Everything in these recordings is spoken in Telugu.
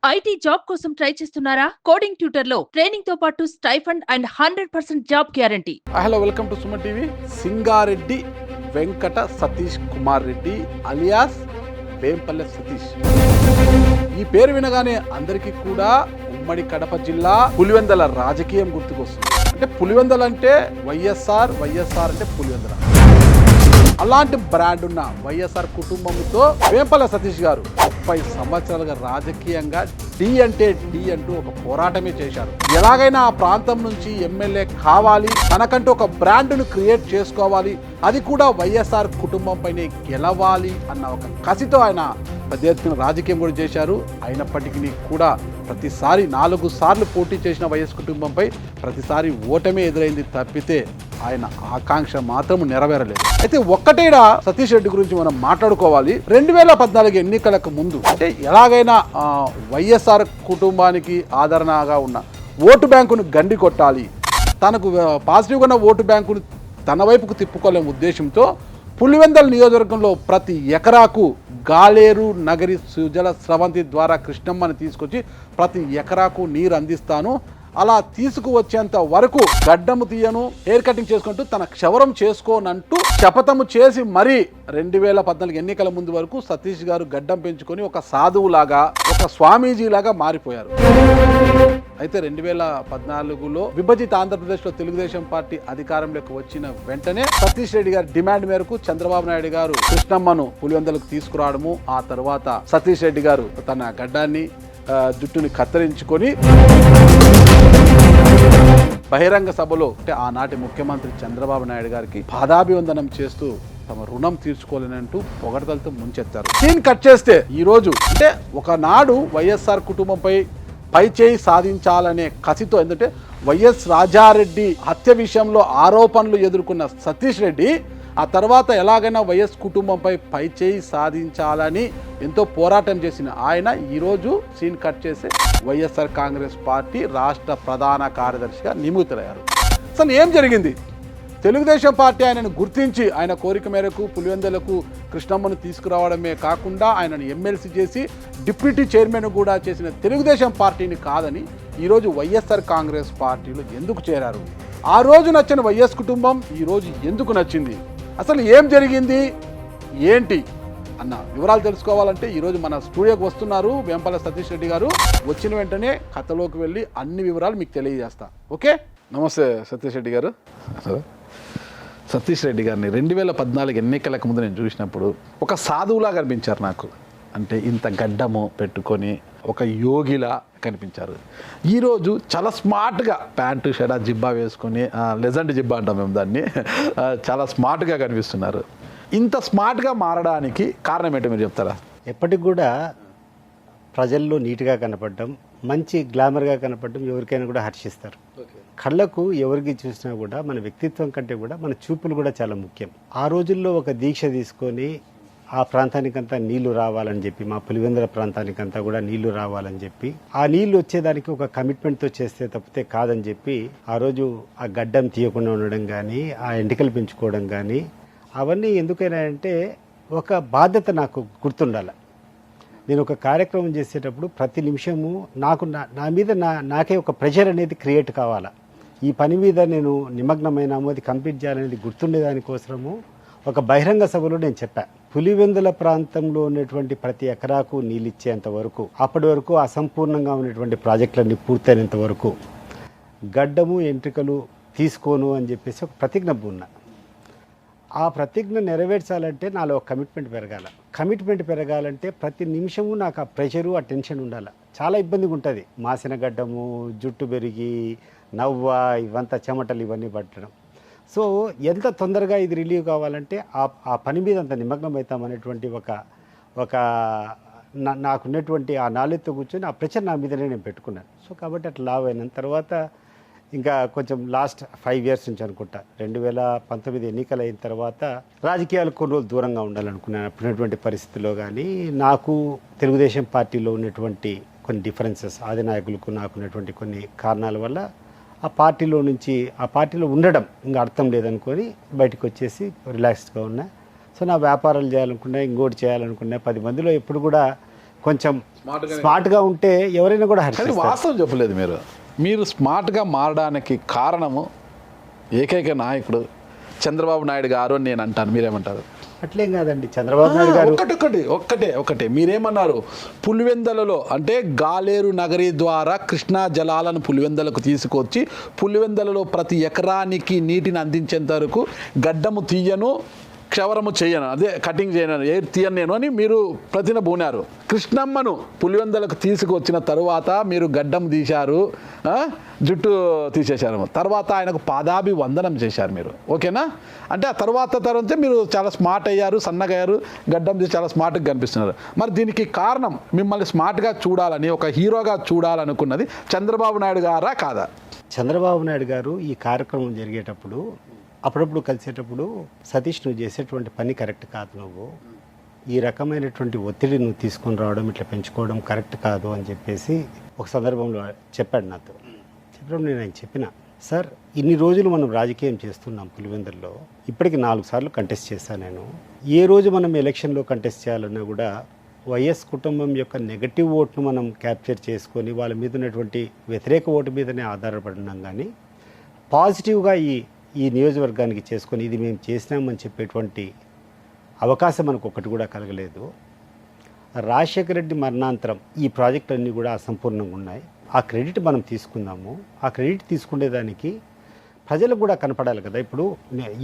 ఐటీ జాబ్ కోసం ట్రై చేస్తున్నారా? కోడింగ్ ట్యూటర్ లో ట్రైనింగ్ తో పాటు stipend and 100% job guarantee. Hello, welcome to Suman TV. Singareddy Venkata Satish Kumar Reddy alias Vempalle Satish. ఈ పేరు వినగానే అందరికీ కూడా ఉమ్మడి కడప జిల్లా పులివెందల రాజకీయం గుర్తుకొస్తుంది. అంటే పులివెందల అంటే వైఎస్ఆర్ అంటే పులివెందల. అలాంటి బ్రాండ్ ఉన్న వైఎస్ఆర్ కుటుంబంతో వేంపల్లె సతీష్ గారు 30 సంవత్సరాలుగా రాజకీయంగా డి అంటూ ఒక పోరాటమే చేశారు. ఎలాగైనా ఆ ప్రాంతం నుంచి ఎమ్మెల్యే కావాలి, తనకంటూ ఒక బ్రాండ్ను క్రియేట్ చేసుకోవాలి, అది కూడా వైఎస్ఆర్ కుటుంబం పైనే గెలవాలి అన్న ఒక కసితో ఆయన పెద్ద ఎత్తున రాజకీయం కూడా చేశారు. అయినప్పటికీ కూడా ప్రతిసారి 4 సార్లు పోటీ చేసిన వైఎస్ కుటుంబంపై ప్రతిసారి ఓటమే ఎదురైంది తప్పితే ఆయన ఆకాంక్ష మాత్రం నెరవేరలేదు. అయితే ఒక్కటేడా సతీష్ రెడ్డి గురించి మనం మాట్లాడుకోవాలి. 2014 ఎన్నికలకు ముందు అంటే ఎలాగైనా వైఎస్ఆర్ కుటుంబానికి ఆదరణగా ఉన్న ఓటు బ్యాంకును గండి కొట్టాలి, తనకు పాజిటివ్గా ఉన్న ఓటు బ్యాంకును తన వైపుకు తిప్పుకోలేని ఉద్దేశంతో పులివెందల నియోజకవర్గంలో ప్రతి ఎకరాకు గాలేరు నగరి సుజల స్రవంతి ద్వారా కృష్ణమ్మని తీసుకొచ్చి ప్రతి ఎకరాకు నీరు అందిస్తాను, అలా తీసుకువచ్చేంత వరకు గడ్డము తీయను, హెయిర్ కటింగ్ చేసుకుంటూ తన క్షవరం చేసుకోనంటూ శపథము చేసి మరీ 2014 ఎన్నికల ముందు వరకు సతీష్ గారు గడ్డం పెంచుకొని ఒక సాధువులాగా, ఒక స్వామీజీలాగా మారిపోయారు. అయితే 2014లో విభజిత ఆంధ్రప్రదేశ్లో తెలుగుదేశం పార్టీ అధికారంలోకి వచ్చిన వెంటనే సతీష్ రెడ్డి గారి డిమాండ్ మేరకు చంద్రబాబు నాయుడు గారు కృష్ణమ్మను పులివెందలకు తీసుకురావడము, ఆ తర్వాత సతీష్ రెడ్డి గారు తన గడ్డాన్ని జుట్టుని కత్తిరించుకొని బహిరంగ సభలో అంటే ఆనాటి ముఖ్యమంత్రి చంద్రబాబు నాయుడు గారికి పాదాభివందనం చేస్తూ తమ రుణం తీర్చుకోలేనంటూ పొగడతలతో ముంచెత్తారు. సీన్ కట్ చేస్తే ఈరోజు అంటే ఒకనాడు వైఎస్ఆర్ కుటుంబంపై పైచేయి సాధించాలనే కసితో, ఎందుకంటే వైఎస్ రాజారెడ్డి హత్య విషయంలో ఆరోపణలు ఎదుర్కొన్న సతీష్ రెడ్డి ఆ తర్వాత ఎలాగైనా వైఎస్ కుటుంబంపై పైచేయి సాధించాలని ఎంతో పోరాటం చేసిన ఆయన ఈరోజు సీన్ కట్ చేసి వైఎస్ఆర్ కాంగ్రెస్ పార్టీ రాష్ట్ర ప్రధాన కార్యదర్శిగా నియమితులయ్యారు. అసలు ఏం జరిగింది? తెలుగుదేశం పార్టీ ఆయనను గుర్తించి ఆయన కోరిక మేరకు పులివెందలకు కృష్ణమ్మను తీసుకురావడమే కాకుండా ఆయనను ఎమ్మెల్సీ చేసి డిప్యూటీ చైర్మన్ కూడా చేసిన తెలుగుదేశం పార్టీని కాదని ఈరోజు వైఎస్ఆర్ కాంగ్రెస్ పార్టీలో ఎందుకు చేరారు? ఆ రోజు నచ్చిన వైఎస్ కుటుంబం ఈరోజు ఎందుకు నచ్చింది? అసలు ఏం జరిగింది ఏంటి అన్న వివరాలు తెలుసుకోవాలంటే ఈరోజు మన స్టూడియోకి వస్తున్నారు వేంపల్లె సతీష్ రెడ్డి గారు. వచ్చిన వెంటనే కథలోకి వెళ్ళి అన్ని వివరాలు మీకు తెలియజేస్తా. ఓకే, నమస్తే సతీష్ రెడ్డి గారు. సతీష్ రెడ్డి గారిని 2014 ఎన్నికలకు ముందు నేను చూసినప్పుడు ఒక సాధువులా కనిపించారు నాకు. అంటే ఇంత గడ్డము పెట్టుకొని ఒక యోగిలా కనిపించారు. ఈరోజు చాలా స్మార్ట్గా ప్యాంటు షడా జిబ్బా వేసుకొని, లెజెండ్ జిబ్బా అంటాం మేము దాన్ని, చాలా స్మార్ట్గా కనిపిస్తున్నారు. ఇంత స్మార్ట్గా మారడానికి కారణం ఏంటో మీరు చెప్తారా? ఎప్పటికి కూడా ప్రజల్లో నీట్గా కనపడడం, మంచి గ్లామర్గా కనపడడం ఎవరికైనా కూడా హర్షిస్తారు. కళ్ళకు ఎవరికి చూసినా కూడా మన వ్యక్తిత్వం కంటే కూడా మన చూపులు కూడా చాలా ముఖ్యం. ఆ రోజుల్లో ఒక దీక్ష తీసుకొని ఆ ప్రాంతానికంతా నీళ్లు రావాలని చెప్పి, మా పులివెందుల ప్రాంతానికంతా కూడా నీళ్లు రావాలని చెప్పి, ఆ నీళ్లు వచ్చేదానికి ఒక కమిట్మెంట్తో చేస్తే తప్పితే కాదని చెప్పి ఆ రోజు ఆ గడ్డం తీయకుండా ఉండడం కానీ, ఆ ఎంటికలు పెంచుకోవడం కానీ, అవన్నీ ఎందుకైనా అంటే ఒక బాధ్యత నాకు గుర్తుండాలి. నేను ఒక కార్యక్రమం చేసేటప్పుడు ప్రతి నిమిషము నాకు నా మీద నాకే ఒక ప్రెషర్ అనేది క్రియేట్ కావాలా. ఈ పని మీద నేను నిమగ్నమైనాము, అది కంప్లీట్ చేయాలనేది గుర్తుండేదానికోసము ఒక బహిరంగ సభలో నేను చెప్పా, పులివెందుల ప్రాంతంలో ఉన్నటువంటి ప్రతి ఎకరాకు నీళ్ళు ఇచ్చేంత వరకు, అప్పటి వరకు అసంపూర్ణంగా ఉన్నటువంటి ప్రాజెక్టులన్నీ పూర్తయినంత వరకు గడ్డము ఎంట్రికలు తీసుకోను అని చెప్పేసి ఒక ప్రతిజ్ఞ ఉన్నా. ఆ ప్రతిజ్ఞ నెరవేర్చాలంటే నాలో ఒక కమిట్మెంట్ పెరగాలంటే ప్రతి నిమిషము నాకు ఆ ప్రెషరు, ఆ టెన్షన్ ఉండాలి. చాలా ఇబ్బందిగా ఉంటుంది. మాసిన గడ్డము, జుట్టు పెరిగి, నవ్వ, ఇవంతా చెమటలు ఇవన్నీ పట్టడం. సో ఎంత తొందరగా ఇది రిలీవ్ కావాలంటే ఆ పని మీద అంత నిమగ్నం అవుతామనేటువంటి ఒక నాకున్నటువంటి ఆ నాలెడ్జ్తో కూర్చొని ఆ ప్రెషర్ నా మీదనే నేను పెట్టుకున్నాను. సో కాబట్టి అట్లా లావ్ అయిన తర్వాత ఇంకా కొంచెం లాస్ట్ 5 years నుంచి అనుకుంటా 2019 ఎన్నికలు అయిన తర్వాత రాజకీయాలకు కొన్ని రోజులు దూరంగా ఉండాలనుకున్నాను. అప్పుడున్నటువంటి పరిస్థితుల్లో కానీ నాకు తెలుగుదేశం పార్టీలో ఉన్నటువంటి కొన్ని డిఫరెన్సెస్, ఆది నాయకులకు నాకు ఉన్నటువంటి కొన్ని కారణాల వల్ల ఆ పార్టీలో ఉండడం ఇంకా అర్థం లేదనుకొని బయటకు వచ్చేసి రిలాక్స్డ్గా ఉన్నా. సో నా వ్యాపారాలు చేయాలనుకున్నా, ఇంకోటి చేయాలనుకున్నా, 10 మందిలో ఎప్పుడు కూడా కొంచెం స్మార్ట్గా ఉంటే ఎవరైనా కూడా కానీ హర్షిస్తారు. వాస్తవం చెప్పలేదు మీరు స్మార్ట్గా మారడానికి కారణము ఏకైక నాయకుడు చంద్రబాబు నాయుడు గారు అని నేను అంటాను. మీరేమంటారు? అట్లేం కాదండి, చంద్రబాబు నాయుడు గారు ఒక్కటే మీరేమన్నారు? పులివెందలలో అంటే గాలేరు నగరి ద్వారా కృష్ణా జలాలను పులివెందలకు తీసుకొచ్చి పులివెందలలో ప్రతి ఎకరానికి నీటిని అందించేంత వరకు గడ్డము తీయను, క్షవరము చేయను, అదే కటింగ్ చేయను, ఎయిర్ తీయను నేను అని మీరు ప్రతినబూనారు. కృష్ణమ్మను పులివెందలకు తీసుకొచ్చిన తరువాత మీరు గడ్డం తీశారు, జుట్టు తీసేశారు, తర్వాత ఆయనకు పాదాభి వందనం చేశారు మీరు. ఓకేనా? అంటే ఆ తర్వాత మీరు చాలా స్మార్ట్ అయ్యారు, సన్నగా అయ్యారు, గడ్డం తీసి చాలా స్మార్ట్గా కనిపిస్తున్నారు. మరి దీనికి కారణం మిమ్మల్ని స్మార్ట్గా చూడాలని, ఒక హీరోగా చూడాలనుకున్నది చంద్రబాబు నాయుడు గారా కాదా? చంద్రబాబు నాయుడు గారు ఈ కార్యక్రమం జరిగేటప్పుడు అప్పుడప్పుడు కలిసేటప్పుడు, సతీష్ నువ్వు చేసేటువంటి పని కరెక్ట్ కాదు, నువ్వు ఈ రకమైనటువంటి ఒత్తిడి నువ్వు తీసుకొని రావడం, ఇట్లా పెంచుకోవడం కరెక్ట్ కాదు అని చెప్పేసి ఒక సందర్భంలో చెప్పాడు నాతో. చెప్పినప్పుడు నేను ఆయన చెప్పిన, సార్ ఇన్ని రోజులు మనం రాజకీయం చేస్తున్నాం పులివెందుల్లో, ఇప్పటికి 4 సార్లు కంటెస్ట్ చేశాను నేను. ఏ రోజు మనం ఎలక్షన్లో కంటెస్ట్ చేయాలన్నా కూడా వైఎస్ కుటుంబం యొక్క నెగటివ్ ఓట్ను మనం క్యాప్చర్ చేసుకొని వాళ్ళ మీద ఉన్నటువంటి వ్యతిరేక ఓటు మీదనే ఆధారపడినాం. కానీ పాజిటివ్గా ఈ నియోజకవర్గానికి చేసుకొని ఇది మేము చేసినామని చెప్పేటువంటి అవకాశం మనకు ఒకటి కూడా కలగలేదు. రాజశేఖర రెడ్డి మరణాంతరం ఈ ప్రాజెక్టులన్నీ కూడా అసంపూర్ణంగా ఉన్నాయి. ఆ క్రెడిట్ మనం తీసుకుందాము. ఆ క్రెడిట్ తీసుకునేదానికి ప్రజలకు కూడా కనపడాలి కదా. ఇప్పుడు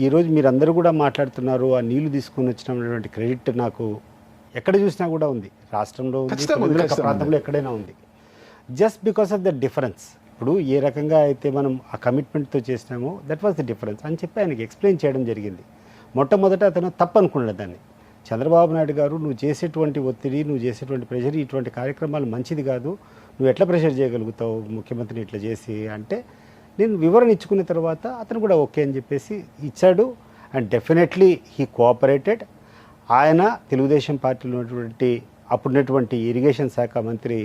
ఈరోజు మీరందరూ కూడా మాట్లాడుతున్నారు, ఆ నీళ్లు తీసుకుని వచ్చినటువంటి క్రెడిట్ నాకు ఎక్కడ చూసినా కూడా ఉంది, రాష్ట్రంలో ఉంది, ప్రాంతంలో ఎక్కడైనా ఉంది. Just because of the difference. ఇప్పుడు ఏ రకంగా అయితే మనం ఆ కమిట్మెంట్తో చేసినామో దట్ వాజ్ ద డిఫరెన్స్ అని చెప్పి ఆయనకి ఎక్స్ప్లెయిన్ చేయడం జరిగింది. మొట్టమొదట అతను తప్పు అనుకున్నాడు దాన్ని. చంద్రబాబు నాయుడు గారు, నువ్వు చేసేటువంటి ఒత్తిడి, నువ్వు చేసేటువంటి ప్రెషర్, ఇటువంటి కార్యక్రమాలు మంచిది కాదు, నువ్వు ఎట్లా ప్రెషర్ చేయగలుగుతావు ముఖ్యమంత్రిని ఇట్లా చేసి అంటే, నేను వివరణ ఇచ్చుకున్న తర్వాత అతను కూడా ఓకే అని చెప్పేసి ఇచ్చాడు. And definitely he cooperated. ఆయన తెలుగుదేశం పార్టీలో ఉన్నటువంటి అప్పుడున్నటువంటి ఇరిగేషన్ శాఖ మంత్రి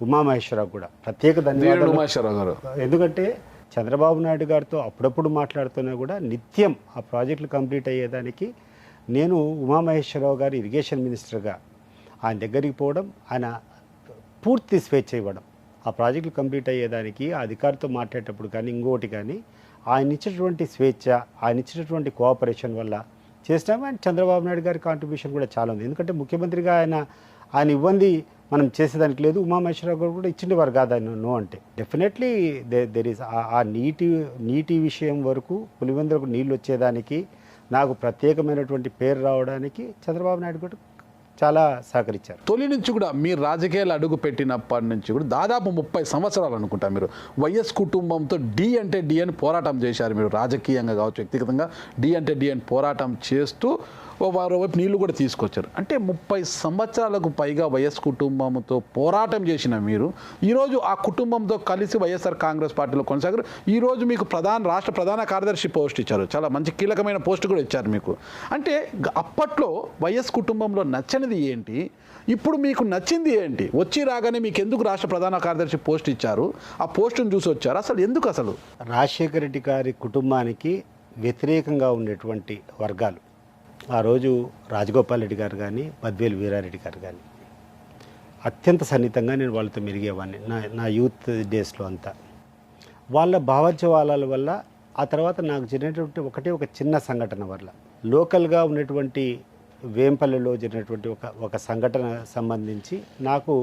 ఉమామహేశ్వరరావు కూడా ప్రత్యేక ధన్యవాదాలు. ఎందుకంటే చంద్రబాబు నాయుడు గారితో అప్పుడప్పుడు మాట్లాడుతున్నా కూడా నిత్యం ఆ ప్రాజెక్టులు కంప్లీట్ అయ్యేదానికి నేను ఉమామహేశ్వరరావు గారు ఇరిగేషన్ మినిస్టర్గా ఆయన దగ్గరికి పోవడం, ఆయన పూర్తి స్వేచ్ఛ ఇవ్వడం, ఆ ప్రాజెక్టులు కంప్లీట్ అయ్యేదానికి ఆ అధికారితో మాట్లాడేటప్పుడు కానీ ఇంకోటి కానీ ఆయన ఇచ్చినటువంటి స్వేచ్ఛ, ఆయన ఇచ్చినటువంటి కోఆపరేషన్ వల్ల చేసినాము. అండ్ చంద్రబాబు నాయుడు గారి కాంట్రిబ్యూషన్ కూడా చాలా ఉంది. ఎందుకంటే ముఖ్యమంత్రిగా ఆయన ఇబ్బంది మనం చేసేదానికి లేదు. ఉమామహేశ్వరరావు గారు కూడా ఇచ్చిండేవారు కాదు ఆయన నో అంటే. డెఫినెట్లీ దెర్ ఈస్ ఆ నీటి విషయం వరకు పులివెందులకు నీళ్ళు వచ్చేదానికి, నాకు ప్రత్యేకమైనటువంటి పేరు రావడానికి చంద్రబాబు నాయుడు గారు చాలా సహకరించారు. తొలి నుంచి కూడా మీరు రాజకీయాలు అడుగు పెట్టినప్పటి నుంచి కూడా దాదాపు 30 సంవత్సరాలు అనుకుంటా మీరు వైఎస్ కుటుంబంతో డి అంటే డి అని పోరాటం చేశారు. మీరు రాజకీయంగా కావచ్చు, వ్యక్తిగతంగా డి అంటే డి అని పోరాటం చేస్తూ మరోవైపు నీళ్లు కూడా తీసుకొచ్చారు. అంటే 30 సంవత్సరాలకు పైగా వైఎస్ కుటుంబంతో పోరాటం చేసిన మీరు ఈరోజు ఆ కుటుంబంతో కలిసి వైఎస్ఆర్ కాంగ్రెస్ పార్టీలో కొనసాగారు. ఈరోజు మీకు రాష్ట్ర ప్రధాన కార్యదర్శి పోస్ట్ ఇచ్చారు, చాలా మంచి కీలకమైన పోస్ట్ కూడా ఇచ్చారు మీకు. అంటే అప్పట్లో వైఎస్ కుటుంబంలో నచ్చనిది ఏంటి, ఇప్పుడు మీకు నచ్చింది ఏంటి? వచ్చి రాగానే మీకు ఎందుకు రాష్ట్ర ప్రధాన కార్యదర్శి పోస్ట్ ఇచ్చారు, ఆ పోస్టును చూసి వచ్చారు, అసలు ఎందుకు? అసలు రాజశేఖర రెడ్డి గారి కుటుంబానికి వ్యతిరేకంగా ఉండేటువంటి వర్గాలు, ఆ రోజు రాజగోపాల్ రెడ్డి గారు కానీ బద్వేలు వీరారెడ్డి గారు కానీ అత్యంత సన్నిహితంగా నేను వాళ్ళతో మెరిగేవాడిని నా యూత్ డేస్లో అంతా. వాళ్ళ భావోద్వేగాల వల్ల ఆ తర్వాత నాకు జరిగినటువంటి ఒక చిన్న సంఘటన వల్ల, లోకల్గా ఉన్నటువంటి వేంపల్లిలో జరిగినటువంటి ఒక సంఘటన సంబంధించి నాకు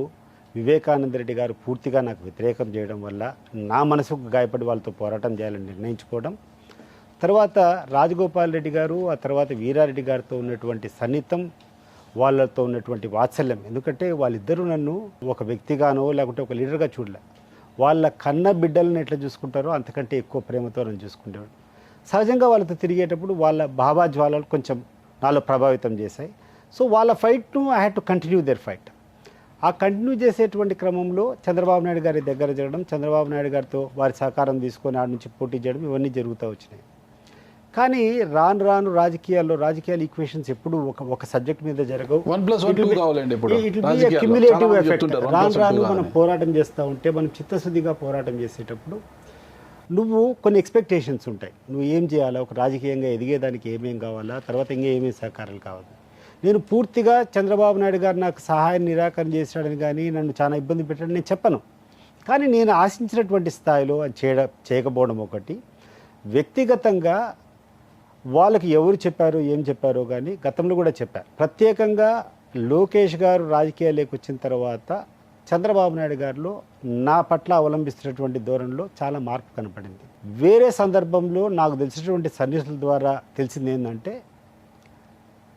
వివేకానంద రెడ్డి గారు పూర్తిగా నాకు వ్యతిరేకం చేయడం వల్ల నా మనసుకు గాయపడి వాళ్ళతో పోరాటం చేయాలని నిర్ణయించుకోవడం, తర్వాత రాజగోపాల్ రెడ్డి గారు ఆ తర్వాత వీరారెడ్డి గారితో ఉన్నటువంటి సన్నిహితం, వాళ్ళతో ఉన్నటువంటి వాత్సల్యం. ఎందుకంటే వాళ్ళిద్దరూ నన్ను ఒక వ్యక్తిగానో లేకుంటే ఒక లీడర్గా చూడలే, వాళ్ళ కన్న బిడ్డలను ఎట్లా చూసుకుంటారో అంతకంటే ఎక్కువ ప్రేమతో నన్ను చూసుకునేవాడు. సహజంగా వాళ్ళతో తిరిగేటప్పుడు వాళ్ళ భావాజ్వాలాలు కొంచెం నాలో ప్రభావితం చేశాయి. సో వాళ్ళ ఫైట్ను I had to continue their fight. ఆ కంటిన్యూ చేసేటువంటి క్రమంలో చంద్రబాబు నాయుడు గారి దగ్గర జరగడం, చంద్రబాబు నాయుడు గారితో వారి సహకారం తీసుకొని ఆడ నుంచి పోటీ చేయడం, ఇవన్నీ జరుగుతూ వచ్చినాయి. కానీ రాను రాను రాజకీయాలు ఈక్వేషన్స్ ఎప్పుడు ఒక సబ్జెక్ట్ మీద జరగవు. Cumulative effect. రాను రాను మనం పోరాటం చేస్తూ ఉంటే, మనం చిత్తశుద్ధిగా పోరాటం చేసేటప్పుడు నువ్వు కొన్ని ఎక్స్పెక్టేషన్స్ ఉంటాయి. నువ్వు ఏం చేయాలా, ఒక రాజకీయంగా ఎదిగేదానికి ఏమేం కావాలా, తర్వాత ఇంకా ఏమేమి సహకారాలు కావాలి. నేను పూర్తిగా చంద్రబాబు నాయుడు గారు నాకు సహాయం నిరాకరణ చేశాడని కానీ నన్ను చాలా ఇబ్బంది పెట్టాడని నేను చెప్పను. కానీ నేను ఆశించినటువంటి స్థాయిలో అది చేయకపోవడం ఒకటి. వ్యక్తిగతంగా వాళ్ళకి ఎవరు చెప్పారో ఏం చెప్పారో కానీ గతంలో కూడా చెప్పారు. ప్రత్యేకంగా లోకేష్ గారు రాజకీయాల్లోకి వచ్చిన తర్వాత చంద్రబాబు నాయుడు గారిలో నా పట్ల అవలంబిస్తున్నటువంటి ధోరణిలో చాలా మార్పు కనపడింది. వేరే సందర్భంలో నాకు తెలిసినటువంటి సన్నిహితుల ద్వారా తెలిసింది ఏంటంటే,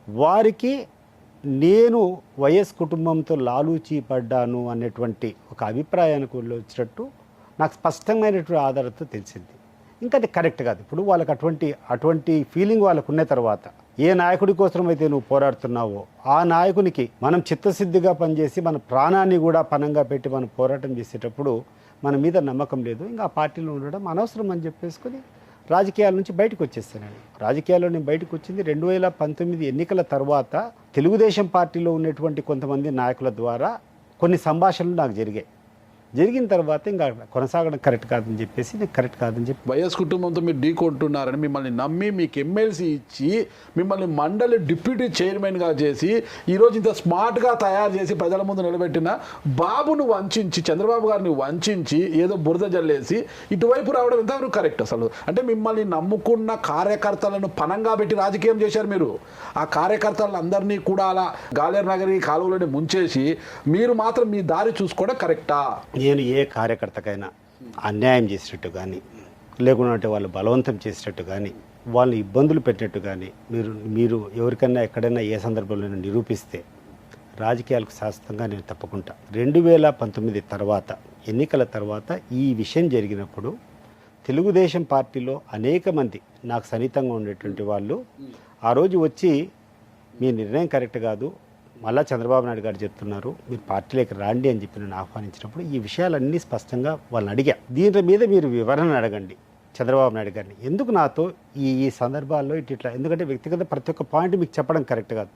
వారికి నేను వైఎస్ కుటుంబంతో లాలూచీ పడ్డాను అనేటువంటి ఒక అభిప్రాయానికి వచ్చినట్టు నాకు స్పష్టమైనటువంటి ఆధారంతో తెలిసింది. ఇంకా అది కరెక్ట్ కాదు. ఇప్పుడు వాళ్ళకి అటువంటి ఫీలింగ్ వాళ్ళకు ఉన్న తర్వాత ఏ నాయకుడి కోసం అయితే నువ్వు పోరాడుతున్నావో ఆ నాయకునికి మనం చిత్తశుద్ధిగా పనిచేసి మన ప్రాణాన్ని కూడా పణంగా పెట్టి మనం పోరాటం చేసేటప్పుడు మన మీద నమ్మకం లేదు, ఇంకా ఆ పార్టీలో ఉండడం అనవసరం అని చెప్పేసుకొని రాజకీయాల నుంచి బయటకు వచ్చేస్తానండి. రాజకీయాల్లో నేను బయటకు వచ్చింది 2019 ఎన్నికల తర్వాత తెలుగుదేశం పార్టీలో ఉన్నటువంటి కొంతమంది నాయకుల ద్వారా కొన్ని సంభాషణలు నాకు జరిగిన తర్వాత ఇంకా కొనసాగడం కరెక్ట్ కాదని చెప్పేసి నేను కరెక్ట్ కాదని చెప్పి వైఎస్ కుటుంబంతో మీరు ఢీ కొంటున్నారని మిమ్మల్ని నమ్మి మీకు ఎమ్మెల్సీ ఇచ్చి మిమ్మల్ని మండలి డిప్యూటీ చైర్మన్గా చేసి ఈరోజు ఇంత స్మార్ట్గా తయారు చేసి ప్రజల ముందు నిలబెట్టిన బాబును వంచి చంద్రబాబు గారిని వంచి ఏదో బురద జల్లేసి ఇటువైపు రావడం ఎంతవరకు కరెక్ట్ అసలు? అంటే మిమ్మల్ని నమ్ముకున్న కార్యకర్తలను పనంగా పెట్టి రాజకీయం చేశారు మీరు. ఆ కార్యకర్తలను అందరినీ కూడా అలా గాలేరు నగరి కాలువలోనే ముంచేసి మీరు మాత్రం మీ దారి చూసుకోవడం కరెక్టా? నేను ఏ కార్యకర్తకైనా అన్యాయం చేసినట్టు కానీ లేకుంటే వాళ్ళు బలవంతం చేసినట్టు కానీ వాళ్ళు ఇబ్బందులు పెట్టినట్టు కానీ మీరు ఎవరికైనా ఎక్కడైనా ఏ సందర్భంలో నిరూపిస్తే రాజకీయాలకు శాశ్వతంగా నేను తప్పుకుంటా. 2019 తర్వాత ఎన్నికల తర్వాత ఈ విషయం జరిగినప్పుడు తెలుగుదేశం పార్టీలో అనేక మంది నాకు సన్నిహితంగా ఉండేటువంటి వాళ్ళు ఆ రోజు వచ్చి మీ నిర్ణయం కరెక్ట్ కాదు, మళ్ళా చంద్రబాబు నాయుడు గారు చెప్తున్నారు, మీరు పార్టీలోకి రాండి అని చెప్పి నన్ను ఆహ్వానించినప్పుడు ఈ విషయాలన్నీ స్పష్టంగా వాళ్ళని అడిగా. దీని మీద మీరు వివరణ అడగండి చంద్రబాబు నాయుడు గారిని, ఎందుకు నాతో ఈ సందర్భాల్లో ఇట్లా, ఎందుకంటే వ్యక్తిగత ప్రతి ఒక్క పాయింట్ మీకు చెప్పడం కరెక్ట్ కాదు.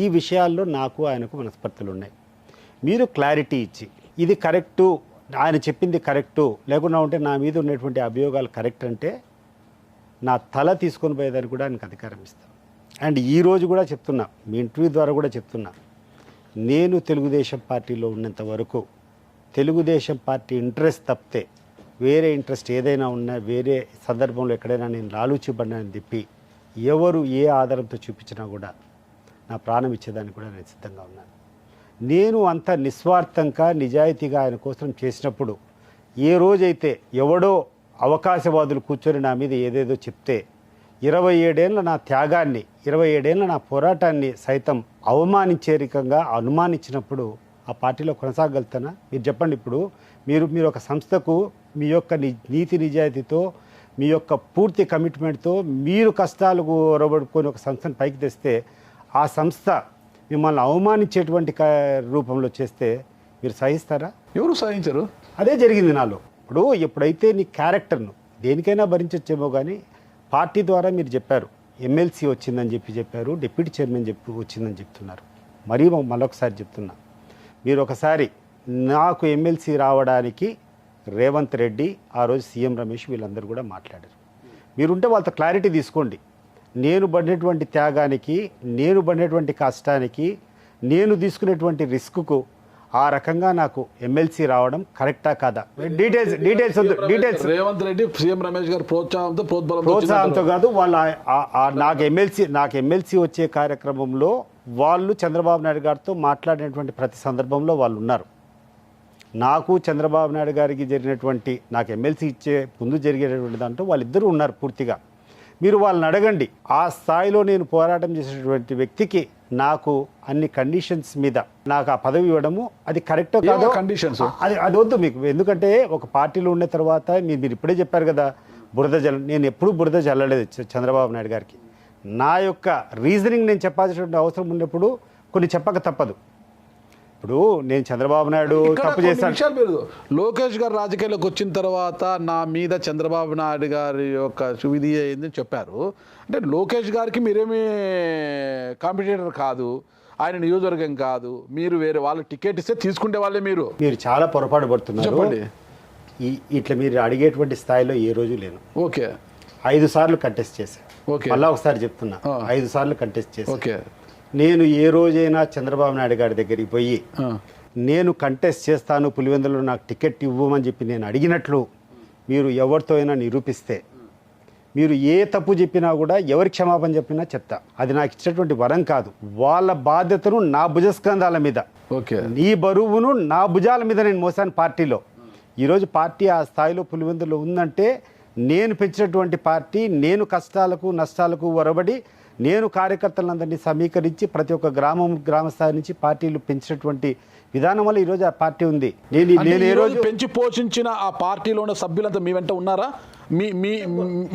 ఈ విషయాల్లో నాకు ఆయనకు మనస్పర్ధలు ఉన్నాయి. మీరు క్లారిటీ ఇచ్చి ఇది కరెక్టు, ఆయన చెప్పింది కరెక్టు, లేకుండా ఉంటే నా మీద ఉన్నటువంటి అభియోగాలు కరెక్ట్ అంటే నా తల తీసుకొని పోయేదానికి కూడా ఆయనకు అధికారం ఇస్తాను. అండ్ ఈరోజు కూడా చెప్తున్నా, మీ ఇంటర్వ్యూ ద్వారా కూడా చెప్తున్నా, నేను తెలుగుదేశం పార్టీలో ఉన్నంత వరకు తెలుగుదేశం పార్టీ ఇంట్రెస్ట్ తప్పితే వేరే ఇంట్రెస్ట్ ఏదైనా ఉన్నా వేరే సందర్భంలో ఎక్కడైనా నేను లాలూచిపడినానని చెప్పి ఎవరు ఏ ఆధారంతో చూపించినా కూడా నా ప్రాణం ఇచ్చేదానికి కూడా నేను సిద్ధంగా ఉన్నాను. నేను అంత నిస్వార్థంగా నిజాయితీగా ఆయన కోసం చేసినప్పుడు ఏ రోజైతే ఎవడో అవకాశవాదులు కూర్చొని నా మీద ఏదేదో చెప్తే 27 ఏళ్ళ నా త్యాగాన్ని 27 ఏళ్ళ నా పోరాటాన్ని సైతం అవమానించే రకంగా అనుమానించినప్పుడు ఆ పార్టీలో కొనసాగలుగుతానా? మీరు చెప్పండి. ఇప్పుడు మీరు ఒక సంస్థకు మీ యొక్క నీతి నిజాయితీతో మీ యొక్క పూర్తి కమిట్మెంట్తో మీరు కష్టాలు ఒరబడుకొని ఒక సంస్థను పైకి తెస్తే ఆ సంస్థ మిమ్మల్ని అవమానించేటువంటి రూపంలో చేస్తే మీరు సహిస్తారా? ఎవరు సహించరు. అదే జరిగింది నాలో. ఎప్పుడైతే నీ క్యారెక్టర్ను దేనికైనా భరించచ్చేమో కానీ పార్టీ ద్వారా మీరు చెప్పారు, ఎమ్మెల్సీ వచ్చిందని చెప్పారు, డిప్యూటీ చైర్మన్ వచ్చిందని చెప్తున్నారు. మరొకసారి చెప్తున్నా, మీరు ఒకసారి నాకు ఎమ్మెల్సీ రావడానికి రేవంత్ రెడ్డి, ఆ రోజు సీఎం రమేష్ వీళ్ళందరూ కూడా మాట్లాడారు. మీరుంటే వాళ్ళతో క్లారిటీ తీసుకోండి. నేను పడినటువంటి త్యాగానికి, నేను పడినటువంటి కష్టానికి, నేను తీసుకునేటువంటి రిస్క్కు ఆ రకంగా నాకు ఎమ్మెల్సీ రావడం కరెక్టా కాదా? డీటెయిల్స్ రేవంత్ రెడ్డి సీఎం రమేష్ గారు ప్రోత్సాహంతో కాదు, వాళ్ళ నాకు ఎమ్మెల్సీ వచ్చే కార్యక్రమంలో వాళ్ళు చంద్రబాబు నాయుడు గారితో మాట్లాడినటువంటి ప్రతి సందర్భంలో వాళ్ళు ఉన్నారు. నాకు చంద్రబాబు నాయుడు గారికి జరిగినటువంటి నాకు ఎమ్మెల్సీ ఇచ్చే ముందు జరిగేటటువంటి దాంట్లో వాళ్ళిద్దరూ ఉన్నారు పూర్తిగా. మీరు వాళ్ళని అడగండి. ఆ స్థాయిలో నేను పోరాటం చేసేటువంటి వ్యక్తికి నాకు అన్ని కండిషన్స్ మీద నాకు ఆ పదవి ఇవ్వడము అది కరెక్టో కాదో కండిషన్స్ అది వద్దు మీకు. ఎందుకంటే ఒక పార్టీలో ఉన్న తర్వాత మీరు ఇప్పుడే చెప్పారు కదా నేను ఎప్పుడూ బురద జల్లలేదు చంద్రబాబు నాయుడు గారికి. నా యొక్క రీజనింగ్ నేను చెప్పాల్సినటువంటి అవసరం ఉన్నప్పుడు కొన్ని చెప్పక తప్పదు. ఇప్పుడు నేను చంద్రబాబు నాయుడు తప్పు చేశాను. మీరు లోకేష్ గారు రాజకీయాల్లోకి వచ్చిన తర్వాత నా మీద చంద్రబాబు నాయుడు గారి యొక్క సువిధి అయిందని చెప్పారు. అంటే లోకేష్ గారికి మీరేమీ కాంపిటేటర్ కాదు, ఆయన నియోజకవర్గం కాదు, మీరు వేరే వాళ్ళు టికెట్ ఇస్తే తీసుకుంటే వాళ్ళే. మీరు చాలా పొరపాటు పడుతున్నారు. చెప్పండి. ఇట్లా మీరు అడిగేటువంటి స్థాయిలో ఏ రోజు లేను. ఓకే, 5 సార్లు కంటెస్ట్ చేశాను. ఓకే, మళ్ళీ ఒకసారి చెప్తున్నా, 5 సార్లు కంటెస్ట్ చేశాను. ఓకే, నేను ఏ రోజైనా చంద్రబాబు నాయుడు గారి దగ్గరికి పోయి నేను కంటెస్ట్ చేస్తాను పులివెందులో నాకు టికెట్ ఇవ్వమని చెప్పి నేను అడిగినట్లు మీరు ఎవరితో అయినా నిరూపిస్తే, మీరు ఏ తప్పు చెప్పినా కూడా ఎవరి క్షమాపణ చెప్పినా చెప్తా. అది నాకు ఇచ్చినటువంటి వరం కాదు, వాళ్ళ బాధ్యతను నా భుజస్కంధాల మీద, నీ బరువును నా భుజాల మీద నేను మోసాను పార్టీలో. ఈరోజు పార్టీ ఆ స్థాయిలో పులివెందులో ఉందంటే నేను పెంచినటువంటి పార్టీ, నేను కష్టాలకు నష్టాలకు వరబడి నేను కార్యకర్తలందరినీ సమీకరించి ప్రతి ఒక్క గ్రామ స్థాయి నుంచి పార్టీలు పెంచినటువంటి విధానం వల్ల ఈరోజు ఆ పార్టీ ఉంది. నేను ఏ రోజు పెంచి పోషించిన ఆ పార్టీలో ఉన్న సభ్యులంతా మీ వెంట ఉన్నారా?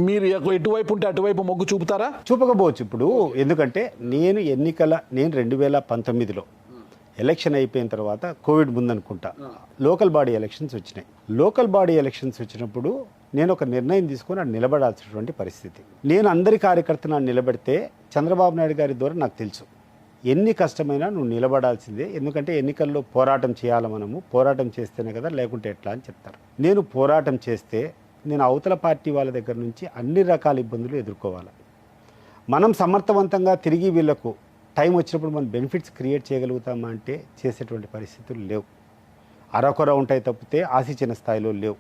మీరు ఎటువైపు ఉంటే అటువైపు మొగ్గు చూపుతారా? చూపకపోవచ్చు. ఇప్పుడు ఎందుకంటే నేను 2019లో ఎలక్షన్ అయిపోయిన తర్వాత కోవిడ్ ముందనుకుంటా లోకల్ బాడీ ఎలక్షన్స్ వచ్చినాయి. లోకల్ బాడీ ఎలక్షన్స్ వచ్చినప్పుడు నేను ఒక నిర్ణయం తీసుకొని అది నిలబడాల్సినటువంటి పరిస్థితి. నేను అందరి కార్యకర్తను నిలబెడితే చంద్రబాబు నాయుడు గారి ద్వారా నాకు తెలుసు ఎన్ని కష్టమైనా నువ్వు నిలబడాల్సిందే, ఎందుకంటే ఎన్నికల్లో పోరాటం చేయాలి, మనము పోరాటం చేస్తేనే కదా, లేకుంటే ఎట్లా అని చెప్తారు. నేను పోరాటం చేస్తే నేను అవతల పార్టీ వాళ్ళ దగ్గర నుంచి అన్ని రకాల ఇబ్బందులు ఎదుర్కోవాలి. మనం సమర్థవంతంగా తిరిగి వీళ్లకు టైం వచ్చినప్పుడు మనం బెనిఫిట్స్ క్రియేట్ చేయగలుగుతామా అంటే చేసేటువంటి పరిస్థితులు లేవు. అరకొర ఉంటాయి తప్పితే ఆశించిన స్థాయిలో లేవు.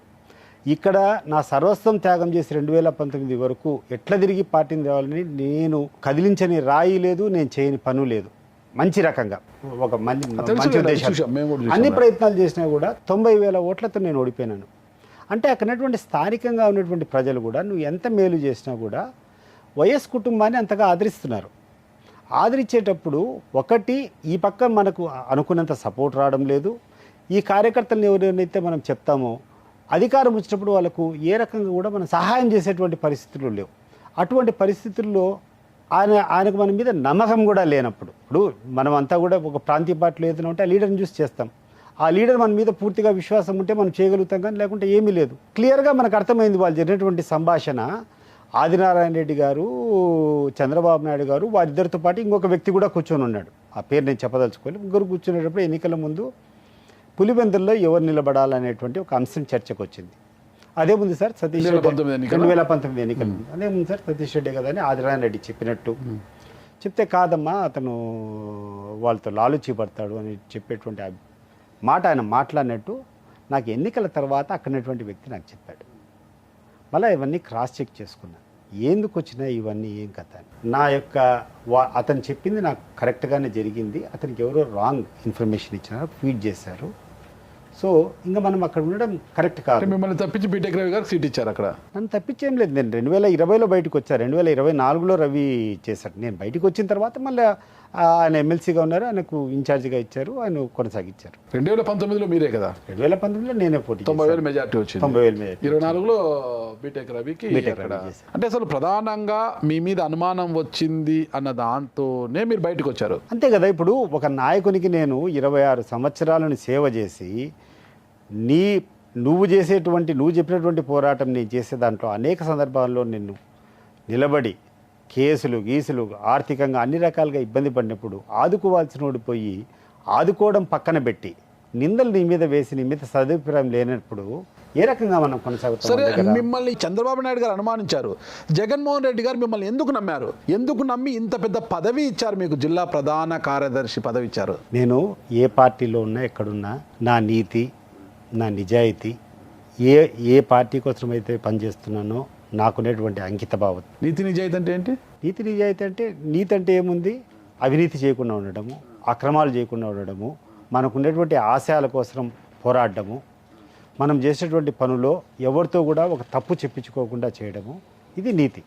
ఇక్కడ నా సర్వస్వం త్యాగం చేసి 2019 వరకు ఎట్లా తిరిగి పార్టీని తేవాలని నేను కదిలించని రాయి లేదు, నేను చేయని పను లేదు. మంచి రకంగా ఒక మంచి ఉద్దేశం అన్ని ప్రయత్నాలు చేసినా కూడా 90,000 ఓట్లతో నేను ఓడిపోయినాను. అంటే అక్కడటువంటి స్థానికంగా ఉన్నటువంటి ప్రజలు కూడా నువ్వు ఎంత మేలు చేసినా కూడా వైఎస్ కుటుంబాన్ని అంతగా ఆదరిస్తున్నారు. ఆదరించేటప్పుడు ఒకటి ఈ పక్క మనకు అనుకున్నంత సపోర్ట్ రావడం లేదు. ఈ కార్యకర్తలను ఎవరైతే మనం చెప్తామో అధికారం వచ్చినప్పుడు వాళ్ళకు ఏ రకంగా కూడా మనం సహాయం చేసేటువంటి పరిస్థితులు లేవు. అటువంటి పరిస్థితుల్లో ఆయనకు మన మీద నమ్మకం కూడా లేనప్పుడు, ఇప్పుడు మనం అంతా కూడా ఒక ప్రాంతీయ పార్టీలో ఏదైనా ఉంటే ఆ లీడర్ని చూసి చేస్తాం. ఆ లీడర్ మన మీద పూర్తిగా విశ్వాసం ఉంటే మనం చేయగలుగుతాం, కానీ లేకుంటే ఏమీ లేదు. క్లియర్గా మనకు అర్థమైంది వాళ్ళు జరిగినటువంటి సంభాషణ. ఆదినారాయణ రెడ్డి గారు, చంద్రబాబు నాయుడు గారు, వారిద్దరితో పాటు ఇంకొక వ్యక్తి కూడా కూర్చొని ఉన్నాడు. ఆ పేరు నేను చెప్పదలుచుకోవాలి. ముగ్గురు కూర్చునేటప్పుడు ఎన్నికల ముందు పులివెందుల్లో ఎవరు నిలబడాలనేటువంటి ఒక అంశం చర్చకు వచ్చింది. అదే ముందు సార్ సతీష్ 2019 ఎన్నికల ముందు అదే ముందు సార్ సతీష్ రెడ్డి కదా అని ఆదినారాయణ రెడ్డి చెప్పినట్టు చెప్తే, కాదమ్మా అతను వాళ్ళతో లాలుచి పడతాడు అని చెప్పేటువంటి మాట ఆయన మాట్లాడినట్టు నాకు ఎన్నికల తర్వాత అక్కడటువంటి వ్యక్తి నాకు చెప్పాడు. మళ్ళీ ఇవన్నీ క్రాస్ చెక్ చేసుకున్నాను, ఎందుకు వచ్చినా ఇవన్నీ ఏం కథ అని. నా యొక్క అతను చెప్పింది నాకు కరెక్ట్గానే జరిగింది, అతనికి ఎవరో రాంగ్ ఇన్ఫర్మేషన్ ఇచ్చినారు, ఫీడ్ చేశారు. సో ఇంకా మనం అక్కడ ఉండడం కరెక్ట్ కాదు. మిమ్మల్ని తప్పించి బీటెక్ రవి గారికి సీట్ ఇచ్చారు అక్కడ? నన్ను తప్పించేం లేదు. నేను 2020లో బయటకు వచ్చాను, 2024లో రవి చేశాడు. నేను బయటకు వచ్చిన తర్వాత మళ్ళీ ఆయన ఎమ్మెల్సీగా ఉన్నారు, ఆయనకు ఇన్ఛార్జిగా ఇచ్చారు, ఆయన కొనసాగించారు. 2019లో మీరే కదా? 2019లో నేనే పోటీ 90,000 మెజార్టీ వచ్చింది. 90,000 మెజార్టీ. 24లో బీటెక్ రవికి. అంటే అసలు ప్రధానంగా మీ మీద అనుమానం వచ్చింది అన్న దాంతోనే మీరు బయటకు వచ్చారు, అంతే కదా. ఇప్పుడు ఒక నాయకునికి నేను 26 సంవత్సరాలను సేవ చేసి నువ్వు చెప్పినటువంటి పోరాటం నేను చేసే దాంట్లో అనేక సందర్భాల్లో నిన్ను నిలబడి కేసులు గీసులు ఆర్థికంగా అన్ని రకాలుగా ఇబ్బంది పడినప్పుడు ఆదుకోవాల్సిన ఓడిపోయి ఆదుకోవడం పక్కన పెట్టి నిందలు నీ మీద వేసి నీ మీద సదభిప్రాయం లేనప్పుడు ఏ రకంగా మనం కొనసాగుతాం? సరే, మిమ్మల్ని చంద్రబాబు నాయుడు గారు అనుమానించారు, జగన్మోహన్ రెడ్డి గారు మిమ్మల్ని ఎందుకు నమ్మారు? ఎందుకు నమ్మి ఇంత పెద్ద పదవి ఇచ్చారు మీకు? జిల్లా ప్రధాన కార్యదర్శి పదవి ఇచ్చారు. నేను ఏ పార్టీలో ఉన్నా ఎక్కడున్నా నా నీతి, నా నిజాయితీ, ఏ పార్టీ కోసం అయితే పనిచేస్తున్నానో నాకునేటువంటి అంకిత భావం. నీతి నిజాయితీ అంటే ఏంటి? నీతి అంటే ఏముంది? అవినీతి చేయకుండా ఉండడము, అక్రమాలు చేయకుండా ఉండడము, మనకున్నటువంటి ఆశయాల కోసం పోరాడము, మనం చేసేటువంటి పనులో ఎవరితో కూడా ఒక తప్పు చెప్పించుకోకుండా చేయడము, ఇది నీతి.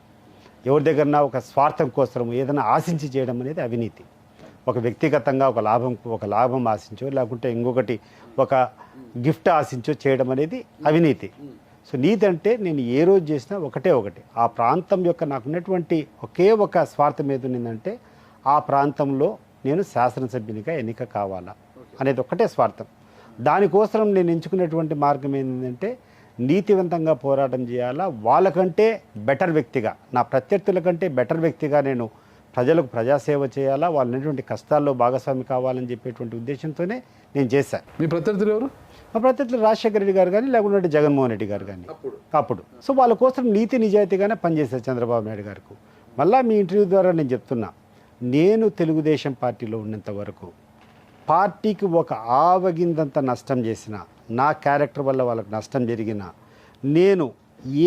ఎవరి దగ్గరన్నా ఒక స్వార్థం కోసం ఏదైనా ఆశించి చేయడం అనేది అవినీతి. ఒక వ్యక్తిగతంగా ఒక లాభం ఆశించో, లేకుంటే ఇంకొకటి ఒక గిఫ్ట్ ఆశించో చేయడం అనేది అవినీతి. సో నీతి అంటే నేను ఏ రోజు చేసినా ఒకటి ఆ ప్రాంతం యొక్క నాకున్నటువంటి ఒకే ఒక స్వార్థం ఏది ఉన్నదంటే ఆ ప్రాంతంలో నేను శాసనసభ్యునిగా ఎన్నిక కావాలా అనేది ఒకటే స్వార్థం. దానికోసం నేను ఎంచుకునేటువంటి మార్గం ఏంటంటే నీతివంతంగా పోరాటం చేయాలా, వాళ్ళకంటే బెటర్ వ్యక్తిగా, నా ప్రత్యర్థుల కంటే బెటర్ వ్యక్తిగా నేను ప్రజలకు ప్రజాసేవ చేయాలా, వాళ్ళటువంటి కష్టాల్లో భాగస్వామి కావాలని చెప్పేటువంటి ఉద్దేశంతోనే నేను చేశాను. మీ ప్రత్యర్థులు ఎవరు? మా ప్రత్యర్థులు రాజశేఖర రెడ్డి గారు కానీ, లేకుంటే జగన్మోహన్ రెడ్డి గారు కానీ అప్పుడు. సో వాళ్ళ కోసం నీతి నిజాయితీగానే పనిచేశారు చంద్రబాబు నాయుడు గారికి. మళ్ళీ మీ ఇంటర్వ్యూ ద్వారా నేను చెప్తున్నా, నేను తెలుగుదేశం పార్టీలో ఉన్నంత వరకు పార్టీకి ఒక ఆవగిందంత నష్టం చేసిన, నా క్యారెక్టర్ వల్ల వాళ్ళకి నష్టం జరిగిన, నేను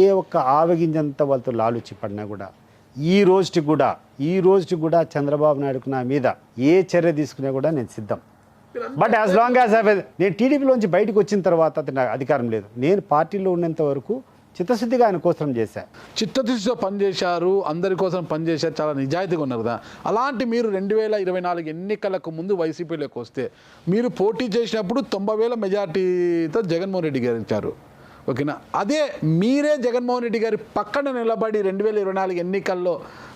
ఏ ఒక్క ఆవగింజంత వాళ్ళతో లాలుచి పడినా కూడా ఈ రోజుకి కూడా చంద్రబాబు నాయుడుకు నా మీద ఏ చర్య తీసుకున్నా కూడా నేను సిద్ధం. బట్ యాజ్ లాంగ్ యాజ్ నేను టీడీపీలోంచి బయటకు వచ్చిన తర్వాత నాకు అధికారం లేదు. నేను పార్టీలో ఉన్నంత వరకు చిత్తశుద్ధిగా ఆయన కోసం చేశారు. చిత్తశుద్ధితో పనిచేశారు, అందరి కోసం పనిచేశారు, చాలా నిజాయితీగా ఉన్నారు కదా. అలాంటి మీరు 2024 ఎన్నికలకు ముందు వైసీపీలోకి వస్తే మీరు పోటీ చేసినప్పుడు 90,000 మెజార్టీతో జగన్మోహన్ రెడ్డి గారు ఇచ్చారు. ఓకేనా, అదే మీరే జగన్మోహన్ రెడ్డి గారి పక్కన నిలబడి 2024 ఎన్నికల్లో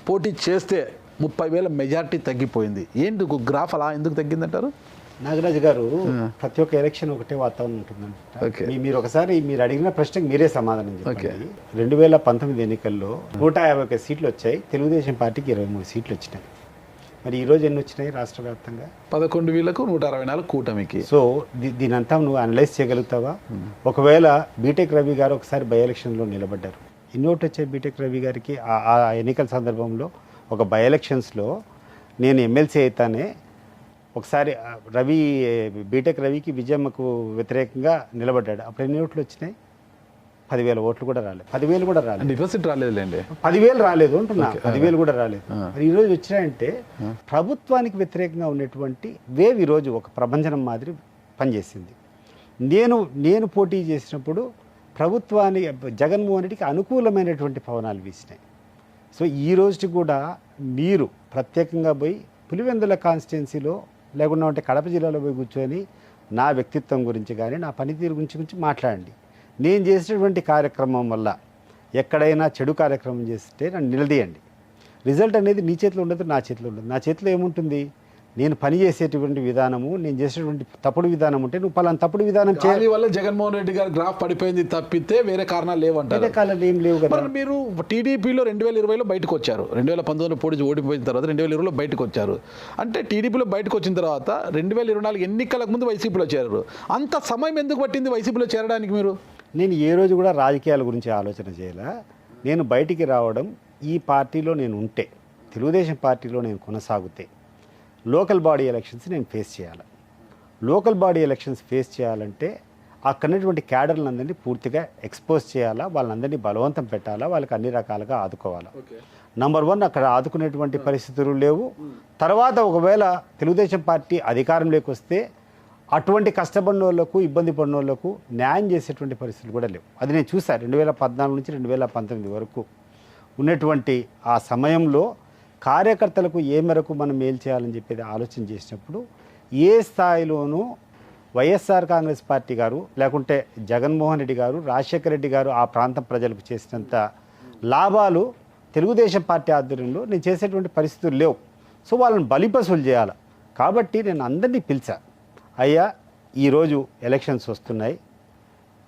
పోటీ చేస్తే 30,000 మెజార్టీ తగ్గిపోయింది. ఏంటి గ్రాఫ్ అలా ఎందుకు తగ్గిందంటారు? నాగరాజు గారు, ప్రతి ఒక్క ఎలక్షన్ ఒకటే వాతావరణం ఉంటుందంట. మీరు ఒకసారి మీరు అడిగిన ప్రశ్నకు మీరే సమాధానం చెప్పండి. 2019 ఎన్నికల్లో 151 సీట్లు వచ్చాయి, తెలుగుదేశం పార్టీకి 23 సీట్లు వచ్చినాయి. మరి ఈరోజు ఎన్ని వచ్చినాయి రాష్ట్ర వ్యాప్తంగా? 11,164 కూటమికి. సో దీనంతా నువ్వు అనలైజ్ చేయగలుగుతావా? ఒకవేళ బీటెక్ రవి గారు ఒకసారి బై ఎలక్షన్లో నిలబడ్డారు. ఎన్ని ఓట్లు వచ్చాయి బీటెక్ రవి గారికి? ఆ ఎన్నికల సందర్భంలో ఒక బై ఎలక్షన్స్లో నేను ఎమ్మెల్సీ అయితేనే ఒకసారి బీటెక్ రవికి విజయమ్మకు వ్యతిరేకంగా నిలబడ్డాడు. అప్పుడు ఎన్ని ఓట్లు వచ్చినాయి? 10,000 ఓట్లు కూడా రాలేదు. 10,000 కూడా రాలేదు. డిపాజిట్ రాలేదులేండి. 10,000 రాలేదు అంటున్నా. 10,000 కూడా రాలేదు. మరి ఈరోజు వచ్చినాయంటే ప్రభుత్వానికి వ్యతిరేకంగా ఉన్నటువంటి వేవ్ ఈరోజు ఒక ప్రభంజనం మాదిరి పనిచేసింది. నేను పోటీ చేసినప్పుడు ప్రభుత్వానికి జగన్మోహన్ రెడ్డికి అనుకూలమైనటువంటి పవనాలు వీసినాయి. సో ఈ రోజుకి కూడా మీరు ప్రత్యేకంగా పోయి పులివెందుల కాన్స్టిట్యున్సీలో లేకుండా ఉంటే కడప జిల్లాలో పోయి కూర్చొని నా వ్యక్తిత్వం గురించి కానీ నా పనితీరు గురించి మాట్లాడండి. నేను చేసినటువంటి కార్యక్రమం వల్ల ఎక్కడైనా చెడు కార్యక్రమం చేస్తే నన్ను నిలదీయండి. రిజల్ట్ అనేది నీ చేతిలో ఉండదు, నా చేతిలో ఉండదు. నా చేతిలో ఏముంటుంది? నేను పని చేసేటువంటి విధానము, నేను చేసేటువంటి తప్పుడు విధానం ఉంటే నువ్వు పలానా తప్పుడు విధానం చేయాలి వల్ల జగన్మోహన్ రెడ్డి గారు గ్రాఫ్ పడిపోయింది తప్పితే వేరే కారణాలు లేవంటారు. వేరే కారణాలు ఏం లేవు కదా. మీరు టీడీపీలో 2020లో బయటకు వచ్చారు, 2019 పోటీ ఓడిపోయిన తర్వాత 2020లో బయటకు వచ్చారు. అంటే టీడీపీలో బయటకు వచ్చిన తర్వాత 2024 ఎన్నికలకు ముందు వైసీపీలో చేరారు. అంత సమయం ఎందుకు పట్టింది వైసీపీలో చేరడానికి? మీరు నేను ఏ రోజు కూడా రాజకీయాల గురించి ఆలోచన చేయాలా. నేను బయటికి రావడం, ఈ పార్టీలో నేను ఉంటే, తెలుగుదేశం పార్టీలో నేను కొనసాగితే లోకల్ బాడీ ఎలక్షన్స్ నేను ఫేస్ చేయాలి. లోకల్ బాడీ ఎలక్షన్స్ ఫేస్ చేయాలంటే అక్కడున్నటువంటి క్యాడర్లందరినీ పూర్తిగా ఎక్స్పోజ్ చేయాలా, వాళ్ళందరినీ బలవంతం పెట్టాలా, వాళ్ళకి అన్ని రకాలుగా ఆదుకోవాలా. నంబర్ 1 అక్కడ ఆదుకునేటువంటి పరిస్థితులు లేవు. తర్వాత ఒకవేళ తెలుగుదేశం పార్టీ అధికారంలోకి వస్తే అటువంటి కష్టపడిన వాళ్ళకు, ఇబ్బంది పడిన వాళ్ళకు న్యాయం చేసేటువంటి పరిస్థితులు కూడా లేవు. అది నేను చూసాను 2014 నుంచి 2019 వరకు ఉన్నటువంటి ఆ సమయంలో కార్యకర్తలకు ఏ మేరకు మనం మేలు చేయాలని చెప్పేది ఆలోచన చేసినప్పుడు ఏ స్థాయిలోనూ వైఎస్ఆర్ కాంగ్రెస్ పార్టీ గారు లేకుంటే జగన్మోహన్ రెడ్డి గారు, రాజశేఖర రెడ్డి గారు ఆ ప్రాంతం ప్రజలకు చేసినంత లాభాలు తెలుగుదేశం పార్టీ ఆధ్వర్యంలో నేను చేసేటువంటి పరిస్థితులు లేవు. సో వాళ్ళని బలిపశువులు చేయాలి. కాబట్టి నేను అందరినీ పిలిచా, అయ్యా ఈరోజు ఎలక్షన్స్ వస్తున్నాయి,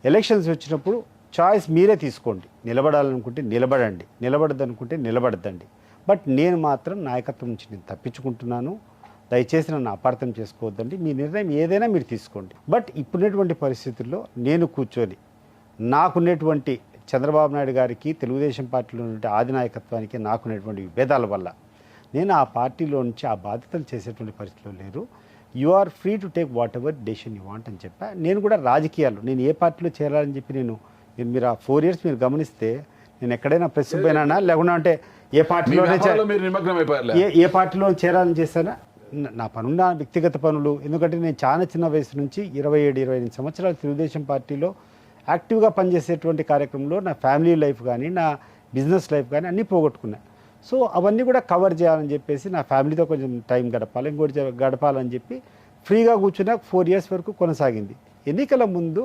ఎలక్షన్స్ వచ్చినప్పుడు చాయిస్ మీరే తీసుకోండి. నిలబడాలనుకుంటే నిలబడండి, నిలబడద్దనుకుంటే నిలబడద్దండి. బట్ నేను మాత్రం నాయకత్వం నుంచి నేను తప్పించుకుంటున్నాను. దయచేసి నన్ను అపార్థం చేసుకోవద్దండి. మీ నిర్ణయం ఏదైనా మీరు తీసుకోండి. బట్ ఇప్పుడున్నటువంటి పరిస్థితుల్లో నేను కూర్చొని నాకున్నటువంటి చంద్రబాబు నాయుడు గారికి, తెలుగుదేశం పార్టీలో ఉన్నటువంటి ఆది నాయకత్వానికి నాకున్నటువంటి విభేదాల వల్ల నేను ఆ పార్టీలో నుంచి ఆ బాధ్యతలు చేసేటువంటి పరిస్థితిలో లేరు. You are free to take whatever decision you want అని చెప్పా. నేను కూడా రాజకీయాలు నేను ఏ పార్టీలో చేరాలని చెప్పి మీరు ఆ 4 years మీరు గమనిస్తే నేను ఎక్కడైనా ప్రెస్ పోయినా లేకుండా అంటే ఏ పార్టీలోనే ఏ పార్టీలో చేరాలని చేశానా? నా పనున్న వ్యక్తిగత పనులు. ఎందుకంటే నేను చాలా చిన్న వయసు నుంచి 27-28 సంవత్సరాలు తెలుగుదేశం పార్టీలో యాక్టివ్గా పనిచేసేటువంటి కార్యక్రమంలో నా ఫ్యామిలీ లైఫ్ కానీ, నా బిజినెస్ లైఫ్ కానీ అన్నీ పోగొట్టుకున్నాను. సో అవన్నీ కూడా కవర్ చేయాలని చెప్పేసి నా ఫ్యామిలీతో కొంచెం టైం గడపాలి, ఇంకోటి గడపాలని చెప్పి ఫ్రీగా కూర్చున్నా 4 years వరకు కొనసాగింది. ఎన్నికల ముందు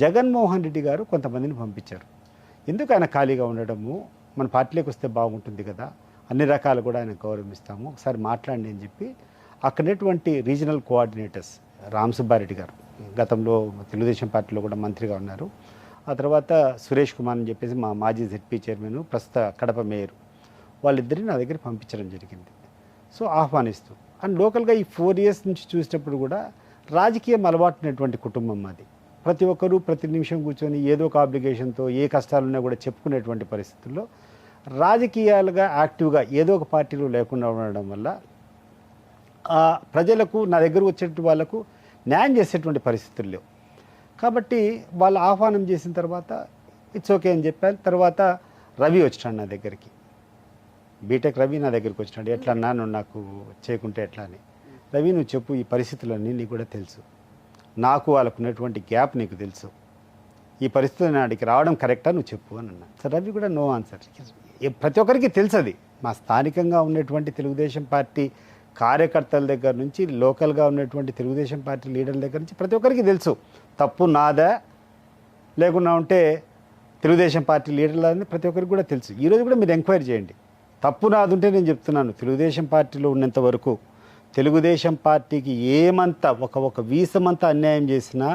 జగన్మోహన్ రెడ్డి గారు కొంతమందిని పంపించారు. ఎందుకు ఆయన ఖాళీగా ఉండడము, మన పార్టీలోకి వస్తే బాగుంటుంది కదా, అన్ని రకాలు కూడా ఆయన గౌరవిస్తాము, ఒకసారి మాట్లాడండి అని చెప్పి అక్కడటువంటి రీజనల్ కోఆర్డినేటర్స్ రామ్ సుబ్బారెడ్డి గారు గతంలో తెలుగుదేశం పార్టీలో కూడా మంత్రిగా ఉన్నారు. ఆ తర్వాత సురేష్ కుమార్ అని చెప్పేసి మా మాజీ ZP చైర్మన్, ప్రస్తుత కడప మేయర్, వాళ్ళిద్దరిని నా దగ్గర పంపించడం జరిగింది. సో ఆహ్వానిస్తూ అండ్ లోకల్గా ఈ 4 years నుంచి చూసినప్పుడు కూడా రాజకీయం అలవాటునటువంటి కుటుంబం మాది. ప్రతి ఒక్కరూ ప్రతి నిమిషం కూర్చొని ఏదో ఒక ఆబ్లిగేషన్తో ఏ కష్టాలున్నా కూడా చెప్పుకునేటువంటి పరిస్థితుల్లో రాజకీయాలుగా యాక్టివ్గా ఏదో ఒక పార్టీలో లేకుండా ఉండడం వల్ల ప్రజలకు నా దగ్గర వచ్చేటువంటి వాళ్ళకు న్యాయం చేసేటువంటి పరిస్థితులు లేవు. కాబట్టి వాళ్ళు ఆహ్వానం చేసిన తర్వాత ఇట్స్ ఓకే అని చెప్పాను. తర్వాత రవి వచ్చినాడు నా దగ్గరికి, బీటెక్ రవి నా దగ్గరికి వచ్చినాడు. ఎట్లా అన్నా నువ్వు నాకు చేయకుంటే ఎట్లా అని. రవి నువ్వు చెప్పు, ఈ పరిస్థితులన్నీ నీకు కూడా తెలుసు, నాకు వాళ్ళకు ఉన్నటువంటి గ్యాప్ నీకు తెలుసు, ఈ పరిస్థితులు నాడికి రావడం కరెక్టా, నువ్వు చెప్పు అని అన్నా. సార్ రవి కూడా నో ఆన్సర్. ప్రతి ఒక్కరికి తెలుసు అది. మా స్థానికంగా ఉన్నటువంటి తెలుగుదేశం పార్టీ కార్యకర్తల దగ్గర నుంచి లోకల్గా ఉన్నటువంటి తెలుగుదేశం పార్టీ లీడర్ల దగ్గర నుంచి ప్రతి ఒక్కరికి తెలుసు తప్పు నాదా లేకుండా ఉంటే తెలుగుదేశం పార్టీ లీడర్లని ప్రతి ఒక్కరికి కూడా తెలుసు. ఈరోజు కూడా మీరు ఎంక్వైరీ చేయండి. తప్పు నాది ఉంటే నేను చెప్తున్నాను, తెలుగుదేశం పార్టీలో ఉన్నంత వరకు తెలుగుదేశం పార్టీకి ఏమంతా ఒక వీసమంతా అన్యాయం చేసినా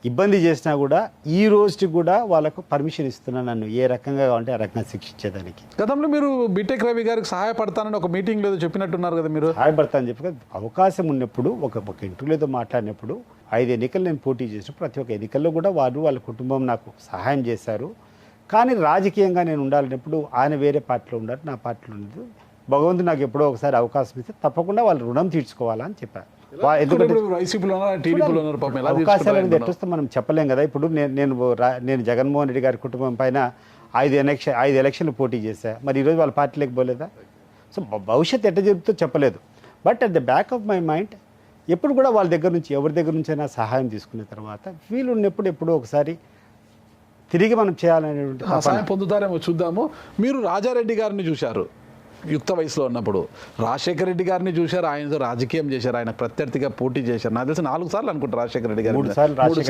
ఇబ్బంది చేసినా కూడా ఈ రోజుకి కూడా వాళ్ళకు పర్మిషన్ ఇస్తున్నాను నన్ను ఏ రకంగా కావాలంటే ఆ రకంగా శిక్షించేదానికి. గతంలో మీరు బీటెక్ రవి గారికి సహాయపడతానని ఒక మీటింగ్లో చెప్తున్నారు కదా, మీరు సహాయపడతానని చెప్పి అవకాశం ఉన్నప్పుడు ఒక ఇంటర్వ్యూలో మాట్లాడినప్పుడు 5 ఎన్నికలు నేను పోటీ చేసినప్పుడు ప్రతి ఒక్క ఎన్నికల్లో కూడా వాళ్ళ కుటుంబం నాకు సహాయం చేశారు. కానీ రాజకీయంగా నేను ఉండాలన్నప్పుడు ఆయన వేరే పార్టీలో ఉన్నారు, నా పార్టీలో ఉండదు. భగవంతుడు నాకు ఎప్పుడో ఒకసారి అవకాశం ఇస్తే తప్పకుండా వాళ్ళు రుణం తీర్చుకోవాలని చెప్పాను. అవకాశాలు అనేది ఎట్లొస్తే మనం చెప్పలేం కదా. ఇప్పుడు నేను జగన్మోహన్ రెడ్డి గారి కుటుంబం పైన 5 ఎలక్షన్లు పోటీ చేశా, మరి ఈరోజు వాళ్ళ పార్టీలోకి పోలేదా? సో భవిష్యత్తు ఎట్ట జరుగుతుందో చెప్పలేదు. But at the back of my mind ఎప్పుడు కూడా వాళ్ళ దగ్గర నుంచి ఎవరి దగ్గర నుంచి అయినా సహాయం తీసుకున్న తర్వాత వీలు ఉన్నప్పుడు ఎప్పుడో ఒకసారి తిరిగి మనం చేయాలనేటువంటి సహాయం పొందుతారేమో చూద్దాము. మీరు రాజారెడ్డి గారిని చూశారు యుక్త వయసులో ఉన్నప్పుడు, రాజశేఖర రెడ్డి గారిని చూశారు, ఆయనతో రాజకీయం చేశారు, ఆయన ప్రత్యర్థిగా పోటీ చేశారు. నాకు తెలిసి 4 సార్లు అనుకుంటారు రాజశేఖర రెడ్డి గారు, 3 సార్లు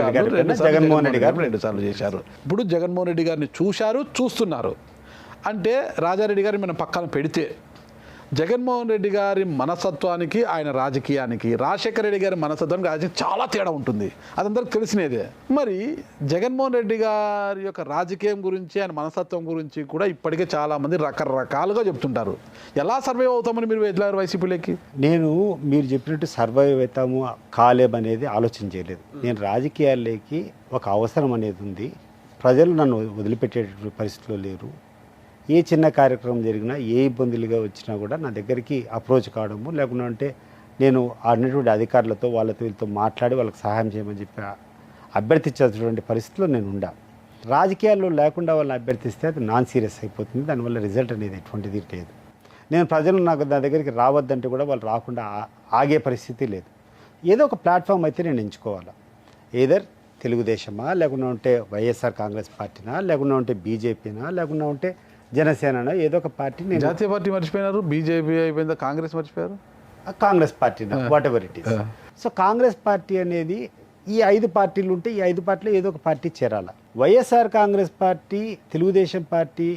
జగన్మోహన్ రెడ్డి గారు 2 సార్లు చేశారు. ఇప్పుడు జగన్మోహన్ రెడ్డి గారిని చూశారు, చూస్తున్నారు. అంటే రాజారెడ్డి గారిని మనం పక్కన పెడితే జగన్మోహన్ రెడ్డి గారి మనస్తత్వానికి ఆయన రాజకీయానికి, రాజశేఖర రెడ్డి గారి మనస్తత్వానికి రాజకీయం చాలా తేడా ఉంటుంది, అదందరికి తెలిసినదే. మరి జగన్మోహన్ రెడ్డి గారి యొక్క రాజకీయం గురించి, ఆయన మనస్తత్వం గురించి కూడా ఇప్పటికే చాలామంది రకరకాలుగా చెప్తుంటారు. ఎలా సర్వైవ్ అవుతామని మీరు ఎట్లా వైసీపీలోకి? మీరు చెప్పినట్టు సర్వైవ్ అవుతాము కాలేం అనేది ఆలోచన చేయలేదు. నేను రాజకీయాల్లోకి ఒక అవసరం అనేది ఉంది. ప్రజలు నన్ను వదిలిపెట్టేటువంటి పరిస్థితిలో లేరు. ఏ చిన్న కార్యక్రమం జరిగినా, ఏ ఇబ్బందులుగా వచ్చినా కూడా నా దగ్గరికి అప్రోచ్ కావడము, లేకుండా అంటే నేను అన్నటువంటి అధికారులతో వాళ్ళతో వీళ్ళతో మాట్లాడి వాళ్ళకి సహాయం చేయమని చెప్పి అభ్యర్థించేటువంటి పరిస్థితిలో నేను ఉండా. రాజకీయాల్లో లేకుండా వాళ్ళని అభ్యర్థిస్తే అది నాన్ సీరియస్ అయిపోతుంది, దానివల్ల రిజల్ట్ అనేది ఎటువంటిది లేదు. నేను ప్రజలు నా దగ్గరికి రావద్దంటే కూడా వాళ్ళు రాకుండా ఆగే పరిస్థితి లేదు. ఏదో ఒక ప్లాట్ఫామ్ అయితే నేను ఎంచుకోవాలా. ఏదర్ తెలుగుదేశమా, లేకుండా ఉంటే వైఎస్ఆర్ కాంగ్రెస్ పార్టీనా, లేకుండా ఉంటే బీజేపీనా, లేకుండా ఉంటే జనసేన, ఏదో ఒక పార్టీ. నేను జాతీయ పార్టీ మర్చిపోయినారు, బీజేపీ అయిపోయిందా, కాంగ్రెస్ మర్చిపోయారు, కాంగ్రెస్ పార్టీనా, whatever it is. So Congress party అనేది ఈ 5 పార్టీలు ఉంటే ఈ 5 పార్టీలో ఏదో ఒక party చేరాల. YSR Congress party, Telugu Desam party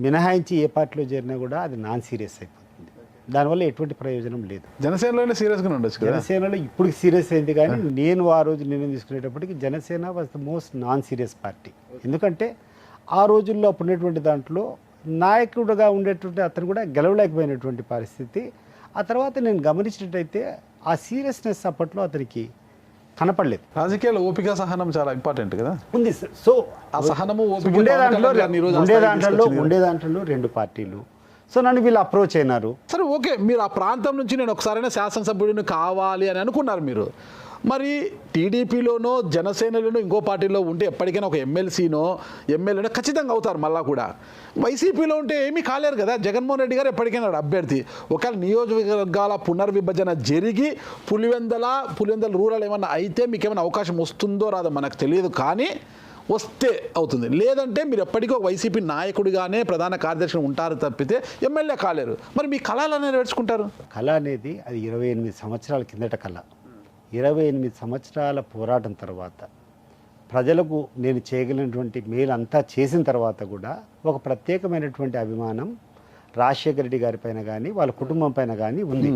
మినహాయించి ఏ పార్టీలో చేరినా కూడా అది నాన్ సీరియస్ అయిపోతుంది, దానివల్ల ఎటువంటి ప్రయోజనం లేదు. జనసేనలోనే సీరియస్గా ఉండొచ్చు. జనసేనలో ఇప్పుడు సీరియస్ అయింది, కానీ నేను ఆ రోజు నిర్ణయం తీసుకునేటప్పటికి Janasena was the most non serious party. ఎందుకంటే ఆ రోజుల్లో అప్పుడున్నటువంటి దాంట్లో నాయకుడుగా ఉండేటువంటి అతను కూడా గెలవలేకపోయినటువంటి పరిస్థితి. ఆ తర్వాత నేను గమనించినట్టయితే ఆ సీరియస్నెస్ అప్పట్లో అతనికి కనపడలేదు. రాజకీయాల్లో ఓపిక, సహనం చాలా ఇంపార్టెంట్ కదా ఉంది. సో ఆ సహనము ఉండే దాంట్లో 2 పార్టీలు. సో నన్ను వీళ్ళు అప్రోచ్ అయినారు. సరే ఓకే, మీరు ఆ ప్రాంతం నుంచి నేను ఒకసారైనా శాసనసభ్యుడిని కావాలి అని అనుకున్నారు మీరు. మరి టీడీపీలోనో జనసేనలోనో ఇంకో పార్టీలో ఉంటే ఎప్పటికైనా ఒక ఎమ్మెల్యేనో ఖచ్చితంగా అవుతారు. మళ్ళా కూడా వైసీపీలో ఉంటే ఏమీ కాలేరు కదా. జగన్మోహన్ రెడ్డి గారు ఎప్పటికైనా అభ్యర్థి. ఒకవేళ నియోజకవర్గాల పునర్విభజన జరిగి పులివెందల రూరల్ ఏమన్నా అయితే మీకు ఏమైనా అవకాశం వస్తుందో రాదో మనకు తెలియదు, కానీ వస్తే అవుతుంది. లేదంటే మీరు ఎప్పటికీ ఒక వైసీపీ నాయకుడిగానే ప్రధాన కార్యదర్శి ఉంటారు తప్పితే ఎమ్మెల్యే కాలేరు. మరి మీ కళలు అనేది నేర్చుకుంటారు. కళ అనేది అది 28 సంవత్సరాల కిందట కళ. 28 సంవత్సరాల పోరాటం తర్వాత ప్రజలకు నేను చేయగలిగినటువంటి మేలు అంతా చేసిన తర్వాత కూడా ఒక ప్రత్యేకమైనటువంటి అభిమానం రాజశేఖర రెడ్డి గారి పైన కానీ వాళ్ళ కుటుంబం పైన కానీ ఉంది.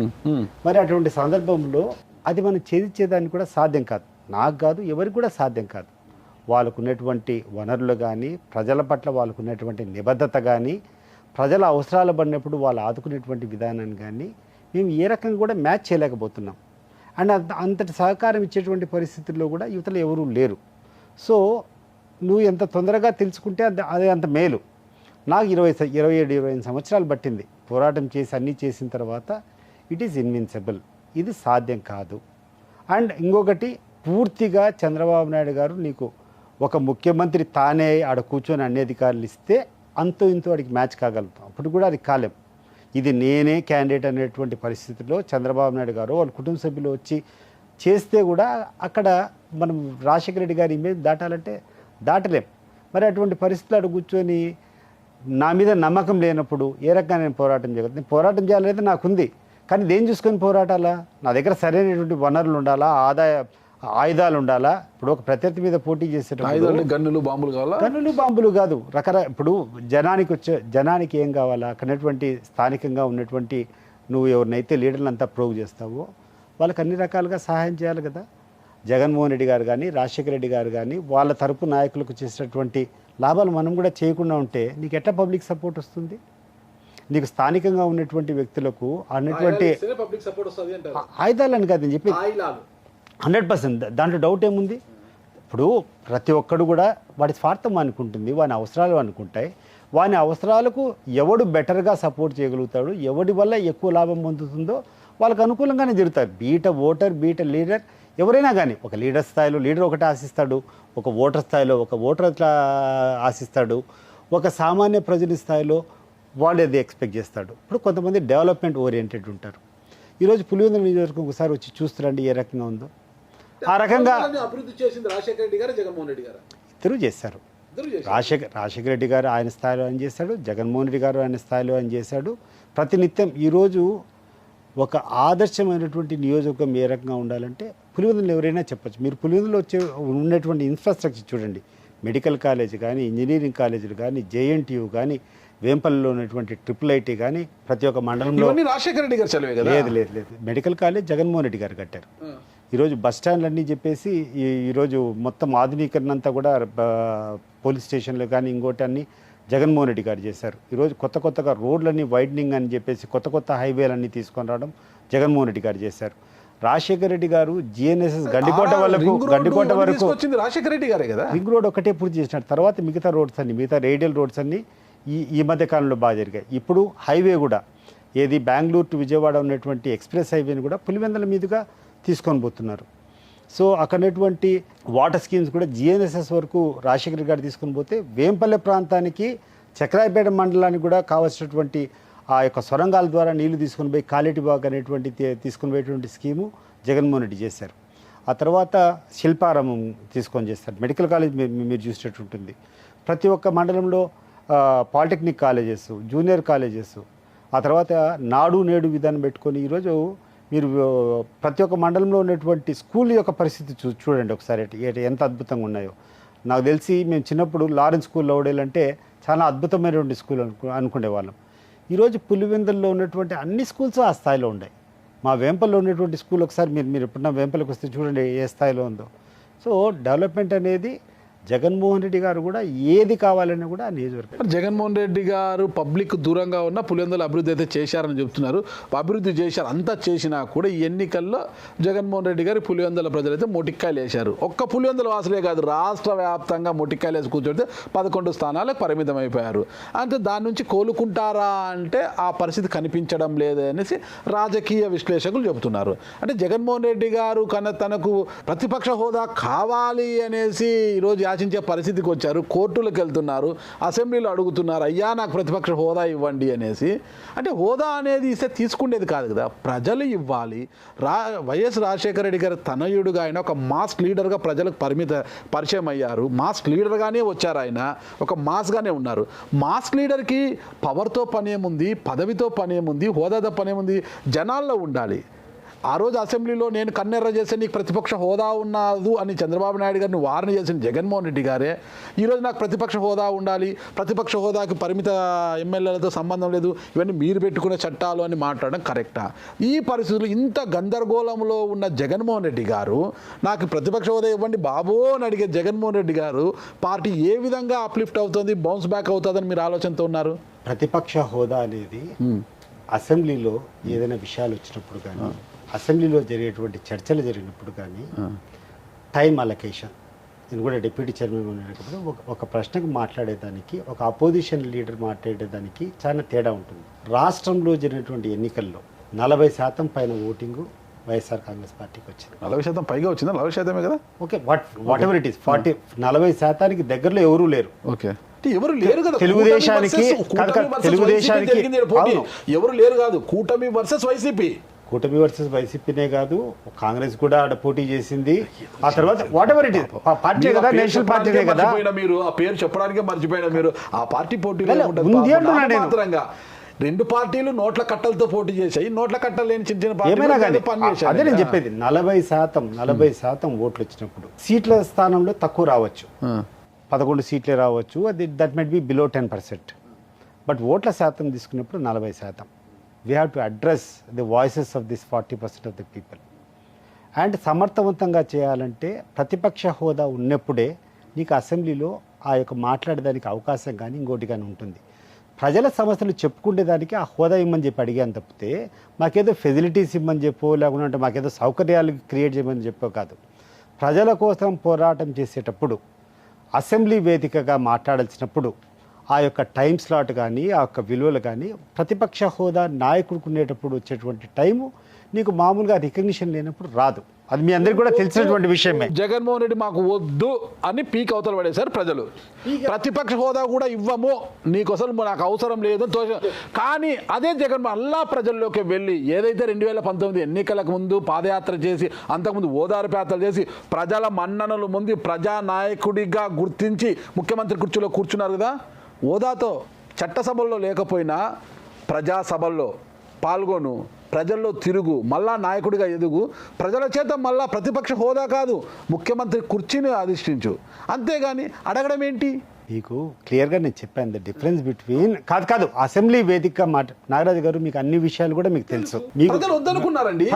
మరి అటువంటి సందర్భంలో అది మనం ఛేదించేదానికి కూడా సాధ్యం కాదు, నాకు కాదు, ఎవరికి కూడా సాధ్యం కాదు. వాళ్ళకున్నటువంటి వనరులు కానీ, ప్రజల పట్ల వాళ్ళకున్నటువంటి నిబద్ధత కానీ, ప్రజల అవసరాలు పడినప్పుడు వాళ్ళు ఆదుకునేటువంటి విధానాన్ని కానీ మేము ఏ రకంగా కూడా మ్యాచ్ చేయలేకపోతున్నాం. అండ్ అంతటి సహకారం ఇచ్చేటువంటి పరిస్థితుల్లో కూడా యువతలు ఎవరూ లేరు. సో నువ్వు ఎంత తొందరగా తెలుసుకుంటే అదే అంత మేలు. నాకు 27-28 సంవత్సరాలు పట్టింది పోరాటం చేసి అన్నీ చేసిన తర్వాత ఇట్ ఈస్ ఇన్విన్సిబుల్. ఇది సాధ్యం కాదు. అండ్ ఇంకొకటి, పూర్తిగా చంద్రబాబు నాయుడు గారు నీకు ఒక ముఖ్యమంత్రి తానే ఆడ కూర్చొని అన్ని అధికారులు ఇస్తే అంతో ఇంతో వాడికి మ్యాచ్ కాగలుగుతాం. అప్పుడు కూడా అది కాలేం. ఇది నేనే క్యాండిడేట్ అనేటువంటి పరిస్థితుల్లో చంద్రబాబు నాయుడు గారు వాళ్ళ కుటుంబ సభ్యులు వచ్చి చేస్తే కూడా అక్కడ మనం రాజశేఖర రెడ్డి గారి ఇమేజ్ దాటాలంటే దాటలేం. మరి అటువంటి పరిస్థితులు అక్కడ కూర్చొని నా మీద నమ్మకం లేనప్పుడు ఏ రకంగా నేను పోరాటం చేయగలను? నేను పోరాటం చేయాలనేది నాకుంది, కానీ దేని చూసుకొని పోరాటాలా? నా దగ్గర సరైనటువంటి వనరులు ఉండాలా, ఆయుధాలు ఉండాలా. ఇప్పుడు ఒక ప్రత్యర్థి మీద పోటీ చేసేటప్పుడు గన్నులు బాంబులు కావాలా? గన్నులు బాంబులు కాదు, ఇప్పుడు జనానికి ఏం కావాలా? అక్కడటువంటి స్థానికంగా ఉన్నటువంటి నువ్వు ఎవరినైతే లీడర్లు అంతా ప్రోవ్ చేస్తావో వాళ్ళకి అన్ని రకాలుగా సహాయం చేయాలి కదా. జగన్మోహన్ రెడ్డి గారు కానీ రాజశేఖర రెడ్డి గారు కానీ వాళ్ళ తరపు నాయకులకు చేసినటువంటి లాభాలు మనం కూడా చేయకుండా ఉంటే నీకు ఎట్లా పబ్లిక్ సపోర్ట్ వస్తుంది? నీకు స్థానికంగా ఉన్నటువంటి వ్యక్తులకు అన్నటువంటి ఆయుధాలని కాదని చెప్పి 100% దాంట్లో డౌట్ ఏముంది? ఇప్పుడు ప్రతి ఒక్కడు కూడా వాడి స్వార్థం అనుకుంటుంది, వాని అవసరాలు అనుకుంటాయి. వాని అవసరాలకు ఎవడు బెటర్గా సపోర్ట్ చేయగలుగుతాడు, ఎవడి వల్ల ఎక్కువ లాభం పొందుతుందో వాళ్ళకు అనుకూలంగానే జరుగుతారు. బీట ఓటర్, బీట లీడర్, ఎవరైనా కానీ ఒక లీడర్ స్థాయిలో లీడర్ ఒకటి ఆశిస్తాడు, ఒక ఓటర్ స్థాయిలో ఒక ఓటర్ అట్లా ఆశిస్తాడు, ఒక సామాన్య ప్రజల స్థాయిలో వాళ్ళు అది ఎక్స్పెక్ట్ చేస్తాడు. ఇప్పుడు కొంతమంది డెవలప్మెంట్ ఓరియంటెడ్ ఉంటారు. ఈరోజు పులివెందుల నియోజకవర్గం ఒకసారి వచ్చి చూస్తారండి ఏ రకంగా ఉందో. ఆ రకంగా అభివృద్ధి చేసింది రాజశేఖర రెడ్డి గారు, జగన్మోహన్ రెడ్డి గారు ఇద్దరు చేశారు. రాజశేఖర రెడ్డి గారు ఆయన స్థాయిలో ఆయన చేశాడు, జగన్మోహన్ రెడ్డి గారు ఆయన స్థాయిలో ఆయన చేశాడు. ప్రతినిత్యం ఈరోజు ఒక ఆదర్శమైనటువంటి నియోజకవర్గం ఏ రకంగా ఉండాలంటే పులివెందులు ఎవరైనా చెప్పచ్చు. మీరు పులివెందులో ఉన్నటువంటి ఇన్ఫ్రాస్ట్రక్చర్ చూడండి, మెడికల్ కాలేజ్ కానీ, ఇంజనీరింగ్ కాలేజీలు కానీ, జేఎన్టీయూ కానీ, వేంపల్లిలో ఉన్నటువంటి IIIT కానీ, ప్రతి ఒక్క మండలంలో రాజశేఖర రెడ్డి గారు చదివే కదా. లేదు మెడికల్ కాలేజ్ జగన్మోహన్ రెడ్డి గారు కట్టారు. ఈరోజు బస్ స్టాండ్లు అన్నీ చెప్పేసి ఈరోజు మొత్తం ఆధునీకరణ అంతా కూడా పోలీస్ స్టేషన్లు కానీ ఇంకోటి అన్నీ జగన్మోహన్ రెడ్డి గారు చేశారు. ఈరోజు కొత్తగా రోడ్లన్నీ వైడనింగ్ అని చెప్పేసి కొత్త హైవేలన్నీ తీసుకొని రావడం జగన్మోహన్ రెడ్డి గారు చేశారు. రాజశేఖర రెడ్డి గారు GNSS గండికోట వరకు రాజశేఖర రెడ్డి గారే కదా. రింగ్ రోడ్ ఒకటే పూర్తి చేసినారు. తర్వాత మిగతా రోడ్స్ అన్ని, మిగతా రేడియల్ రోడ్స్ అన్నీ ఈ మధ్య కాలంలో బాగా జరిగాయి. ఇప్పుడు హైవే కూడా ఏది బెంగళూరు టు విజయవాడ ఉన్నటువంటి ఎక్స్ప్రెస్ హైవేని కూడా పులివెందుల మీదుగా తీసుకొని పోతున్నారు. సో అక్కడటువంటి వాటర్ స్కీమ్స్ కూడా GNSS వరకు రాజశేఖర గారు తీసుకొని పోతే వేంపల్లె ప్రాంతానికి చక్రాయపేట మండలానికి కూడా కావాల్సినటువంటి ఆ యొక్క సొరంగాల ద్వారా నీళ్లు తీసుకొని పోయి కాలేటి బాగ్ అనేటువంటి తీసుకొని పోయేటువంటి స్కీము జగన్మోహన్ రెడ్డి చేశారు. ఆ తర్వాత శిల్పారామం తీసుకొని చేస్తారు. మెడికల్ కాలేజ్ మీరు చూసేటట్టు ఉంటుంది. ప్రతి ఒక్క మండలంలో పాలిటెక్నిక్ కాలేజెస్, జూనియర్ కాలేజెస్, ఆ తర్వాత నాడు నేడు విధానం పెట్టుకొని ఈరోజు మీరు ప్రతి ఒక్క మండలంలో ఉన్నటువంటి స్కూల్ యొక్క పరిస్థితి చూడండి ఒకసారి ఎంత అద్భుతంగా ఉన్నాయో. నాకు తెలిసి మేము చిన్నప్పుడు లారెన్స్ స్కూల్లో ఓడేలంటే చాలా అద్భుతమైనటువంటి స్కూల్ అనుకునేవాళ్ళం. ఈరోజు పులివెందుల్లో ఉన్నటువంటి అన్ని స్కూల్స్ ఆ స్థాయిలో ఉన్నాయి. మా వేంపల్లో ఉన్నటువంటి స్కూల్ ఒకసారి మీరు ఎప్పుడన్నా వేంపల్లికి వస్తే చూడండి ఏ స్థాయిలో ఉందో. సో డెవలప్మెంట్ అనేది జగన్మోహన్ రెడ్డి గారు కూడా ఏది కావాలని కూడా నియోజకవర్గం. జగన్మోహన్ రెడ్డి గారు పబ్లిక్ దూరంగా ఉన్న పులివెందుల అభివృద్ధి అయితే చేశారని చెప్తున్నారు. అభివృద్ధి చేశారు, అంతా చేసినా కూడా ఈ ఎన్నికల్లో జగన్మోహన్ రెడ్డి గారు పులివెందుల ప్రజలైతే మొటిక్కాయలు వేశారు. ఒక్క పులివెందుల వాసులే కాదు, రాష్ట్ర వ్యాప్తంగా మొటిక్కాయలు వేసి కూర్చోడితే 11 స్థానాలకు పరిమితం అయిపోయారు. అంటే దాని నుంచి కోలుకుంటారా అంటే ఆ పరిస్థితి కనిపించడం లేదు అనేసి రాజకీయ విశ్లేషకులు చెబుతున్నారు. అంటే జగన్మోహన్ రెడ్డి గారు తనకు ప్రతిపక్ష హోదా కావాలి అనేసి ఈరోజు యాచించే పరిస్థితికి వచ్చారు. కోర్టులకు వెళ్తున్నారు, అసెంబ్లీలో అడుగుతున్నారు, అయ్యా నాకు ప్రతిపక్ష హోదా ఇవ్వండి అనేసి. అంటే హోదా అనేది ఇస్తే తీసుకునేది కాదు కదా, ప్రజలు ఇవ్వాలి. వైఎస్ రాజశేఖర రెడ్డి గారు తనయుడుగా ఆయన ఒక మాస్ లీడర్గా ప్రజలకు పరిచయం అయ్యారు. మాస్ లీడర్గానే వచ్చారు, ఆయన ఒక మాస్గానే ఉన్నారు. మాస్ లీడర్కి పవర్తో పనేముంది, పదవితో పనేముంది, హోదాతో పనేముంది, జనాల్లో ఉండాలి. ఆ రోజు అసెంబ్లీలో నేను కన్నెర్ర చేస్తే నీకు ప్రతిపక్ష హోదా ఉన్నదు అని చంద్రబాబు నాయుడు గారిని వార్న్ చేసిన జగన్మోహన్ రెడ్డి గారే ఈరోజు నాకు ప్రతిపక్ష హోదా ఉండాలి, ప్రతిపక్ష హోదాకి పరిమిత ఎమ్మెల్యేలతో సంబంధం లేదు, ఇవన్నీ మీరు పెట్టుకునే చట్టాలు అని మాట్లాడడం కరెక్టా? ఈ పరిస్థితులు ఇంత గందరగోళంలో ఉన్న జగన్మోహన్ రెడ్డి గారు నాకు ప్రతిపక్ష హోదా ఇవ్వండి బాబో అని అడిగే జగన్మోహన్ రెడ్డి గారు పార్టీ ఏ విధంగా అప్లిఫ్ట్ అవుతుంది, బౌన్స్ బ్యాక్ అవుతుందని మీరు ఆలోచనతో ఉన్నారు? ప్రతిపక్ష హోదా అనేది అసెంబ్లీలో ఏదైనా విషయాలు వచ్చినప్పుడు కానీ, అసెంబ్లీలో జరిగేటువంటి చర్చలు జరిగినప్పుడు కానీ టైం అలొకేషన్, నేను కూడా డిప్యూటీ చైర్మన్ ఉన్నప్పుడు ఒక ప్రశ్నకు మాట్లాడేదానికి ఒక అపోజిషన్ లీడర్ మాట్లాడేదానికి చాలా తేడా ఉంటుంది. రాష్ట్రంలో జరిగినటువంటి ఎన్నికల్లో 40% పైన ఓటింగు వైఎస్ఆర్ కాంగ్రెస్ పార్టీకి వచ్చింది. 40% పైగా వచ్చిందా? 40%మే కదా. Okay, what ever it is 40% దగ్గరలో ఎవరూ లేరు. ఓకే, ఎవరు లేరు కదా. తెలుగుదేశానికి ఎవరు లేరు కాదు, కూటమి వర్సెస్ వైసీపీ. కూటమి వర్సెస్ వైసీపీనే కాదు, కాంగ్రెస్ కూడా ఆడ పోటీ చేసింది. ఆ తర్వాత what ever it is party కదా, నేషనల్ పార్టీనే కదా. మీరు ఆ పేరు చెప్పడానికే మర్చిపోయినా. మీరు ఆ పార్టీ పోటీలో మాత్రంగా 2 పార్టీలు నోట్ల కట్టలతో పోటీ చేశాయి. నోట్ల కట్టలు లేని చిన్న చిన్న ఏమైనా కానీ అదే నేను చెప్పేది. 40% ఓట్లు వచ్చినప్పుడు సీట్ల స్థానంలో తక్కువ రావచ్చు, 11 సీట్లే రావచ్చు. అది that might be below 10%. But ఓట్ల శాతం తీసుకున్నప్పుడు 40%. We have to address the voices of this 40% of the people. And సమర్థవంతంగా చేయాలంటే ప్రతిపక్ష హోదా ఉన్నప్పుడే నీకు అసెంబ్లీలో ఆ యొక్క మాట్లాడడానికి అవకాశం కానీ ఇంకోటి కానీ ఉంటుంది. ప్రజల సమస్యలు చెప్పుకునేదానికి ఆ హోదా ఇమ్మని చెప్పి అడిగాను తప్పితే మాకేదో ఫెసిలిటీస్ ఇమ్మని చెప్పో, లేకుంటే మాకేదో సౌకర్యాలు క్రియేట్ చేయమని చెప్పో కాదు. ప్రజల కోసం పోరాటం చేసేటప్పుడు అసెంబ్లీ వేదికగా మాట్లాడాల్సినప్పుడు ఆ యొక్క టైం స్లాట్ కానీ, ఆ యొక్క విలువలు కానీ, ప్రతిపక్ష హోదా నాయకుడికి ఉండేటప్పుడు వచ్చేటువంటి టైము నీకు మామూలుగా రికగ్నిషన్ లేనప్పుడు రాదు. అది మీ అందరికీ కూడా తెలిసినటువంటి విషయమే. జగన్మోహన్ రెడ్డి మాకు వద్దు అని పీక్ అవతల పడేశారు ప్రజలు. ప్రతిపక్ష హోదా కూడా ఇవ్వము, నీకు అసలు నాకు అవసరం లేదు. కానీ అదే జగన్మోహన్ అల్లా ప్రజల్లోకి వెళ్ళి ఏదైతే 2019 ఎన్నికలకు ముందు పాదయాత్ర చేసి, అంతకుముందు ఓదారు యాత్రలు చేసి, ప్రజల మన్ననలు ముందు ప్రజానాయకుడిగా గుర్తించి ముఖ్యమంత్రి కుర్చీలో కూర్చున్నారు కదా. హోదాతో చట్టసభల్లో లేకపోయినా ప్రజాసభల్లో పాల్గొను, ప్రజల్లో తిరుగు, మళ్ళా నాయకుడిగా ఎదుగు, ప్రజల చేత మళ్ళా ప్రతిపక్ష హోదా కాదు ముఖ్యమంత్రి కుర్చీని అధిష్ఠించు. అంతేగాని అడగడం ఏంటి? మీకు క్లియర్గా నేను చెప్పాను ద డిఫరెన్స్ బిట్వీన్ కాదు అసెంబ్లీ వేదిక మాట. నాగరాజు గారు మీకు అన్ని విషయాలు కూడా మీకు తెలుసు. ప్రజలు వద్దనుకున్నారండి.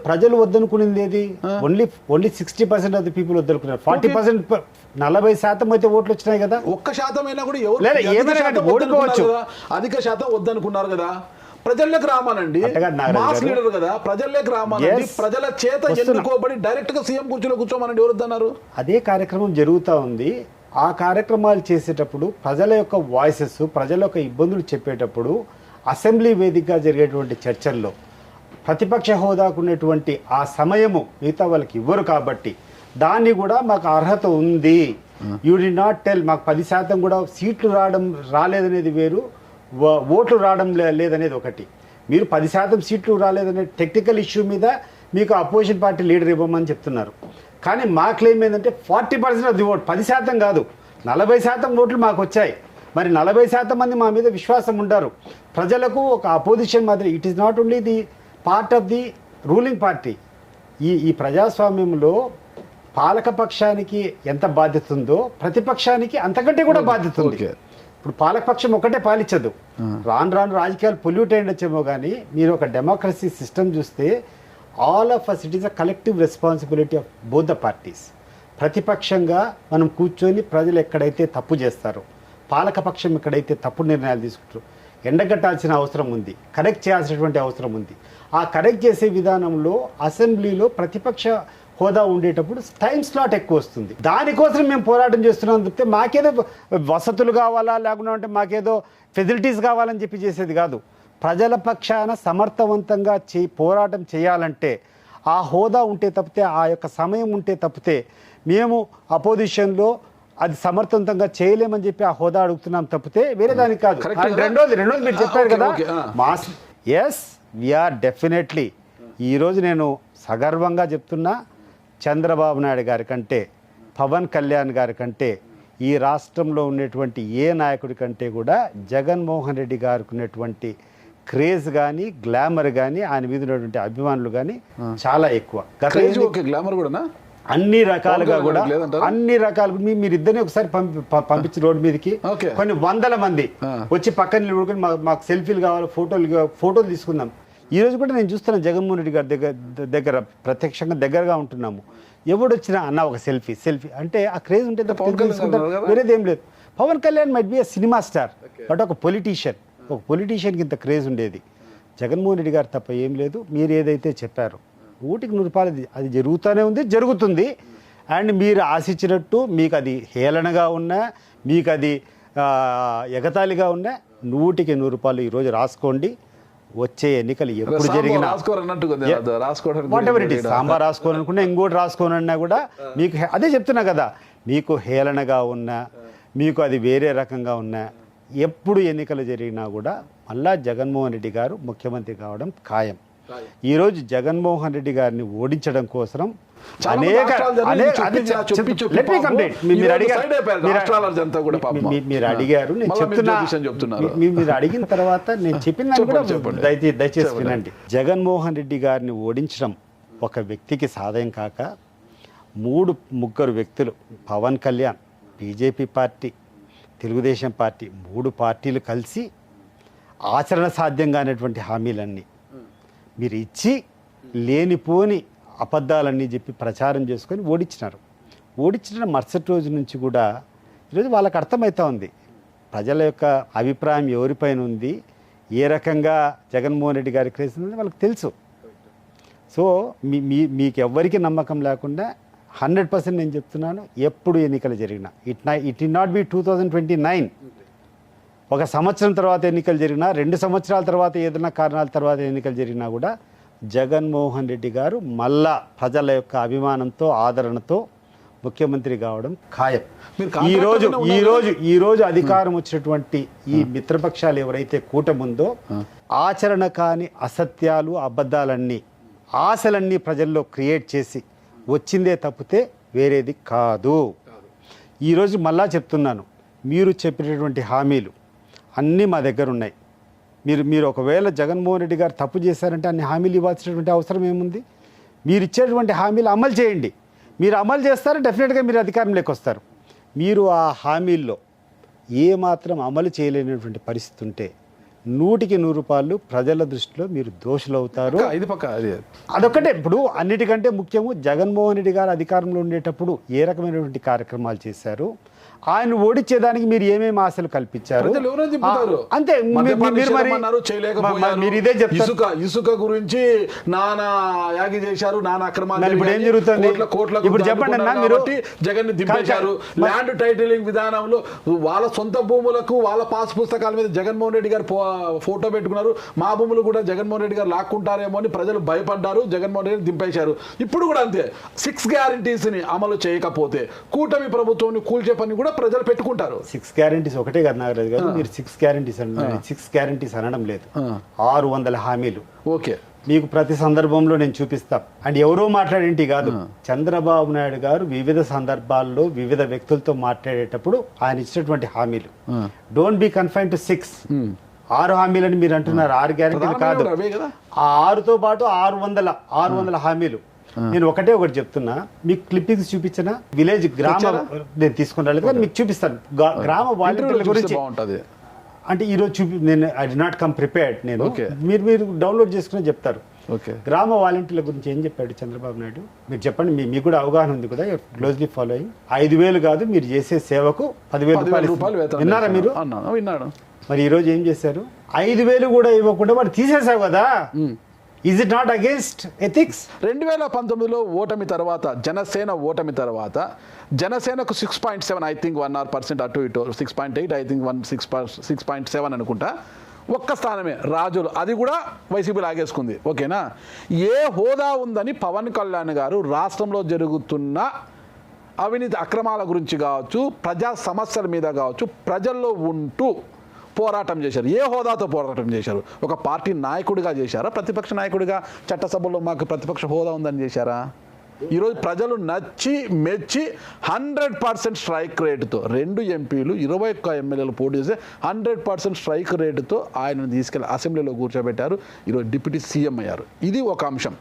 ప్రజలు వద్దనుకునేది ఏది? ఓన్లీ 60% ఆఫ్ ది పీపుల్ వద్దనుకున్నారు. 40% 40% అయితే ఓట్లు వచ్చినాయి కదా. 1% అయినా కూడా ఎవరు ఓడిపోవచ్చు. అధిక శాతం వద్దనుకున్నారు కదా. ప్రజల్లోకి రామానండి, మాస్ లీడర్ కదా, ప్రజల్లోకి రామానండి, ప్రజల చేత ఎన్నుకోబడి డైరెక్ట్ గా సీఎం కూర్చొని కూర్చోమనండి. ఎవరు వద్దన్నారు? అదే కార్యక్రమం జరుగుతూ ఉంది. ఆ కార్యక్రమాలు చేసేటప్పుడు ప్రజల యొక్క వాయిసెస్, ప్రజల యొక్క ఇబ్బందులు చెప్పేటప్పుడు అసెంబ్లీ వేదికగా జరిగేటువంటి చర్చల్లో ప్రతిపక్ష హోదాకు ఉన్నటువంటి ఆ సమయము మిగతా వాళ్ళకి ఇవ్వరు. కాబట్టి దాన్ని కూడా మాకు అర్హత ఉంది. యూ డి నాట్ టెల్ మాకు 10% కూడా సీట్లు రాలేదనేది వేరు, ఓట్లు రావడం లేదనేది ఒకటి. మీరు 10% సీట్లు రాలేదనే టెక్నికల్ ఇష్యూ మీద మీకు అపోజిషన్ పార్టీ లీడర్ ఇవ్వమని చెప్తున్నారు. కానీ మా క్లెయిమ్ ఏంటంటే 40% ఆఫ్ ది ఓట్, 10% కాదు 40% ఓట్లు మాకు వచ్చాయి. మరి 40% మంది మా మీద విశ్వాసం ఉంటారు. ప్రజలకు ఒక అపోజిషన్ మాదిరి. It is not only the part of the ruling party. ఈ ప్రజాస్వామ్యంలో పాలకపక్షానికి ఎంత బాధ్యత ఉందో ప్రతిపక్షానికి అంతకంటే కూడా బాధ్యత ఉంది. ఇప్పుడు పాలకపక్షం ఒకటే పాలించదు. రాను రాను రాజకీయాలు పొల్యూట్ అయ్యొచ్చేమో కానీ మీరు ఒక డెమోక్రసీ సిస్టమ్ చూస్తే all of us it is a collective responsibility of both the parties. ప్రతిపక్షంగా మనం కూర్చొని ప్రజలు ఎక్కడైతే తప్పు చేస్తారో, పాలకపక్షం ఎక్కడైతే తప్పుడు నిర్ణయాలు తీసుకుంటారో ఎండగట్టాల్సిన అవసరం ఉంది, కరెక్ట్ చేయాల్సినటువంటి అవసరం ఉంది. ఆ కరెక్ట్ చేసే విధానంలో అసెంబ్లీలో ప్రతిపక్ష హోదా ఉండేటప్పుడు టైం స్లాట్ ఎక్కువ వస్తుంది. దానికోసం మేము పోరాటం చేస్తున్నాం తప్పితే మాకేదో వసతులు కావాలా, లేకుండా మాకేదో ఫెసిలిటీస్ కావాలని చెప్పి చేసేది కాదు. ప్రజల పక్షాన సమర్థవంతంగా పోరాటం చేయాలంటే ఆ హోదా ఉంటే తప్పితే, ఆ యొక్క సమయం ఉంటే తప్పితే మేము అపోజిషన్లో అది సమర్థవంతంగా చేయలేమని చెప్పి ఆ హోదా అడుగుతున్నాం తప్పితే వేరే దానికి కాదు. రెండోది మీరు చెప్పారు కదా మాస్. Yes, we're definitely. ఈరోజు నేను సగర్వంగా చెప్తున్నా, చంద్రబాబు నాయుడు గారి కంటే, పవన్ కళ్యాణ్ గారి కంటే, ఈ రాష్ట్రంలో ఉన్నటువంటి ఏ నాయకుడి కంటే కూడా జగన్మోహన్ రెడ్డి గారికి ఉన్నటువంటి క్రేజ్ కానీ, గ్లామర్ కానీ, ఆయన మీద ఉన్నటువంటి అభిమానులు కానీ చాలా ఎక్కువ. గ్లామర్ కూడా అన్ని రకాలుగా కూడా అన్ని రకాలు. మీరు ఇద్దరిని ఒకసారి పంపించి రోడ్డు మీదకి కొన్ని 100 మంది వచ్చి పక్కన నిలబడుకొని మాకు సెల్ఫీలు కావాలి, ఫోటోలు తీసుకుందాం. ఈరోజు కూడా నేను చూస్తున్నాను జగన్మోహన్ రెడ్డి గారి దగ్గర ప్రత్యక్షంగా దగ్గరగా ఉంటున్నాము. ఎవడు వచ్చినా అన్న ఒక సెల్ఫీ అంటే ఆ క్రేజ్ ఉంటే తీసుకుంటారు, వేరేది ఏం లేదు. Pawan Kalyan might be a cinema star, but ఒక పొలిటీషియన్కి ఇంత క్రేజ్ ఉండేది. జగన్మోహన్ రెడ్డి గారు తప్ప ఏం లేదు. మీరు ఏదైతే చెప్పారో 100% అది జరుగుతూనే ఉంది, జరుగుతుంది. అండ్ మీరు ఆశించినట్టు మీకు అది హేళనగా ఉన్నా, మీకు అది ఎగతాళిగా ఉన్నా 100% ఈరోజు రాసుకోండి. వచ్చే ఎన్నికలు ఎప్పుడు జరిగినా whatever it is, sambar రాసుకోవాలనుకున్నా ఇంకోటి రాసుకోనన్నా కూడా మీకు అదే చెప్తున్నా కదా, మీకు హేళనగా ఉన్నా మీకు అది వేరే రకంగా ఉన్నా ఎప్పుడు ఎన్నికలు జరిగినా కూడా మళ్ళా జగన్మోహన్ రెడ్డి గారు ముఖ్యమంత్రి కావడం ఖాయం. ఈరోజు జగన్మోహన్ రెడ్డి గారిని ఓడించడం కోసం మీరు అడిగారు, నేను చెప్తున్నా, మీరు అడిగిన తర్వాత నేను చెప్పిన దయచేసి వినండి. జగన్మోహన్ రెడ్డి గారిని ఓడించడం ఒక వ్యక్తికి సాధ్యం కాక ముగ్గురు వ్యక్తులు, పవన్ కళ్యాణ్, బీజేపీ పార్టీ, తెలుగుదేశం పార్టీ, 3 పార్టీలు కలిసి ఆచరణ సాధ్యంగానేటువంటి హామీలన్నీ మీరు ఇచ్చి లేనిపోని అబద్ధాలన్నీ చెప్పి ప్రచారం చేసుకొని ఓడించిన మరుసటి రోజు నుంచి కూడా ఈరోజు వాళ్ళకి అర్థమవుతా ఉంది ప్రజల యొక్క అభిప్రాయం ఎవరిపైన ఉంది, ఏ రకంగా జగన్మోహన్ రెడ్డి గారికి వేసిందని వాళ్ళకి తెలుసు. సో మీకు ఎవ్వరికి నమ్మకం లేకుండా 100% నేను చెప్తున్నాను, ఎప్పుడు ఎన్నికలు జరిగినా ఇట్ నాట్ బి 2029, 1 సంవత్సరం తర్వాత ఎన్నికలు జరిగినా, 2 సంవత్సరాల తర్వాత ఏదైనా కారణాల తర్వాత ఎన్నికలు జరిగినా కూడా జగన్మోహన్ రెడ్డి గారు మళ్ళా ప్రజల యొక్క అభిమానంతో ఆదరణతో ముఖ్యమంత్రి కావడం ఖాయం. ఈరోజు అధికారం వచ్చినటువంటి ఈ మిత్రపక్షాలు ఎవరైతే కూటముందో ఆచరణ కాని అసత్యాలు అబద్ధాలన్నీ ఆశలన్నీ ప్రజల్లో క్రియేట్ చేసి వచ్చిందే తప్పితే వేరేది కాదు. ఈరోజు మళ్ళా చెప్తున్నాను, మీరు చెప్పినటువంటి హామీలు అన్నీ మా దగ్గర ఉన్నాయి. మీరు ఒకవేళ జగన్మోహన్ రెడ్డి గారు తప్పు చేశారంటే అన్ని హామీలు ఇవ్వాల్సినటువంటి అవసరం ఏముంది? మీరు ఇచ్చేటువంటి హామీలు అమలు చేయండి. మీరు అమలు చేస్తారు, డెఫినెట్గా మీరు అధికారంలోకి వస్తారు. మీరు ఆ హామీల్లో ఏమాత్రం అమలు చేయలేనటువంటి పరిస్థితి ఉంటే 100కి 100 ప్రజల దృష్టిలో మీరు దోషులు అవుతారు. అదొక్కటే. ఇప్పుడు అన్నిటికంటే ముఖ్యము జగన్మోహన్ రెడ్డి గారు అధికారంలో ఉండేటప్పుడు ఏ రకమైనటువంటి కార్యక్రమాలు చేశారు, ఆయన ఓడించేదానికి మీరు ఏమేమి ఆశలు కల్పించారు అంతే. మీరు ఇదే చెప్తారు. ఇసుక గురించి నానా యాగి చేశారు, నానా అక్రమాలు. ఇప్పుడు ఏం జరుగుతుంది? ఇప్పుడు చెప్పండి అన్న, మీరు జగన్ ని దింపేశారు. ల్యాండ్ టైటిలింగ్ విధానంలో వాళ్ళ సొంత భూములకు వాళ్ళ పాస్ పుస్తకాల మీద జగన్మోహన్ రెడ్డి గారు ఫోటో పెట్టుకున్నారు. మా భూములు కూడా జగన్మోహన్ రెడ్డి గారు లాక్కుంటారేమో అని ప్రజలు భయపడ్డారు, జగన్మోహన్ రెడ్డి దింపేశారు. ఇప్పుడు కూడా అంతే, 6 గ్యారంటీస్ ని అమలు చేయకపోతే కూటమి ప్రభుత్వం కూల్చే పని కూడా ప్రజలు పెట్టుకుంటారు. 6 గ్యారంటీస్ ఒకటే కదా నాగరాజు గారు, మీరు 6 గ్యారంటీస్ అనడం లేదు, 600 హామీలు. ఓకే, మీకు ప్రతి సందర్భంలో నేను చూపిస్తాం. అండ్ ఎవరో మాట్లాడేంటి కాదు, చంద్రబాబు నాయుడు గారు వివిధ సందర్భాల్లో వివిధ వ్యక్తులతో మాట్లాడేటప్పుడు ఆయన ఇచ్చినటువంటి హామీలు. Don't be confine to 6. 6 హామీలని మీరు అంటున్నారు, 6 గ్యారంటీలు కాదు. ఆ 6తో పాటు 600 హామీలు. నేను ఒకటి చెప్తున్నా, మీకు క్లిప్పింగ్స్ చూపించిన విలేజ్ గ్రామ నేను తీసుకుని రాలేదు కానీ మీకు చూపిస్తాను. గ్రామ వాలంటీర్ల గురించి అంటే ఈరోజు నేను I did not come prepared. నేను మీరు డౌన్లోడ్ చేసుకుని చెప్తారు. గ్రామ వాలంటీర్ల గురించి ఏం చెప్పాడు చంద్రబాబు నాయుడు, మీరు చెప్పండి. మీకు కూడా అవగాహన ఉంది కదా, క్లోజ్లీ ఫాలోయింగ్. 5,000 కాదు, మీరు చేసే సేవకు 10,000 రూపాయలు. విన్నారా మీరు? విన్నాడు. మరి ఈరోజు ఏం చేశారు? 5,000 కూడా ఇవ్వకుండా వాడు తీసేసావు కదా. Is it not against ethics? 2019లో ఓటమి తర్వాత, జనసేన ఓటమి తర్వాత జనసేనకు 6.7 ఐ థింక్ 1% అటు ఇటు 6.8 ఐ థింక్ 6.7 అనుకుంటా. ఒక్క స్థానమే రాజులు, అది కూడా వైసీపీ లాగేసుకుంది. ఓకేనా? ఏ హోదా ఉందని పవన్ కళ్యాణ్ గారు రాష్ట్రంలో జరుగుతున్న అవినీతి అక్రమాల గురించి కావచ్చు, ప్రజా సమస్యల మీద కావచ్చు, ప్రజల్లో ఉంటూ పోరాటం చేశారు. ఏ హోదాతో పోరాటం చేశారు? ఒక పార్టీ నాయకుడిగా చేశారా? ప్రతిపక్ష నాయకుడిగా చట్టసభలో మాకు ప్రతిపక్ష హోదా ఉందని చేశారా? ఈరోజు ప్రజలు నచ్చి మెచ్చి 100% స్ట్రైక్ రేటుతో 2 ఎంపీలు 21 ఎమ్మెల్యేలు పోటీ చేసి 100% స్ట్రైక్ రేటుతో ఆయనను తీసుకెళ్లి అసెంబ్లీలో కూర్చోబెట్టారు. ఈరోజు డిప్యూటీ సీఎం అయ్యారు. ఇది ఒక అంశం.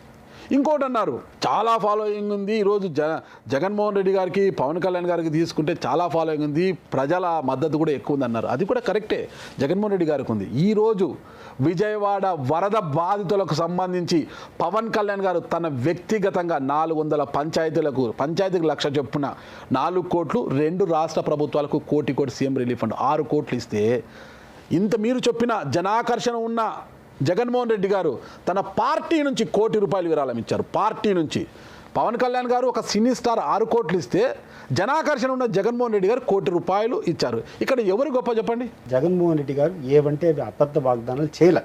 ఇంకోటి అన్నారు, చాలా ఫాలోయింగ్ ఉంది. ఈరోజు జగన్మోహన్ రెడ్డి గారికి, పవన్ కళ్యాణ్ గారికి తీసుకుంటే చాలా ఫాలోయింగ్ ఉంది, ప్రజల మద్దతు కూడా ఎక్కువ ఉంది అన్నారు. అది కూడా కరెక్టే, జగన్మోహన్ రెడ్డి గారికి ఉంది. ఈరోజు విజయవాడ వరద బాధితులకు సంబంధించి పవన్ కళ్యాణ్ గారు తన వ్యక్తిగతంగా 400 పంచాయతీకి 1,00,000 చొప్పున 4 కోట్లు, 2 రాష్ట్ర ప్రభుత్వాలకు 1 కోటి సీఎం రిలీఫ్ ఫండ్ 6 కోట్లు ఇస్తే, ఇంత మీరు చెప్పిన జనాకర్షణ ఉన్న జగన్మోహన్ రెడ్డి గారు తన పార్టీ నుంచి 1 కోటి రూపాయలు విరాళం ఇచ్చారు. పార్టీ నుంచి పవన్ కళ్యాణ్ గారు ఒక సినీ స్టార్ 6 కోట్లు ఇస్తే జనాకర్షణ ఉన్న జగన్మోహన్ రెడ్డి గారు ₹1 కోటి ఇచ్చారు. ఇక్కడ ఎవరు గొప్ప చెప్పండి? జగన్మోహన్ రెడ్డి గారు ఏవంటే అవి అబద్ధ వాగ్దానాలు చేయలే.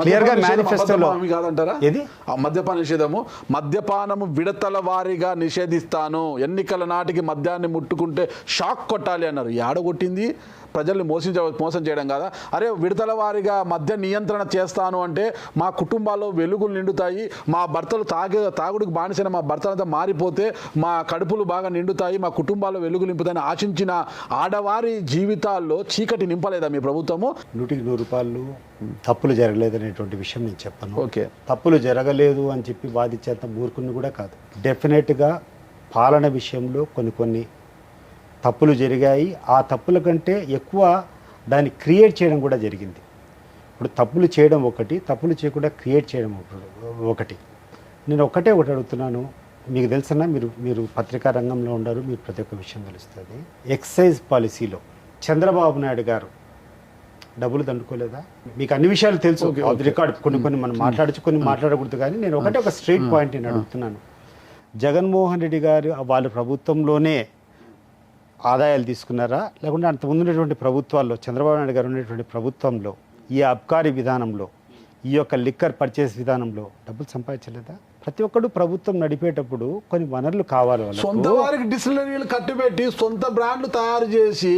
క్లియర్గా మేనిఫెస్టోలో కాదంటారా? ఏది మద్యపాన నిషేధము, మద్యపానము విడతల వారీగా నిషేధిస్తాను, ఎన్నికల నాటికి మద్యాన్ని ముట్టుకుంటే షాక్ కొట్టాలి అన్నారు. ఏడగొట్టింది? ప్రజల్ని మోసం చేయడం కదా. అరే విడతల వారీగా మద్య నియంత్రణ చేస్తాను అంటే మా కుటుంబాల్లో వెలుగులు నిండుతాయి, మా భర్తలు తాగుడికి బానిసైన మా భర్తలంతా మారిపోతే మా కడుపులు బాగా నిండుతాయి, మా కుటుంబాల్లో వెలుగు నింపుతాయని ఆశించిన ఆడవారి జీవితాల్లో చీకటి నింపలేదా మీ ప్రభుత్వము? ₹100 తప్పులు జరగలేదనేటువంటి విషయం నేను చెప్పను. ఓకే, తప్పులు జరగలేదు అని చెప్పి వాదించేంత మూర్ఖుని కూడా కాదు. డెఫినెట్గా పాలన విషయంలో కొన్ని తప్పులు జరిగాయి. ఆ తప్పుల కంటే ఎక్కువ దాన్ని క్రియేట్ చేయడం కూడా జరిగింది. ఇప్పుడు తప్పులు చేయడం ఒకటి, తప్పులు చేయకుండా క్రియేట్ చేయడం ఒకటి. నేను ఒకటి అడుగుతున్నాను, మీకు తెలుసన్నా, మీరు పత్రికా రంగంలో ఉన్నారు, మీరు ప్రతి ఒక్క విషయం తెలుస్తుంది. ఎక్సైజ్ పాలసీలో చంద్రబాబు నాయుడు గారు డబ్బులు దండుకోలేదా? మీకు అన్ని విషయాలు తెలుసు, రికార్డ్ కొన్ని మనం మాట్లాడచ్చు, కొన్ని మాట్లాడకూడదు. కానీ నేను ఒక స్ట్రైట్ పాయింట్ నేను అడుగుతున్నాను. జగన్మోహన్ రెడ్డి గారు వాళ్ళ ప్రభుత్వంలోనే ఆదాయాలు తీసుకున్నారా, లేకుంటే అంత ముందున్నటువంటి ప్రభుత్వాల్లో, చంద్రబాబు నాయుడు గారు ఉన్నటువంటి ప్రభుత్వంలో ఈ అబ్కారీ విధానంలో, ఈ యొక్క లిక్కర్ పర్చేస్ విధానంలో డబ్బులు సంపాదించలేదా? ప్రతి ఒక్కడు ప్రభుత్వం నడిపేటప్పుడు కొన్ని వనరులు కావాలి. సొంత వారికి డిస్టిలరీలు కట్టిపెట్టి సొంత బ్రాండ్లు తయారు చేసి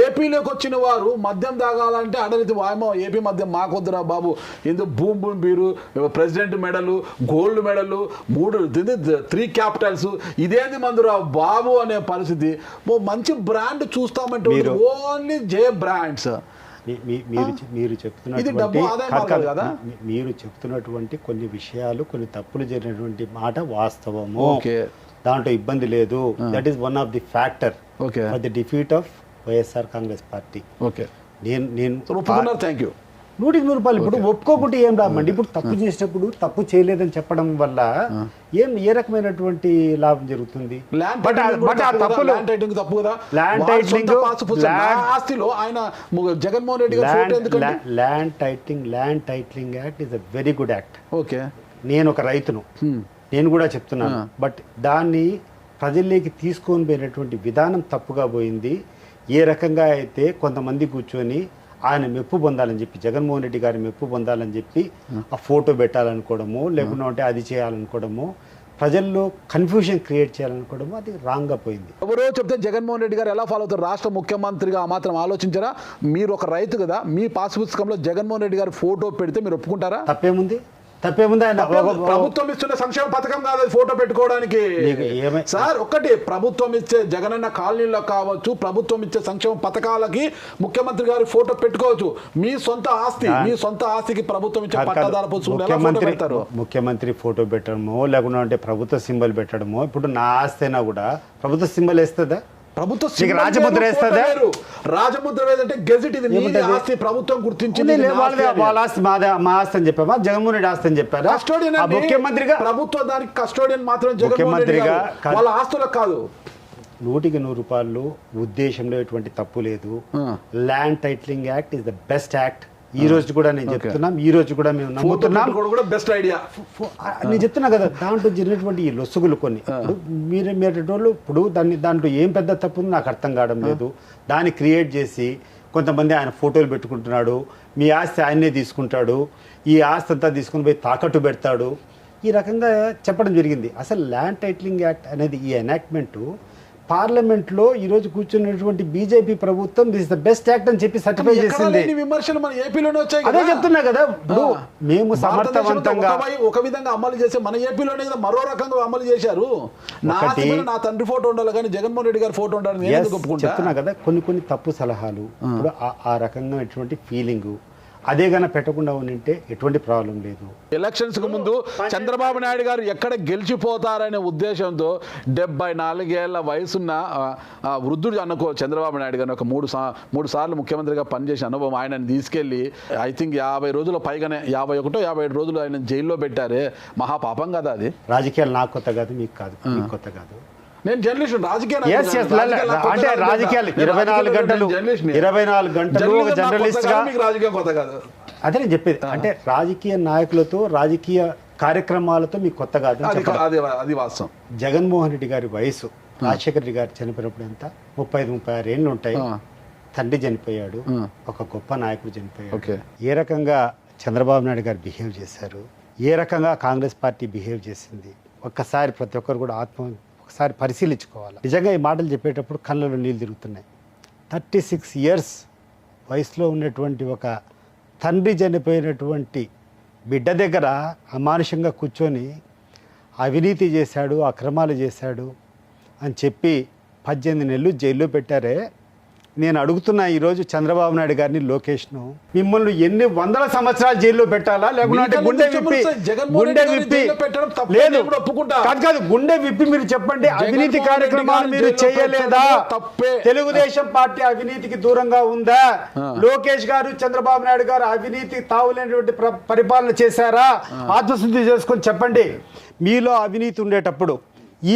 ఏపీలోకి వచ్చిన వారు మద్యం తాగాలంటే అడలితి వాయమో ఏపీ మద్యం మాకొద్దురా బాబు, ఎందుకు భూమి బీరు, ప్రెసిడెంట్ మెడలు, గోల్డ్ మెడలు, 3 క్యాపిటల్స్, ఇదేంది మందురా బాబు అనే పరిస్థితి. మంచి బ్రాండ్ చూస్తామంటే ఓన్లీ జే బ్రాండ్స్. మీరు చెప్తున్నటువంటి కొన్ని విషయాలు, కొన్ని తప్పులు జరిగినటువంటి మాట వాస్తవము, దాంట్లో ఇబ్బంది లేదు. That is one of the factor for the defeat of YSR Congress party. Thank you. ₹100 ఇప్పుడు ఒప్పుకోకుంటే ఏం రామండి. ఇప్పుడు తప్పు చేసినప్పుడు తప్పు చేయలేదని చెప్పడం వల్ల ఏ రకమైనటువంటి లాభం జరుగుతుంది? Land titling act is a very good act. Okay, నేను ఒక రైతును, నేను కూడా చెప్తున్నాను. బట్ దాన్ని ప్రజల్లోకి తీసుకొని పోయినటువంటి విధానం తప్పుగా పోయింది. ఏ రకంగా అయితే కొంతమంది కూర్చొని ఆయన మెప్పు పొందాలని చెప్పి, జగన్మోహన్ రెడ్డి గారి మెప్పు పొందాలని చెప్పి ఆ ఫోటో పెట్టాలనుకోవడము, లేకుంటే అది చేయాలనుకోవడము, ప్రజల్లో కన్ఫ్యూజన్ క్రియేట్ చేయాలనుకోవడము, అది రాంగ్గా పోయింది. ఎవరో చెప్తే జగన్మోహన్ రెడ్డి గారు ఎలా ఫాలో అవుతారు? రాష్ట్ర ముఖ్యమంత్రిగా ఆ మాత్రం ఆలోచించారా? మీరు ఒక రైతు కదా, మీ పాస్ పుస్తకంలో జగన్మోహన్ రెడ్డి గారి ఫోటో పెడితే మీరు ఒప్పుకుంటారా? తప్పేముంది? ఆయన ప్రభుత్వం ఇస్తున్న సంక్షేమ పథకం కాదు ఫోటో పెట్టుకోవడానికి. సార్ ఒక్కటి, ప్రభుత్వం ఇచ్చే జగనన్న కాలనీలో కావచ్చు, ప్రభుత్వం ఇచ్చే సంక్షేమ పథకాలకి ముఖ్యమంత్రి గారి ఫోటో పెట్టుకోవచ్చు. మీ సొంత ఆస్తికి ప్రభుత్వం ఇచ్చే పట్టాదారు ముఖ్యమంత్రి ఫోటో పెట్టడమో, లేకుంటే ప్రభుత్వ సింబల్ పెట్టడమో. ఇప్పుడు నా ఆస్తి అయినా కూడా ప్రభుత్వ సింబల్ వేస్తుందా? ప్రభుత్వం రాజముద్ర వేస్తుందా? రాజముద్ర వేదంటే గెజిట్, ఇది నీ ఆస్తి, ప్రభుత్వం గుర్తించింది. వాళ్ళ ఆస్తి మా ఆస్తి అని చెప్పామా? జగన్మోహన్ రెడ్డి ఆస్తి అని చెప్పారా? కస్టోడియన్ ముఖ్యమంత్రిగా, ప్రభుత్వం దానికి కస్టోడియన్ మాత్రం ముఖ్యమంత్రిగా, వాళ్ళ ఆస్తులకు కాదు. ₹100 ఉద్దేశంలో ఎటువంటి తప్పు లేదు. Land titling act is the best act. ఈ రోజు కూడా నేను చెప్తున్నాం, ఈ రోజు కూడా మేము నమ్ముతున్నాం. బెస్ట్ ఐడియా నేను చెప్తున్నా కదా. దాంట్లో జరిగినటువంటి ఈ లొసుగులు కొన్ని, మీరు ఇప్పుడు దాంట్లో ఏం పెద్ద తప్పు నాకు అర్థం కావడం లేదు. దాన్ని క్రియేట్ చేసి కొంతమంది ఆయన ఫోటోలు పెట్టుకుంటున్నాడు, మీ ఆస్తి ఆయన్నే తీసుకుంటాడు, ఈ ఆస్తి అంతా తీసుకుని పోయి తాకట్టు పెడతాడు, ఈ రకంగా చెప్పడం జరిగింది. అసలు ల్యాండ్ టైటిలింగ్ యాక్ట్ అనేది ఈ ఎనాక్ట్మెంట్ పార్లమెంట్లో ఈ రోజు కూర్చున్నటువంటి బీజేపీ ప్రభుత్వం దిస్ ద బెస్ట్ యాక్ట్ అని చెప్పి సర్టిఫై చేసింది. విమర్శలు మన ఏపీలోనే వచ్చాయి. అదే చెప్తున్నా కదా. ఇప్పుడు మేము సమర్థవంతంగా ఒక విధంగా అమలు చేస్తే మన ఏపీలోనే కదా మరో రకంగా అమలు చేశారు. నా తండ్రి ఫోటో ఉండాలి కానీ జగన్మోహన్ రెడ్డి గారి ఫోటో ఉండాలని చెప్తున్నా కదా. కొన్ని తప్పు సలహాలు, ఇప్పుడు ఆ రకంగా ఎటువంటి ఫీలింగ్ అదే గాన పెట్టకుండా ఉంటే ఎటువంటి ప్రాబ్లం లేదు. ఎలక్షన్స్ కు ముందు చంద్రబాబు నాయుడు గారు ఎక్కడ గెలిచిపోతారనే ఉద్దేశంతో 74 ఏళ్ల వయసున్న వృద్ధుడు అనుకో చంద్రబాబు నాయుడు గారిని ఒక మూడు సార్లు ముఖ్యమంత్రిగా పనిచేసిన అనుభవం ఆయనని తీసుకెళ్లి ఐ థింక్ 50 రోజుల పైగానే 51-57 రోజులు ఆయన జైల్లో పెట్టారే, మహాపాపం కదా అది. రాజకీయాలు నాకు కొత్త కాదు, మీకు కాదు, మీకు కొత్త కాదు. నేను జర్నలిస్ట్, అంటే రాజకీయాలు 24 గంటలు జర్నలిస్ట్ గా రాజకీయం కొత్త కాదు. అదే నేను చెప్పేది. అంటే రాజకీయ నాయకులతో, రాజకీయ కార్యక్రమాలతో మీకు కొత్త కాదు అది వాస్తవం. జగన్మోహన్ రెడ్డి గారి వయసు రాజశేఖర రెడ్డి గారు చనిపోయినప్పుడు ఎంత 35-36 ఏళ్ళు ఉంటాయి. తండ్రి చనిపోయాడు, ఒక గొప్ప నాయకుడు చనిపోయాడు. ఏ రకంగా చంద్రబాబు నాయుడు గారు బిహేవ్ చేశారు, ఏ రకంగా కాంగ్రెస్ పార్టీ బిహేవ్ చేసింది, ఒక్కసారి ప్రతి ఒక్కరు కూడా ఒకసారి పరిశీలించుకోవాలి. నిజంగా ఈ మాటలు చెప్పేటప్పుడు కళ్ళలో నీళ్ళు తిరుగుతున్నాయి. 36 ఇయర్స్ వయసులో ఉన్నటువంటి ఒక తండ్రి చనిపోయినటువంటి బిడ్డ దగ్గర అమానుషంగా కూర్చొని అవినీతి చేశాడు, అక్రమాలు చేశాడు అని చెప్పి 18 నెలలు జైల్లో పెట్టారే. నేను అడుగుతున్నా ఈరోజు చంద్రబాబు నాయుడు గారిని, లోకేష్ను, మిమ్మల్ని ఎన్ని వందల సంవత్సరాలు జైల్లో పెట్టాలా, లేకుంటే గుండె విప్పి గుండె విప్పి మీరు చెప్పండి, అవినీతి కార్యక్రమాలు మీరు చేయలేదా? తెలుగుదేశం పార్టీ అవినీతికి దూరంగా ఉందా? లోకేష్ గారు, చంద్రబాబు నాయుడు గారు అవినీతి తావులేనటువంటి పరిపాలన చేశారా? ఆత్మశుద్ధి చేసుకొని చెప్పండి. మీలో అవినీతి ఉండేటప్పుడు,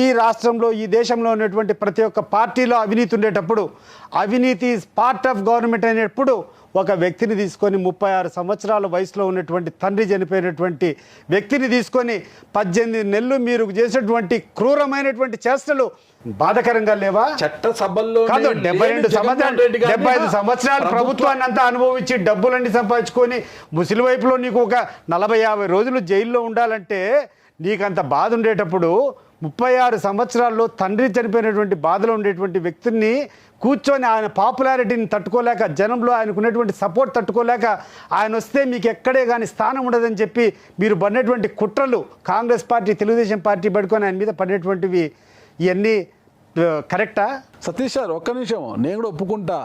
ఈ రాష్ట్రంలో, ఈ దేశంలో ఉన్నటువంటి ప్రతి ఒక్క పార్టీలో అవినీతి ఉండేటప్పుడు, అవినీతి ఈజ్ పార్ట్ ఆఫ్ గవర్నమెంట్ అనేటప్పుడు ఒక వ్యక్తిని తీసుకొని 36 సంవత్సరాల వయసులో ఉన్నటువంటి తండ్రి చనిపోయినటువంటి వ్యక్తిని తీసుకొని 18 నెలలు మీరు చేసినటువంటి క్రూరమైనటువంటి చేష్టలు బాధకరంగా లేవా? చట్టసభల్లో కాదు, 75 సంవత్సరాలు ప్రభుత్వాన్ని అంతా అనుభవించి డబ్బులన్నీ సంపాదించుకొని ముసలి వైపులో నీకు ఒక 40-50 రోజులు జైల్లో ఉండాలంటే నీకంత బాధ ఉండేటప్పుడు 36 సంవత్సరాల్లో తండ్రి చనిపోయినటువంటి బాధలో ఉండేటువంటి వ్యక్తుల్ని కూర్చొని ఆయన పాపులారిటీని తట్టుకోలేక, జనంలో ఆయనకు ఉన్నటువంటి సపోర్ట్ తట్టుకోలేక, ఆయన వస్తే మీకు ఎక్కడే కానీ స్థానం ఉండదని చెప్పి మీరు పడినటువంటి కుట్రలు, కాంగ్రెస్ పార్టీ, తెలుగుదేశం పార్టీ పడుకొని ఆయన మీద పడినటువంటివి, ఇవన్నీ కరెక్టా? సతీష్ గారు ఒక్క నిమిషం, నేను కూడా ఒప్పుకుంటా.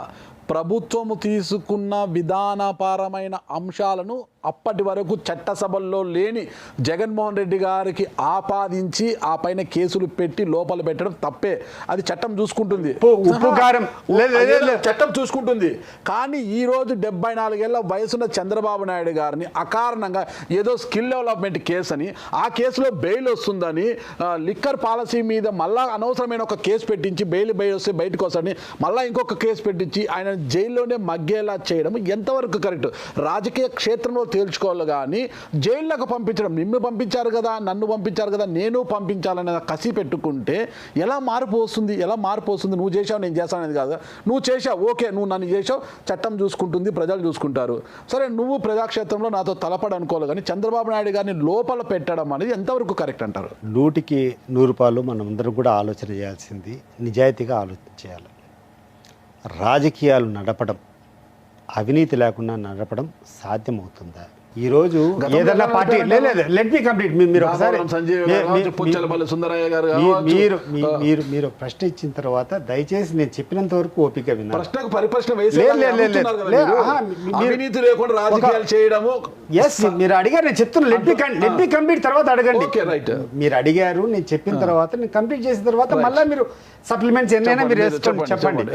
ప్రభుత్వము తీసుకున్న విధానపరమైన అంశాలను అప్పటి వరకు చట్టసభల్లో లేని జగన్మోహన్ రెడ్డి గారికి ఆపాదించి ఆ పైన కేసులు పెట్టి లోపల పెట్టడం తప్పే. అది చట్టం చూసుకుంటుంది, చట్టం చూసుకుంటుంది. కానీ ఈరోజు 74 ఏళ్ల వయసున్న చంద్రబాబు నాయుడు గారిని అకారణంగా ఏదో స్కిల్ డెవలప్మెంట్ కేసు అని, ఆ కేసులో బెయిల్ వస్తుందని, లిక్కర్ పాలసీ మీద మళ్ళా అనవసరమైన ఒక కేసు పెట్టించి బెయిల్ వస్తే బయటకు వస్తాడని మళ్ళీ ఇంకొక కేసు పెట్టించి ఆయన జైల్లోనే మగ్గేలా చేయడం ఎంతవరకు కరెక్ట్? రాజకీయ క్షేత్రంలో తేల్చుకోవాలి కానీ జైల్లోకి పంపించడం, నిన్ను పంపించారు కదా, నన్ను పంపించారు కదా, నేను పంపించాలనే కసి పెట్టుకుంటే ఎలా మార్పు వస్తుంది? నువ్వు చేసావు, నేను చేశాను అనేది కాదు. నువ్వు చేసావు, ఓకే, నువ్వు నన్ను చేసావు, చట్టం చూసుకుంటుంది, ప్రజలు చూసుకుంటారు. సరే, నువ్వు ప్రజాక్షేత్రంలో నాతో తలపడి అనుకోవాలి కానీ చంద్రబాబు నాయుడు గారిని లోపల పెట్టడం అనేది ఎంతవరకు కరెక్ట్ అంటారు? 100కి 100 రూపాయలు మనం అందరం కూడా ఆలోచన చేయాల్సింది, నిజాయితీగా ఆలోచన చేయాలి. రాజకీయాలు నడపడం, అవినీతి లేకుండా నడపడం సాధ్యమవుతుందా? ఈరోజు ఏదైనా పార్టీ లెట్ మీ కంప్లీట్. మీరు ఒకసారి మీరు ప్రశ్న ఇచ్చిన తర్వాత దయచేసి నేను చెప్పినంత వరకు ఓపిక విన్నారు. మీరు అడిగారు, నేను చెప్తున్నా. లెట్ మీ కంప్లీట్ తర్వాత అడగండి. మీరు అడిగారు, నేను చెప్పిన తర్వాత, నేను కంప్లీట్ చేసిన తర్వాత మళ్ళీ మీరు సప్లిమెంట్స్ ఎన్నైనా మీరు చెప్పండి.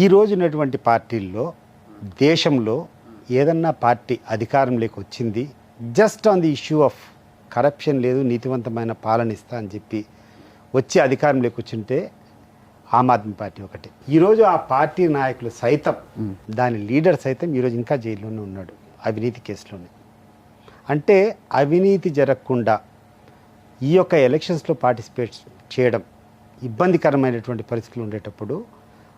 ఈ రోజు ఉన్నటువంటి పార్టీల్లో, దేశంలో ఏదన్నా పార్టీ అధికారంలోకి వచ్చింది just on the issue of corruption లేదు, నీతివంతమైన పాలన ఇస్తా అని చెప్పి వచ్చి అధికారంలోకి వచ్చింటే ఆమ్ ఆద్మీ పార్టీ ఒకటి. ఈరోజు ఆ పార్టీ నాయకులు సైతం, దాని లీడర్ సైతం ఈరోజు ఇంకా జైల్లోనే ఉన్నాడు, అవినీతి కేసులోనే. అంటే అవినీతి జరగకుండా ఈ యొక్క ఎలక్షన్స్లో పార్టిసిపేట్ చేయడం ఇబ్బందికరమైనటువంటి పరిస్థితులు ఉండేటప్పుడు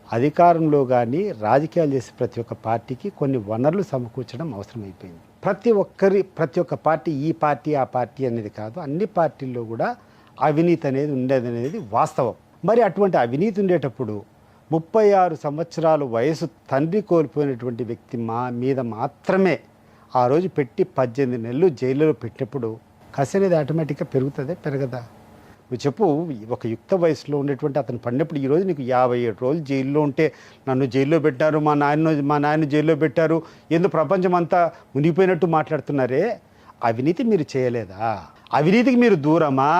అధికారంలో కానీ రాజకీయాలు చేసే ప్రతి ఒక్క పార్టీకి కొన్ని వనరులు సమకూర్చడం అవసరమైపోయింది. ప్రతి ఒక్క పార్టీ ఈ పార్టీ ఆ పార్టీ అనేది కాదు, అన్ని పార్టీల్లో కూడా అవినీతి అనేది ఉండేదనేది వాస్తవం. మరి అటువంటి అవినీతి ఉండేటప్పుడు 36 సంవత్సరాల వయసు తండ్రి కోల్పోయినటువంటి వ్యక్తి మీద మాత్రమే ఆ రోజు పెట్టి 18 నెలలు జైల్లో పెట్టినప్పుడు కసి అనేది ఆటోమేటిక్గా పెరుగుతుందే, పెరగదా? నువ్వు చెప్పు. ఒక యుక్త వయసులో ఉండేటువంటి అతను పడినప్పుడు ఈరోజు నీకు 57 రోజులు జైల్లో ఉంటే, నన్ను జైల్లో పెట్టారు, మా నాయన జైల్లో పెట్టారు, ఎందుకు ప్రపంచం అంతా మునిగిపోయినట్టు మాట్లాడుతున్నారే. అవినీతి మీరు చేయలేదా? అవినీతికి మీరు దూరమా?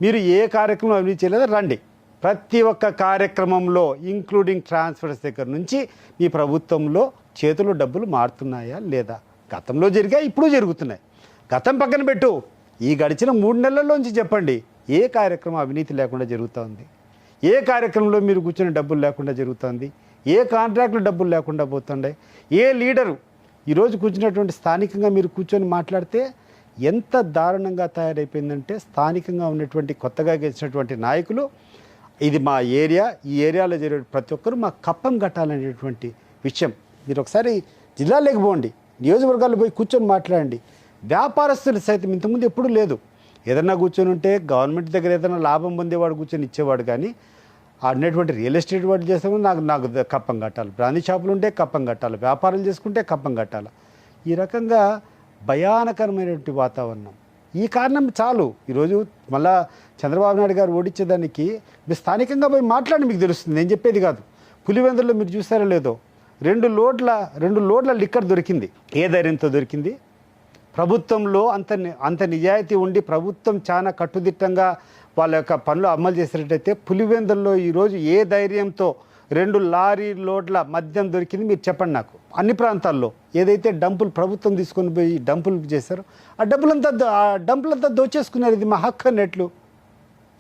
మీరు ఏ కార్యక్రమం అవినీతి చేయలేదా? రండి. ప్రతి ఒక్క కార్యక్రమంలో ఇంక్లూడింగ్ ట్రాన్స్ఫర్స్ దగ్గర నుంచి మీ ప్రభుత్వంలో చేతుల్లో డబ్బులు మారుతున్నాయా లేదా? గతంలో జరిగాయి, ఇప్పుడు జరుగుతున్నాయి. గతం పక్కన పెట్టు, ఈ గడిచిన 3 నెలల్లోంచి చెప్పండి, ఏ కార్యక్రమం అవినీతి లేకుండా జరుగుతుంది? ఏ కార్యక్రమంలో మీరు కూర్చొని డబ్బులు లేకుండా జరుగుతుంది? ఏ కాంట్రాక్టులు డబ్బులు లేకుండా పోతుండే? ఏ లీడరు ఈరోజు కూర్చున్నటువంటి స్థానికంగా మీరు కూర్చొని మాట్లాడితే ఎంత దారుణంగా తయారైపోయిందంటే స్థానికంగా ఉన్నటువంటి కొత్తగా గెలిచినటువంటి నాయకులు ఇది మా ఏరియా, ఈ ఏరియాలో జరిగే ప్రతి ఒక్కరూ మా కప్పం కట్టాలనేటువంటి విషయం. మీరు ఒకసారి జిల్లాలోకి పోండి, నియోజకవర్గాల్లో పోయి కూర్చొని మాట్లాడండి. వ్యాపారస్తులు సైతం ఇంతకుముందు ఎప్పుడూ లేదు. ఏదన్నా కూర్చొని ఉంటే గవర్నమెంట్ దగ్గర ఏదైనా లాభం పొందేవాడు కూర్చొని ఇచ్చేవాడు, కానీ అన్నటువంటి రియల్ ఎస్టేట్ వాడు చేస్తే నాకు కప్పం కట్టాలి, బ్రాందీ షాపులు ఉంటే కప్పం కట్టాలి, వ్యాపారం చేసుకుంటే కప్పం కట్టాలి. ఈ రకంగా భయానకరమైనటువంటి వాతావరణం. ఈ కారణం చాలు ఈరోజు మళ్ళా చంద్రబాబు నాయుడు గారు ఓడించేదానికి మీరు స్థానికంగా పోయి మాట్లాడి మీకు తెలుస్తుంది. నేను చెప్పేది కాదు. పులివెందుల్లో మీరు చూసారో లేదో 2 లోడ్ల లిక్కర్ దొరికింది. ఏ ధైర్యంతో దొరికింది? ప్రభుత్వంలో అంత నిజాయితీ ఉండి ప్రభుత్వం చాలా కట్టుదిట్టంగా వాళ్ళ యొక్క పనులు అమలు చేసినట్టయితే పులివెందుల్లో ఈరోజు ఏ ధైర్యంతో 2 లారీ లోడ్ల మద్యం దొరికింది మీరు చెప్పండి నాకు. అన్ని ప్రాంతాల్లో ఏదైతే డంపులు ప్రభుత్వం తీసుకొని పోయి డంపులు చేశారో ఆ డంపులంతా దోచేసుకున్నారు. ఇది మా హక్కు అన్నట్లు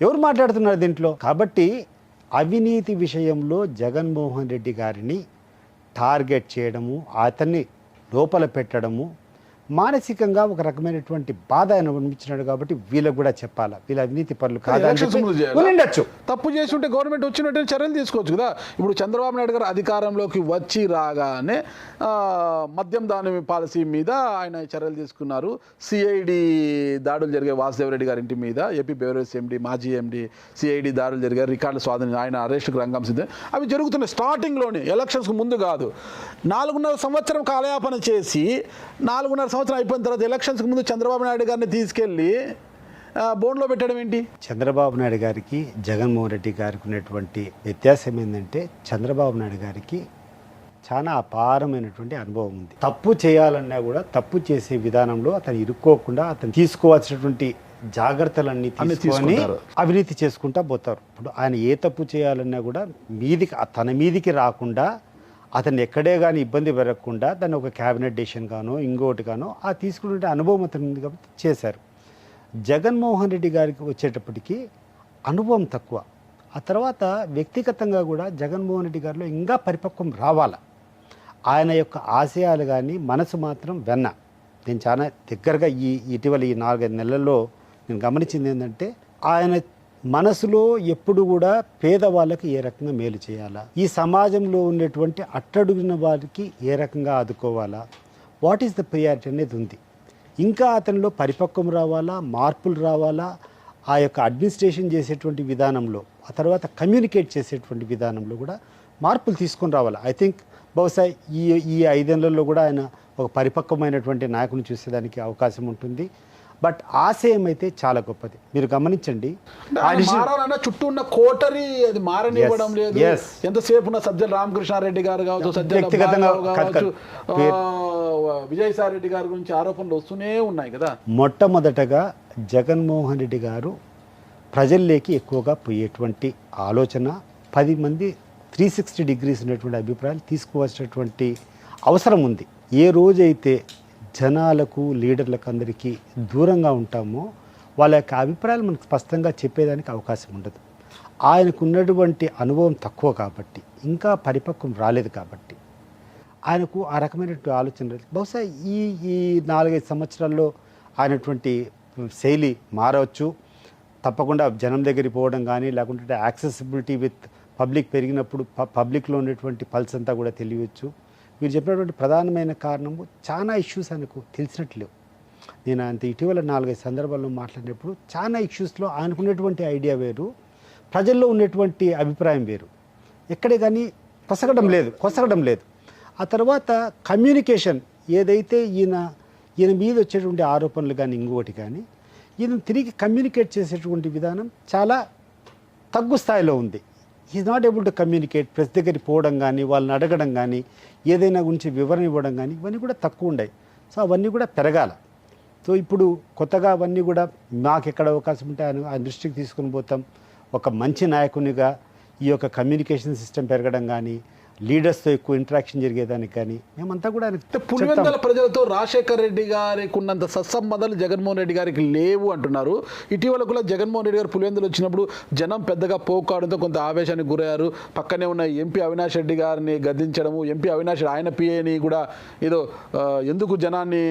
ఎవరు మాట్లాడుతున్నారు దీంట్లో? కాబట్టి అవినీతి విషయంలో జగన్మోహన్ రెడ్డి గారిని టార్గెట్ చేయడము, అతన్ని లోపల పెట్టడము మానసికంగా ఒక రకమైనటువంటి బాధ అనుభవించినాడు. కాబట్టి వీళ్ళకు కూడా చెప్పాలా, వీళ్ళ అవినీతి పనులు కాదు. తప్పు చేసి ఉంటే గవర్నమెంట్ వచ్చినట్టు చర్యలు తీసుకోవచ్చు కదా. ఇప్పుడు చంద్రబాబు నాయుడు గారు అధికారంలోకి వచ్చి రాగానే మద్యం దాని పాలసీ మీద ఆయన చర్యలు తీసుకున్నారు. సిఐడి దాడులు జరిగే వాసుదేవరెడ్డి గారి ఇంటి మీద ఏపీ బెవరేజ్ ఎండి, మాజీ ఎండి సిఐడి దాడులు జరిగారు. రికార్డుల స్వాధీనం, ఆయన అరెస్టుకు రంగం సిద్ధం. అవి జరుగుతున్నాయి స్టార్టింగ్లోనే, ఎలక్షన్స్కు ముందు కాదు. 4.5 సంవత్సరం కాలయాపన చేసి 4.5 సంవత్సరం అయిపోయిన తర్వాత ఎలక్షన్స్కి ముందు చంద్రబాబు నాయుడు గారిని తీసుకెళ్ళి బోన్లో పెట్టడం ఏంటి? చంద్రబాబు నాయుడు గారికి జగన్మోహన్ రెడ్డి గారికి ఉన్నటువంటి వ్యత్యాసం ఏంటంటే చంద్రబాబు నాయుడు గారికి చాలా అపారమైనటువంటి అనుభవం ఉంది. తప్పు చేయాలన్నా కూడా తప్పు చేసే విధానంలో అతను ఇరుక్కోకుండా అతను తీసుకోవాల్సినటువంటి జాగ్రత్తలన్నీ తీసుకొని అవినీతి చేసుకుంటా పోతారు. ఇప్పుడు ఆయన ఏ తప్పు చేయాలన్నా కూడా తన మీదికి రాకుండా అతన్ని ఎక్కడే కానీ ఇబ్బంది పెరగకుండా దాన్ని ఒక క్యాబినెట్ డెసిషన్ గానో ఇంకోటి గానో ఆ తీసుకునే అనుభవం అతను ఉంది కాబట్టి చేశారు. జగన్మోహన్ రెడ్డి గారికి వచ్చేటప్పటికి అనుభవం తక్కువ. ఆ తర్వాత వ్యక్తిగతంగా కూడా జగన్మోహన్ రెడ్డి గారిలో ఇంకా పరిపక్వం రావాల. ఆయన యొక్క ఆశయాలు కానీ మనసు మాత్రం వెన్న. నేను చాలా దగ్గరగా ఇటీవల ఈ 4-5 నెలల్లో నేను గమనించింది ఏంటంటే ఆయన మనసులో ఎప్పుడు కూడా పేదవాళ్ళకి ఏ రకంగా మేలు చేయాలా, ఈ సమాజంలో ఉన్నటువంటి అట్టడుగున వారికి ఏ రకంగా ఆదుకోవాలా, వాట్ ఈస్ ద ప్రియారిటీ అనేది ఉంది. ఇంకా అతనిలో పరిపక్వం రావాలా, మార్పులు రావాలా, ఆ యొక్క అడ్మినిస్ట్రేషన్ చేసేటువంటి విధానంలో, ఆ తర్వాత కమ్యూనికేట్ చేసేటువంటి విధానంలో కూడా మార్పులు తీసుకొని రావాలి. ఐ థింక్ బహుశా ఈ 5 ఏళ్లలో కూడా ఆయన ఒక పరిపక్వమైనటువంటి నాయకుని చూసేదానికి అవకాశం ఉంటుంది. బట్ ఆశయం అయితే చాలా గొప్పది. మీరు గమనించండి, చుట్టూ ఉన్న కోటరీ అది మారనివ్వడం లేదు. ఎంతసేపు ఉన్న సజ్జల రామకృష్ణారెడ్డి గారు కావచ్చు, వ్యక్తిగతంగా విజయసాయి రెడ్డి గారి గురించి ఆరోపణలు వస్తూనే ఉన్నాయి కదా. మొట్టమొదటగా జగన్మోహన్ రెడ్డి గారు ప్రజల్లోకి ఎక్కువగా పోయేటువంటి ఆలోచన, 10 మంది 360 డిగ్రీస్ ఉన్నటువంటి అభిప్రాయాలు తీసుకోవాల్సినటువంటి అవసరం ఉంది. ఏ రోజైతే జనాలకు లీడర్లకు అందరికీ దూరంగా ఉంటామో వాళ్ళ యొక్క అభిప్రాయాలు మనకు స్పష్టంగా చెప్పేదానికి అవకాశం ఉండదు. ఆయనకు ఉన్నటువంటి అనుభవం తక్కువ కాబట్టి, ఇంకా పరిపక్వం రాలేదు కాబట్టి ఆయనకు ఆ రకమైనటువంటి ఆలోచన లేదు. బహుశా ఈ 4-5 సంవత్సరాల్లో ఆయనటువంటి శైలి మారవచ్చు. తప్పకుండా జనం దగ్గరికి పోవడం కానీ, లేకుంటే యాక్సెసిబిలిటీ విత్ పబ్లిక్ పెరిగినప్పుడు పబ్లిక్లో ఉన్నటువంటి పల్స్ అంతా కూడా తెలియవచ్చు. మీరు చెప్పినటువంటి ప్రధానమైన కారణము చాలా ఇష్యూస్ ఆయనకు తెలిసినట్లేవు. నేను అంత ఇటీవల 4-5 సందర్భాల్లో మాట్లాడినప్పుడు చాలా ఇష్యూస్లో ఆయనకున్నటువంటి ఐడియా వేరు, ప్రజల్లో ఉన్నటువంటి అభిప్రాయం వేరు. ఎక్కడే కానీ కొసగడం లేదు. ఆ తర్వాత కమ్యూనికేషన్ ఏదైతే ఈయన మీద వచ్చేటువంటి ఆరోపణలు కానీ ఇంకొకటి కానీ ఈయన తిరిగి కమ్యూనికేట్ చేసేటువంటి విధానం చాలా తగ్గు స్థాయిలో ఉంది. Is not able to communicate. Press దగ్గరికి పోవడం కానీ, వాళ్ళని అడగడం కానీ, ఏదైనా గురించి వివరణ ఇవ్వడం కానీ ఇవన్నీ కూడా తక్కువ ఉన్నాయి. సో అవన్నీ కూడా పెరగాల. సో ఇప్పుడు కొత్తగా అవన్నీ కూడా మాకు ఎక్కడ అవకాశం ఉంటే ఆయన దృష్టికి తీసుకుని పోతాం. ఒక మంచి నాయకునిగా ఈ యొక్క కమ్యూనికేషన్ సిస్టమ్ పెరగడం కానీ, లీడర్స్తో ఎక్కువ ఇంటరాక్షన్ జరిగేదానికి కానీ మేమంతా కూడా అంటే పులివెందుల ప్రజలతో రాజశేఖర్ రెడ్డి గారికి ఉన్నంత సత్సంబంధాలు జగన్మోహన్ రెడ్డి గారికి లేవు అంటున్నారు. ఇటీవల కూడా జగన్మోహన్ రెడ్డి గారు పులివెందులు వచ్చినప్పుడు జనం పెద్దగా పోకాడంతో కొంత ఆవేశానికి గురయ్యారు. పక్కనే ఉన్న ఎంపీ అవినాష్ రెడ్డి గారిని గద్దించడము, ఎంపీ అవినాష్ ఆయన పిఏని కూడా ఏదో ఎందుకు జనాన్ని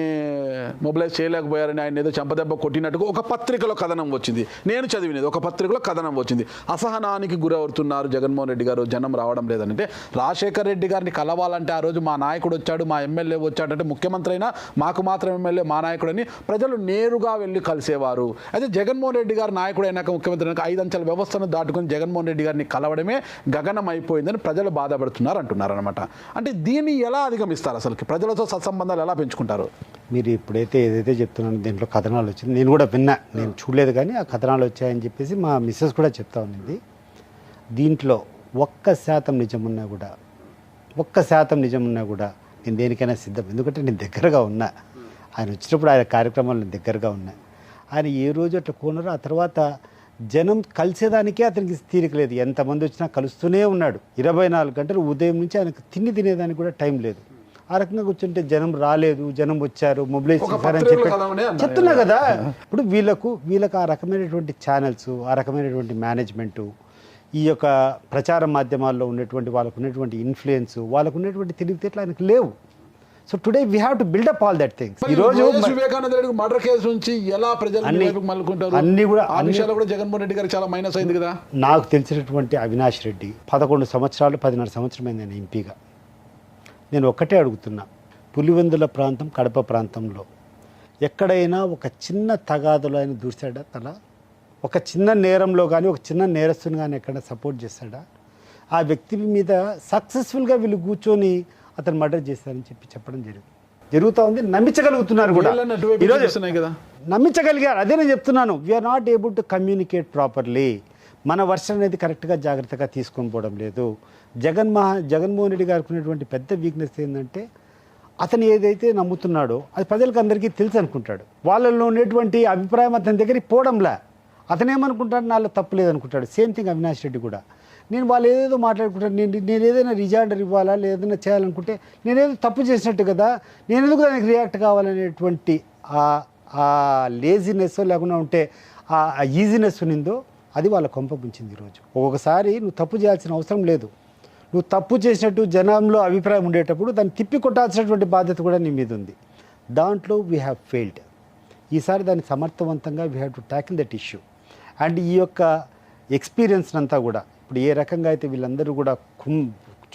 మొబిలైజ్ చేయలేకపోయారని ఆయన ఏదో చంపదెబ్బ కొట్టినట్టుగా ఒక పత్రికలో కథనం వచ్చింది. నేను చదివినది ఒక పత్రికలో కథనం వచ్చింది. అసహనానికి గురవుతున్నారు జగన్మోహన్ రెడ్డి గారు, జనం రావడం లేదంటే. రాజశేఖర్ రెడ్డి గారిని కలవాలంటే ఆ రోజు మా నాయకుడు వచ్చాడు, మా ఎమ్మెల్యే వచ్చాడంటే ముఖ్యమంత్రి అయినా మాకు మాత్రం ఎమ్మెల్యే మా నాయకుడని ప్రజలు నేరుగా వెళ్ళి కలిసేవారు. అయితే జగన్మోహన్ రెడ్డి గారు నాయకుడు అయినాక ముఖ్యమంత్రి అయినాక 5 అంచెల వ్యవస్థను దాటుకుని జగన్మోహన్ రెడ్డి గారిని కలవడమే గగనం అయిపోయిందని ప్రజలు బాధపడుతున్నారు అంటున్నారు అనమాట. అంటే దీన్ని ఎలా అధిగమిస్తారు, అసలు ప్రజలతో సత్సంబంధాలు ఎలా పెంచుకుంటారు? మీరు ఇప్పుడైతే ఏదైతే చెప్తున్నాను దీంట్లో కథనాలు వచ్చింది, నేను కూడా విన్నా, నేను చూడలేదు కానీ ఆ కథనాలు వచ్చాయని చెప్పేసి మా మిస్సెస్ కూడా చెప్తా ఉన్నది. దీంట్లో 1% నిజమున్నా కూడా 1% నిజమున్నా కూడా నేను దేనికైనా సిద్ధం. ఎందుకంటే నేను దగ్గరగా ఉన్నా, ఆయన వచ్చినప్పుడు ఆయన కార్యక్రమాలు నేను దగ్గరగా ఉన్నా. ఆయన ఏ రోజు అట్లా కోనరో ఆ తర్వాత జనం కలిసేదానికే అతనికి తీరిక లేదు. ఎంతమంది వచ్చినా కలుస్తూనే ఉన్నాడు. 24 గంటలు ఉదయం నుంచి ఆయనకు తినేదానికి కూడా టైం లేదు. ఆ రకంగా కూర్చుంటే జనం రాలేదు, జనం వచ్చారు, మొబిలైజ్ చేశారని చెప్పి చెప్తున్నా కదా. ఇప్పుడు వీళ్ళకు ఆ రకమైనటువంటి ఛానల్స్, ఆ రకమైనటువంటి మేనేజ్మెంటు, ఈ యొక్క ప్రచార మాధ్యమాల్లో ఉన్నటువంటి వాళ్ళకు ఉన్నటువంటి ఇన్ఫ్లుయెన్స్, వాళ్ళకు ఉన్నటువంటి తెలివితేటలు ఆయనకు లేవు. So today we have to buildup all that things. ఈ రోజు వివేకానంద రెడ్డి మర్డర్ కేసు నుంచి ఎలా ప్రజలు మలుకుంటారు అన్ని కూడా ఆ విషయాలు కూడా జగన్మోహన్ రెడ్డి గారికి చాలా మైనస్ అయింది కదా. నాకు తెలిసినటువంటి అవినాష్ రెడ్డి 11 సంవత్సరాలు 10.5 సంవత్సరమైంది నేను ఎంపీగా. నేను ఒక్కటే అడుగుతున్నా, పులివెందుల ప్రాంతం, కడప ప్రాంతంలో ఎక్కడైనా ఒక చిన్న తగాదులో ఆయన దూర్చాడా? తల ఒక చిన్న నేరంలో కానీ ఒక చిన్న నేరస్తుని కానీ ఎక్కడ సపోర్ట్ చేస్తాడా? ఆ వ్యక్తి మీద సక్సెస్ఫుల్గా వీళ్ళు కూర్చొని అతను మర్డర్ చేస్తారని చెప్పడం జరుగుతూ ఉంది. నమ్మించగలుగుతున్నారు కూడా ఈరోజు, నమ్మించగలిగారు. అదే నేను చెప్తున్నాను, we are not able to communicate properly. మన వర్షన్ అనేది కరెక్ట్గా జాగ్రత్తగా తీసుకొని పోవడం లేదు. జగన్మోహన్ రెడ్డి గారికి ఉన్నటువంటి పెద్ద వీక్నెస్ ఏంటంటే అతను ఏదైతే నమ్ముతున్నాడో అది ప్రజలకు అందరికీ తెలుసు అనుకుంటాడు. వాళ్ళలో ఉన్నటువంటి అభిప్రాయం అతని దగ్గరికి పోవడంలా. అతనేమనుకుంటాడు, నాలో తప్పు లేదనుకుంటాడు. సేమ్ థింగ్ అవినాష్ రెడ్డి కూడా. నేను వాళ్ళు ఏదేదో మాట్లాడుకుంటాను, నేను ఏదైనా రిజార్డర్ ఇవ్వాలా లేదైనా చేయాలనుకుంటే నేనేదో తప్పు చేసినట్టు కదా, నేను ఎందుకు దానికి రియాక్ట్ కావాలనేటువంటి ఆ లేజినెస్ లేకుండా ఉంటే ఆ ఈజీనెస్ ఉన్నిందో అది వాళ్ళ కొంప ముంచింది ఈరోజు. ఒక్కొక్కసారి నువ్వు తప్పు చేయాల్సిన అవసరం లేదు. నువ్వు తప్పు చేసినట్టు జనంలో అభిప్రాయం ఉండేటప్పుడు దాన్ని తిప్పి కొట్టాల్సినటువంటి బాధ్యత కూడా నీ మీద ఉంది. దాంట్లో వీ హ్యావ్ ఫెయిల్డ్. ఈసారి దాన్ని సమర్థవంతంగా we have to tackle that issue. And ఈ యొక్క ఎక్స్పీరియన్స్ అంతా కూడా ఇప్పుడు ఏ రకంగా అయితే వీళ్ళందరూ కూడా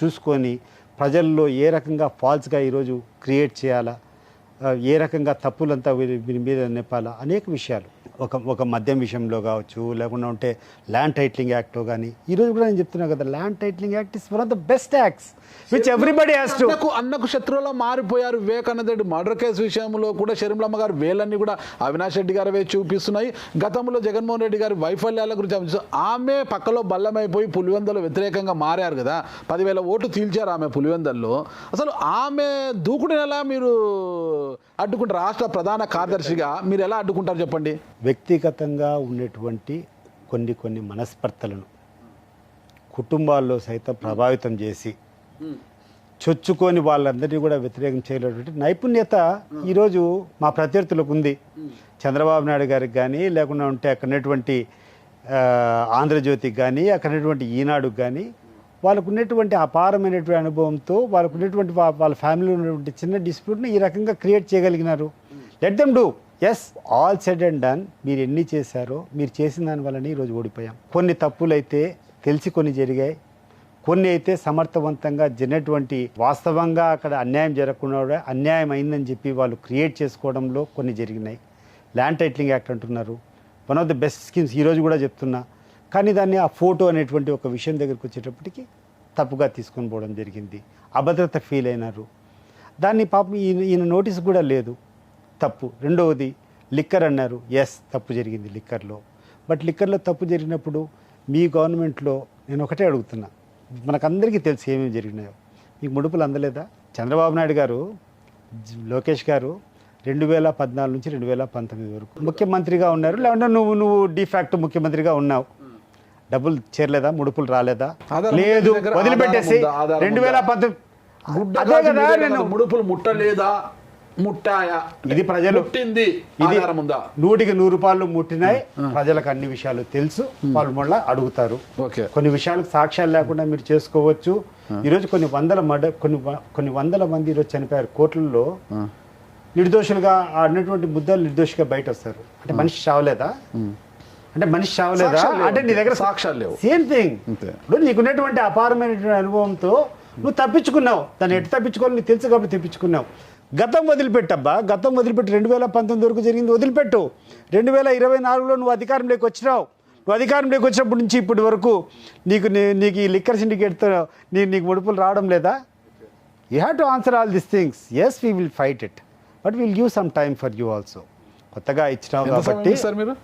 చూసుకొని ప్రజల్లో ఏ రకంగా ఫాల్స్గా ఈరోజు క్రియేట్ చేయాలా, ఏ రకంగా తప్పులంతా వీరి మీద నింపాలా, అనేక విషయాలు ఒక మద్యం విషయంలో కావచ్చు, లేకుండా ఉంటే ల్యాండ్ టైటిలింగ్ యాక్ట్లో కానీ. ఈరోజు కూడా నేను చెప్తున్నా కదా, land titling act is one of the best acts which everybody has to. అన్నకు శత్రువులో మారిపోయారు. వివేకానంద రెడ్డి మర్డర్ కేసు విషయంలో కూడా షర్మిలమ్మ గారు వేలన్నీ కూడా అవినాష్ రెడ్డి గారు చూపిస్తున్నాయి. గతంలో జగన్మోహన్ రెడ్డి గారి వైఫల్యాల గురించి ఆమె పక్కలో బల్లమైపోయి పులివెందులో వ్యతిరేకంగా మారారు కదా. 10,000 ఓట్లు తీల్చారు ఆమె పులివెందుల్లో. అసలు ఆమె దూకుడుని ఎలా మీరు అడ్డుకుంటారు? రాష్ట్ర ప్రధాన కార్యదర్శిగా మీరు ఎలా అడ్డుకుంటారు చెప్పండి? వ్యక్తిగతంగా ఉన్నటువంటి కొన్ని మనస్పర్ధలను కుటుంబాల్లో సైతం ప్రభావితం చేసి చొచ్చుకొని వాళ్ళందరినీ కూడా వ్యతిరేకం చేయలేటువంటి నైపుణ్యత ఈరోజు మా ప్రత్యర్థులకు ఉంది. చంద్రబాబు నాయుడు గారికి కానీ, లేకుండా ఉంటే అక్కడటువంటి ఆంధ్రజ్యోతికి కానీ, అక్కడటువంటి ఈనాడుకు కానీ వాళ్ళకు ఉన్నటువంటి అపారమైనటువంటి అనుభవంతో వాళ్ళకు ఉన్నటువంటి వాళ్ళ ఫ్యామిలీలో ఉన్నటువంటి చిన్న డిస్ప్యూట్ని ఈ రకంగా క్రియేట్ చేయగలిగినారు. Let them do. Yes, all said and done. మీరు ఎన్ని చేశారో మీరు చేసిన దానివల్లనే ఈరోజు ఓడిపోయాం. కొన్ని తప్పులైతే తెలిసి కొన్ని జరిగాయి, కొన్ని అయితే సమర్థవంతంగా జరిగినటువంటి వాస్తవంగా అక్కడ అన్యాయం జరగకుండా అన్యాయం అయిందని చెప్పి వాళ్ళు క్రియేట్ చేసుకోవడంలో కొన్ని జరిగినాయి. ల్యాండ్ టైటిలింగ్ యాక్ట్ అంటున్నారు, one of the best schemes ఈరోజు కూడా చెప్తున్నా. కానీ దాన్ని ఆ ఫోటో అనేటువంటి ఒక విషయం దగ్గరికి వచ్చేటప్పటికి తప్పుగా తీసుకొని పోవడం జరిగింది. అభద్రత ఫీల్ అయినారు. దాన్ని పాపం ఈయన నోటీస్ కూడా లేదు, తప్పు. రెండవది లిక్కర్ అన్నారు. ఎస్, తప్పు జరిగింది లిక్కర్లో. బట్ లిక్కర్లో తప్పు జరిగినప్పుడు మీ గవర్నమెంట్లో నేను ఒకటే అడుగుతున్నా, మనకందరికీ తెలుసు ఏమేమి జరిగినాయో. మీకు ముడుపులు అందలేదా? చంద్రబాబు నాయుడు గారు, లోకేష్ గారు 2014 నుంచి 2019 వరకు ముఖ్యమంత్రిగా ఉన్నారు. లేకుంటే నువ్వు డిఫాక్ట్ ముఖ్యమంత్రిగా ఉన్నావు. డబ్బులు చేరలేదా, ముడుపులు రాలేదా? ఆధారం లేదు, దగ్గర వదిలిపెట్టేసి ఆధారం 2019 అదే కదా నేను ముడుపులు ముట్టలేదా, ముట్టాయా, ఇది ప్రజలు ముట్టింది, ఇది ఆధారం ఉందా? 100 ముట్టినాయి. ప్రజలకు అన్ని విషయాలు తెలుసు, వాళ్ళు మళ్ళీ అడుగుతారు. ఓకే, కొన్ని విషయాలకు సాక్ష్యాలు లేకుండా మీరు చేసుకోవచ్చు. ఈరోజు కొన్ని వందల మంది ఈరోజు చనిపోయారు కోర్టుల్లో నిర్దోషులుగా అన్నటువంటి ముద్దాలు నిర్దోషిగా బయట వస్తారు. అంటే మనిషి చావలేదా? అంటే నీ దగ్గర సాక్ష్యాలు లేవు. Same thing. ఇప్పుడు నీకున్నటువంటి అపారమైనటువంటి అనుభవంతో నువ్వు తప్పించుకున్నావు. దాన్ని ఎటు తప్పించుకోవాలి నీకు తెలుసు కాబట్టి తప్పించుకున్నావు. గతం వదిలిపెట్టబ్బా, గతం వదిలిపెట్టి 2019 వరకు జరిగింది వదిలిపెట్టు. 2024లో నువ్వు అధికారంలోకి వచ్చినావు. నువ్వు అధికారంలోకి వచ్చినప్పటి నుంచి ఇప్పటి వరకు నీకు ఈ లిక్కర్ సిండికేట్తో నీకు ముడుపులు రావడం లేదా? You have to answer all these things. Yes, we will fight it, but will give some time for you also. కొత్తగా ఇచ్చినావు కాబట్టి మీరు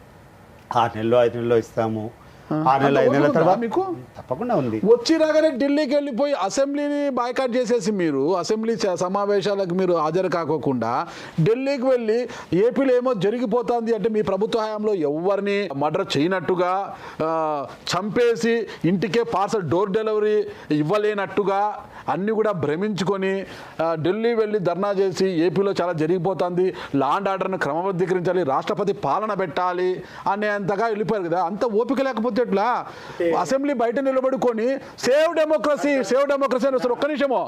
6 నెలలో 5 నెలలో ఇస్తాము. 6 నెలలు 5 నెలల తర్వాత మీకు తప్పకుండా ఉంది. వచ్చి రాగానే ఢిల్లీకి వెళ్ళిపోయి అసెంబ్లీని బాయ్కాట్ చేసేసి మీరు అసెంబ్లీ సమావేశాలకు మీరు హాజరు కాకోకుండా ఢిల్లీకి వెళ్ళి ఏపీలో ఏమో జరిగిపోతుంది అంటే మీ ప్రభుత్వ హయాంలో ఎవరిని మర్డర్ చేయనట్టుగా, చంపేసి ఇంటికే పార్సల్ డోర్ డెలివరీ ఇవ్వలేనట్టుగా అన్నీ కూడా భ్రమించుకొని ఢిల్లీ వెళ్ళి ధర్నా చేసి ఏపీలో చాలా జరిగిపోతుంది, లా అండ్ ఆర్డర్ను క్రమబద్ధీకరించాలి, రాష్ట్రపతి పాలన పెట్టాలి అనేంతగా వెళ్ళిపోయారు కదా. అంత ఓపిక లేకపోతే ఎట్లా? అసెంబ్లీ బయట నిలబడుకొని సేవ్ డెమోక్రసీ అని వస్తారు. ఒక్క నిమిషమో,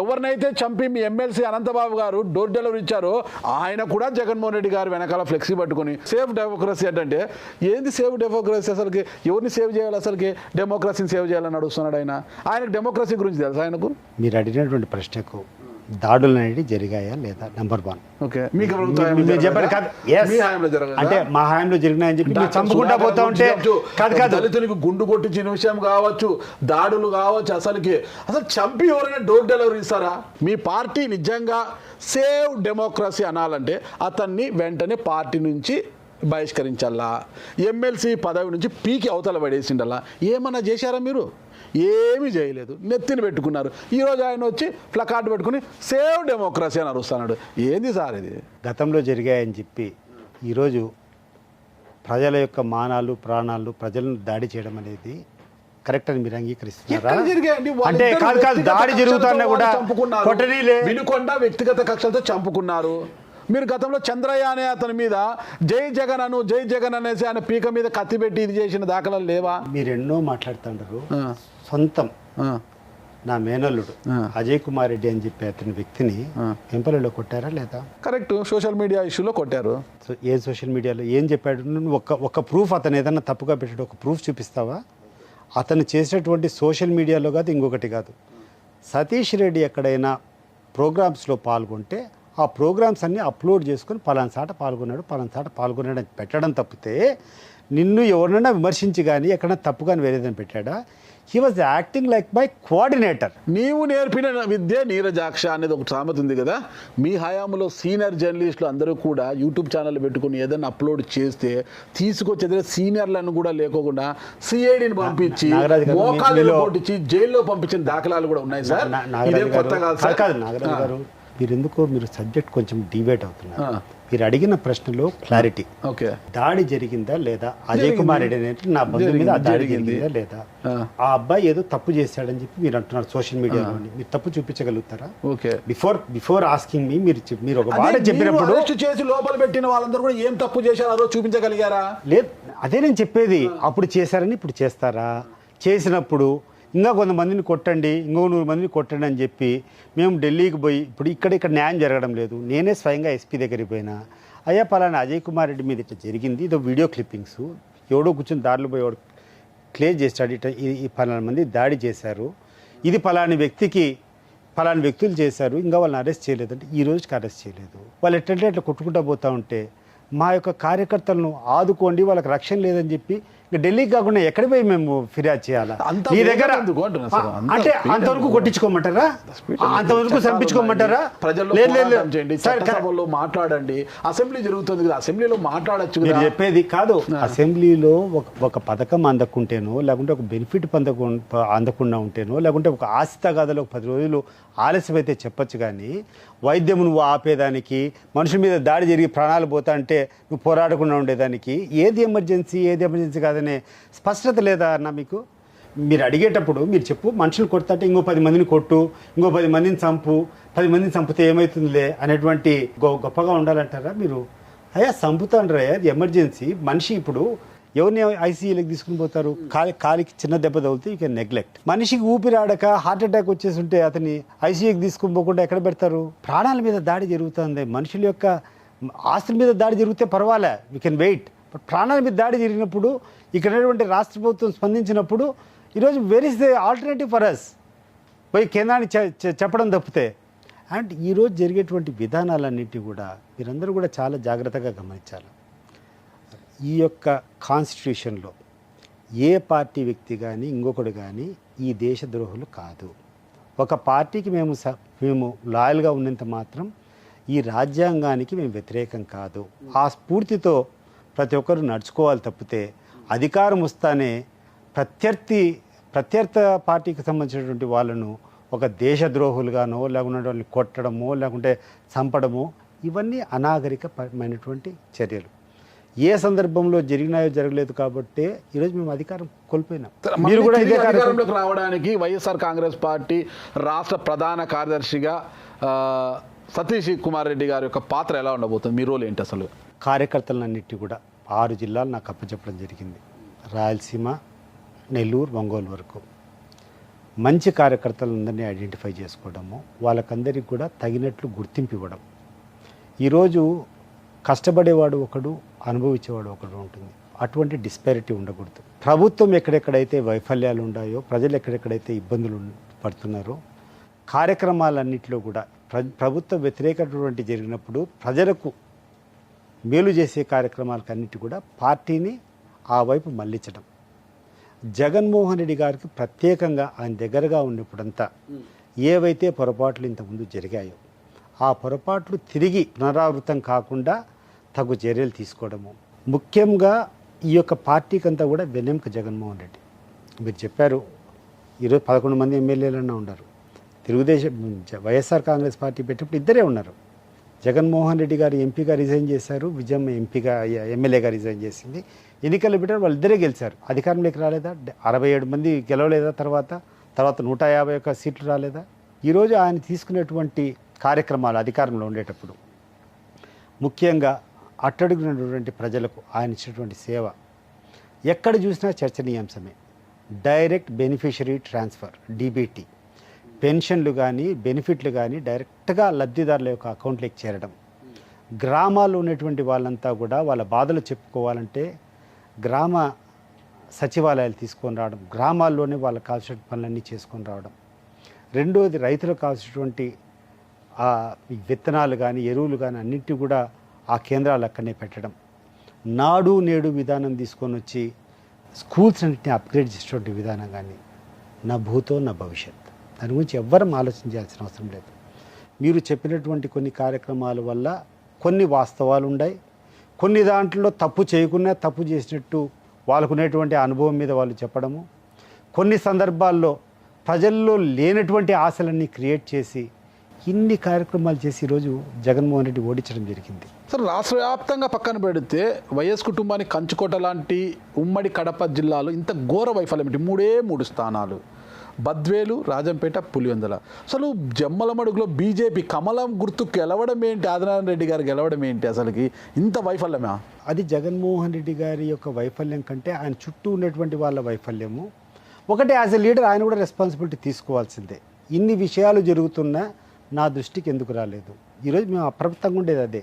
ఎవరినైతే చంపి మీ ఎమ్మెల్సీ అనంతబాబు గారు డోర్ డెలివరీ ఇచ్చారో ఆయన కూడా జగన్మోహన్ రెడ్డి గారు వెనకాల ఫ్లెక్సీ పట్టుకొని సేవ్ డెమోక్రసీ అంటే ఏంది సేవ్ డెమోక్రసీ? అసలుకి ఎవరిని సేవ్ చేయాలి? అసలుకి డెమోక్రసీని సేవ్ చేయాలని అడుగుతున్నాడు ఆయన. ఆయనకు డెమోక్రసీ గురించి తెలుసు ఆయనకు? మీరు అడిగినటువంటి ప్రశ్నకు దాడులు అనేవి జరిగాయా లేదా? నెంబర్ 1. ఓకే, చెప్పారు కాదు, అంటే మా హయాంలో జరిగినాయని చెప్పి మీరు చంపుకుంటా పోతా ఉంటే కాదు దళితులకు గుండు కొట్టించిన విషయం కావచ్చు, దాడులు కావచ్చు, అసలు చంపి ఎవరైనా డోర్ డెలివరీ ఇస్తారా? మీ పార్టీ నిజంగా సేవ్ డెమోక్రసీ అనాలంటే అతన్ని వెంటనే పార్టీ నుంచి బహిష్కరించాలా, ఎమ్మెల్సీ పదవి నుంచి పీకి అవతల పడేసిండాలా. ఏమన్నా చేశారా మీరు? ఏమీ చేయలేదు, నెత్తిని పెట్టుకున్నారు. ఈరోజు ఆయన వచ్చి ప్లకార్డు పెట్టుకుని సేవ్ డెమోక్రసీ అని అరుస్తున్నాడు. ఏంది సార్ ఇది? గతంలో జరిగాయని చెప్పి ఈరోజు ప్రజల యొక్క మానాలు ప్రాణాలు ప్రజలను దాడి చేయడం అనేది కరెక్ట్ అని మీరు అంగీకరిస్తున్నారా? అంటే కాదు దాడి జరుగుతున్నా కూడా వినుకొండ వ్యక్తిగత కక్షలతో చంపుకున్నారు. మీరు గతంలో చంద్రయ్య అనే అతని మీద జై జగన్ అనేసి ఆయన పీక మీద కత్తి పెట్టి ఇది చేసిన దాఖలాలు లేవా? మీరు ఎన్నో మాట్లాడుతుంటారు. సొంతం నా మేనల్లుడు అజయ్ కుమార్ రెడ్డి అని చెప్పి అతని వ్యక్తిని వెంపల్లిలో కొట్టారా లేదా? కరెక్ట్, సోషల్ మీడియా ఇష్యూలో కొట్టారు. ఏ సోషల్ మీడియాలో ఏం చెప్పాడు? నువ్వు ఒక ప్రూఫ్, అతను ఏదన్నా తప్పుగా పెట్టాడు, ఒక ప్రూఫ్ చూపిస్తావా? అతను చేసినటువంటి సోషల్ మీడియాలో కాదు, ఇంకొకటి కాదు, సతీష్ రెడ్డి ఎక్కడైనా ప్రోగ్రామ్స్లో పాల్గొంటే ఆ ప్రోగ్రామ్స్ అన్నీ అప్లోడ్ చేసుకుని పలానా సాట పాల్గొన్నాడు అని పెట్టడం తప్పితే నిన్ను ఎవరినైనా విమర్శించి కానీ ఎక్కడైనా తప్పు కానీ వేరేదని పెట్టాడా? He was acting like my coordinator. నీవు నేర్పిన విద్య నీరజాక్ష అనేది ఒక సామెత ఉంది కదా. మీ హయాంలో సీనియర్ జర్నలిస్టులు అందరూ కూడా యూట్యూబ్ ఛానల్ పెట్టుకుని ఏదైనా అప్లోడ్ చేస్తే తీసుకొచ్చేది సీనియర్లను కూడా లేకోకుండా సిఐడిని పంపించి కొట్టించి జైల్లో పంపించిన దాఖలాలు కూడా ఉన్నాయి సార్. నాగరాజు గారు, మీరు సబ్జెక్ట్ కొంచెం డిబేట్ అవుతున్నారు. మీరు అడిగిన ప్రశ్నలో క్లారిటీ. ఓకే, దాడి జరిగిందా లేదా? అజయ్ కుమార్ రెడ్డి అనేది నా బంధువు మీద దాడి జరిగిందా లేదా? ఆ అబ్బాయి ఏదో తప్పు చేశాడని చెప్పి మీరు అంటున్నారు సోషల్ మీడియాలో. మీరు తప్పు చూపించగలుగుతారా? ఓకే, బిఫోర్ ఆస్కింగ్ మీ మీరు ఒక మాట చెప్పినప్పుడు చేసి లోపల పెట్టిన వాళ్ళందరూ కూడా ఏం తప్పు చేశారో చూపించగలిగారా? లేదు, అదే నేను చెప్పేది. అప్పుడు చేశారని ఇప్పుడు చేస్తారా? చేసినప్పుడు ఇంకా కొంతమందిని కొట్టండి, ఇంకో 100 మందిని కొట్టండి అని చెప్పి మేము ఢిల్లీకి పోయి ఇప్పుడు ఇక్కడ న్యాయం జరగడం లేదు. నేనే స్వయంగా ఎస్పీ దగ్గరికి పోయినా, అయ్యా పలానా అజయ్ కుమార్ రెడ్డి మీద ఇట్లా జరిగింది, ఇదో వీడియో క్లిప్పింగ్స్, ఎవడో కూర్చొని దారిలో పోయి ఎవడు క్లియర్ చేస్తాడు, ఇట్లా ఈ పలానా మంది దాడి చేశారు, ఇది పలాని వ్యక్తులు చేశారు, ఇంకా వాళ్ళని అరెస్ట్ చేయలేదంటే ఈ రోజుకి అరెస్ట్ చేయలేదు. వాళ్ళు ఎట్లంటే అట్లా కొట్టుకుంటూ పోతూ ఉంటే మా యొక్క కార్యకర్తలను ఆదుకోండి, వాళ్ళకి రక్షణ లేదని చెప్పి ఇంకా ఢిల్లీకి కాకుండా ఎక్కడ పోయి మేము ఫిర్యాదు చేయాలా? మీ దగ్గర అంటే అంతవరకు కొట్టించుకోమంటారా? అంతవరకు చంపించుకోమంటారా? ప్రజల్లో మాట్లాడండి. అసెంబ్లీ జరుగుతుంది కదా, అసెంబ్లీలో మాట్లాడచ్చు. మీరు చెప్పేది కాదు. అసెంబ్లీలో ఒక పథకం అందకుంటేనో, లేకుంటే ఒక బెనిఫిట్ అందకుండా ఉంటేనో, లేకుంటే ఒక ఆస్తిగాథలో 10 రోజులు ఆలస్యమైతే చెప్పచ్చు. కానీ వైద్యం నువ్వు ఆపేదానికి, మనుషుల మీద దాడి జరిగి ప్రాణాలు పోతా అంటే నువ్వు పోరాడకుండా ఉండేదానికి ఏది ఎమర్జెన్సీ కాదు కాదనే స్పష్టత లేదా అన్న మీకు? మీరు అడిగేటప్పుడు మీరు చెప్పు, మనుషులు కొడతాంటే ఇంకో 10 మందిని కొట్టు, ఇంకో 10 మందిని చంపు, 10 మందిని చంపితే ఏమవుతుందిలే అనేటువంటి గొప్పగా ఉండాలంటారా మీరు? అయ్యా చంపుతాండ్రయ్యా, అది ఎమర్జెన్సీ. మనిషి ఇప్పుడు ఎవరిని ఐసీయూలోకి తీసుకుని పోతారు? కాలికి చిన్న దెబ్బ తగిలితే యూ కెన్ నెగ్లెక్ట్. మనిషికి ఊపిరాడక హార్ట్ అటాక్ వచ్చేసి ఉంటే అతన్ని ఐసీయూకి తీసుకుని పోకుండా ఎక్కడ పెడతారు? ప్రాణాల మీద దాడి జరుగుతుంది, మనుషుల యొక్క ఆస్తుల మీద దాడి జరిగితే పర్వాలే, వీ కెన్ వెయిట్. బట్ ప్రాణాల మీద దాడి జరిగినప్పుడు ఇక్కడ రాష్ట్ర ప్రభుత్వం స్పందించినప్పుడు ఈరోజు where is the alternative for us? పోయి కేంద్రాన్ని చెప్పడం తప్పితే. అండ్ ఈరోజు జరిగేటువంటి విధానాలన్నింటినీ కూడా మీరందరూ కూడా చాలా జాగ్రత్తగా గమనించాలి. ఈ యొక్క కాన్స్టిట్యూషన్లో ఏ పార్టీ వ్యక్తి కానీ ఇంకొకడు కానీ ఈ దేశద్రోహులు కాదు. ఒక పార్టీకి మేము లాయల్గా ఉన్నంత మాత్రం ఈ రాజ్యాంగానికి మేము వ్యతిరేకం కాదు. ఆ స్ఫూర్తితో ప్రతి ఒక్కరు నడుచుకోవాలి తప్పితే అధికారం వస్తానే ప్రత్యర్థ పార్టీకి సంబంధించినటువంటి వాళ్ళను ఒక దేశద్రోహులుగానో లేకుంటే వాళ్ళని కొట్టడమో లేకుంటే చంపడమో ఇవన్నీ అనాగరికమైనటువంటి చర్యలు. ఏ సందర్భంలో జరిగినాయో జరగలేదు కాబట్టి ఈరోజు మేము అధికారం కోల్పోయినాం. మీరు కూడా ఇదే అధికారంలోకి రావడానికి వైఎస్ఆర్ కాంగ్రెస్ పార్టీ రాష్ట్ర ప్రధాన కార్యదర్శిగా సతీష్ కుమార్ రెడ్డి గారి యొక్క పాత్ర ఎలా ఉండబోతుంది? మీ రోల్ ఏంటి అసలు? కార్యకర్తలన్నిటి కూడా 6 జిల్లాలు నాకు అప్పచెప్పడం జరిగింది. రాయలసీమ, నెల్లూరు, ఒంగోలు వరకు మంచి కార్యకర్తలందరినీ ఐడెంటిఫై చేసుకోవడము, వాళ్ళకందరికీ కూడా తగినట్లు గుర్తింపు ఇవ్వడం. ఈరోజు కష్టపడేవాడు ఒకడు, అనుభవించేవాడు ఒకడు ఉంటుంది. అటువంటి డిస్పారిటీ ఉండకూడదు. ప్రభుత్వం ఎక్కడెక్కడైతే వైఫల్యాలు ఉన్నాయో, ప్రజలు ఎక్కడెక్కడైతే ఇబ్బందులు పడుతున్నారో, కార్యక్రమాలన్నింటిలో కూడా ప్రభుత్వ వ్యతిరేకటువంటి జరిగినప్పుడు ప్రజలకు మేలు చేసే కార్యక్రమాలకన్నిటి కూడా పార్టీని ఆ వైపు మళ్లించడం. జగన్మోహన్ రెడ్డి గారికి ప్రత్యేకంగా ఆయన దగ్గరగా ఉన్నప్పుడంతా ఏవైతే పొరపాట్లు ఇంతకుముందు జరిగాయో ఆ పొరపాట్లు తిరిగి పునరావృతం కాకుండా తగు చర్యలు తీసుకోవడము. ముఖ్యంగా ఈ యొక్క పార్టీకి అంతా కూడా వెన్నెముక జగన్మోహన్ రెడ్డి. మీరు చెప్పారు ఈరోజు 11 మంది ఎమ్మెల్యేలన్నా ఉన్నారు. తెలుగుదేశం వైఎస్ఆర్ కాంగ్రెస్ పార్టీ పెట్టినప్పుడు ఇద్దరే ఉన్నారు. జగన్మోహన్ రెడ్డి గారు ఎంపీగా రిజైన్ చేశారు, విజయమ్మ ఎమ్మెల్యేగా రిజైన్ చేసింది. ఎన్నికలు పెట్టారు, వాళ్ళిద్దరే గెలిచారు. అధికారంలోకి రాలేదా? 67 మంది గెలవలేదా? తర్వాత 151 సీట్లు రాలేదా? ఈరోజు ఆయన తీసుకునేటువంటి కార్యక్రమాలు అధికారంలో ఉండేటప్పుడు ముఖ్యంగా అట్టడుగునటువంటి ప్రజలకు ఆయన ఇచ్చినటువంటి సేవ ఎక్కడ చూసినా చర్చనీయాంశమే. డైరెక్ట్ బెనిఫిషరీ ట్రాన్స్ఫర్, డీబీటీ, పెన్షన్లు కానీ బెనిఫిట్లు కానీ డైరెక్ట్గా లబ్ధిదారుల యొక్క అకౌంట్లోకి చేరడం. గ్రామాల్లో ఉన్నటువంటి వాళ్ళంతా కూడా వాళ్ళ బాధలు చెప్పుకోవాలంటే గ్రామ సచివాలయాలు తీసుకొని రావడం, గ్రామాల్లోనే వాళ్ళకి కావాల్సిన పనులన్నీ చేసుకొని రావడం. రెండోది రైతులకు కావాల్సినటువంటి విత్తనాలు కానీ ఎరువులు కానీ అన్నింటినీ కూడా ఆ కేంద్రాలు అక్కడనే పెట్టడం. నాడు నేడు విధానం తీసుకొని వచ్చి స్కూల్స్ అన్నింటినీ అప్గ్రేడ్ చేసేటువంటి విధానం కానీ నా భూతో నా భవిష్యత్, దాని గురించి ఎవ్వరం ఆలోచించాల్సిన అవసరం లేదు. మీరు చెప్పినటువంటి కొన్ని కార్యక్రమాల వల్ల కొన్ని వాస్తవాలు ఉన్నాయి, కొన్ని దాంట్లో తప్పు చేయకుండా తప్పు చేసినట్టు వాళ్ళకునేటువంటి అనుభవం మీద వాళ్ళు చెప్పడము, కొన్ని సందర్భాల్లో ప్రజల్లో లేనటువంటి ఆశలన్నీ క్రియేట్ చేసి ఇన్ని కార్యక్రమాలు చేసి ఈరోజు జగన్మోహన్ రెడ్డి ఓడించడం జరిగింది. సార్, రాష్ట్ర వ్యాప్తంగా పక్కన పెడితే వైఎస్ కుటుంబానికి కంచుకోట లాంటి ఉమ్మడి కడప జిల్లాలో ఇంత ఘోర వైఫల్యం ఏంటి? 3 స్థానాలు, బద్వేలు, రాజంపేట, పులివెందుల. అసలు జమ్మలమడుగులో బీజేపీ కమలం గుర్తు గెలవడం ఏంటి? ఆదినారాయణ రెడ్డి గారు గెలవడం ఏంటి? అసలుకి ఇంత వైఫల్యమా? అది జగన్మోహన్ రెడ్డి గారి యొక్క వైఫల్యం కంటే ఆయన చుట్టూ ఉన్నటువంటి వాళ్ళ వైఫల్యము. ఒకటే, యాజ్ ఎ లీడర్ ఆయన కూడా రెస్పాన్సిబిలిటీ తీసుకోవాల్సిందే. ఇన్ని విషయాలు జరుగుతున్నా నా దృష్టికి ఎందుకు రాలేదు? ఈరోజు మేము అప్రమత్తంగా ఉండేది అదే.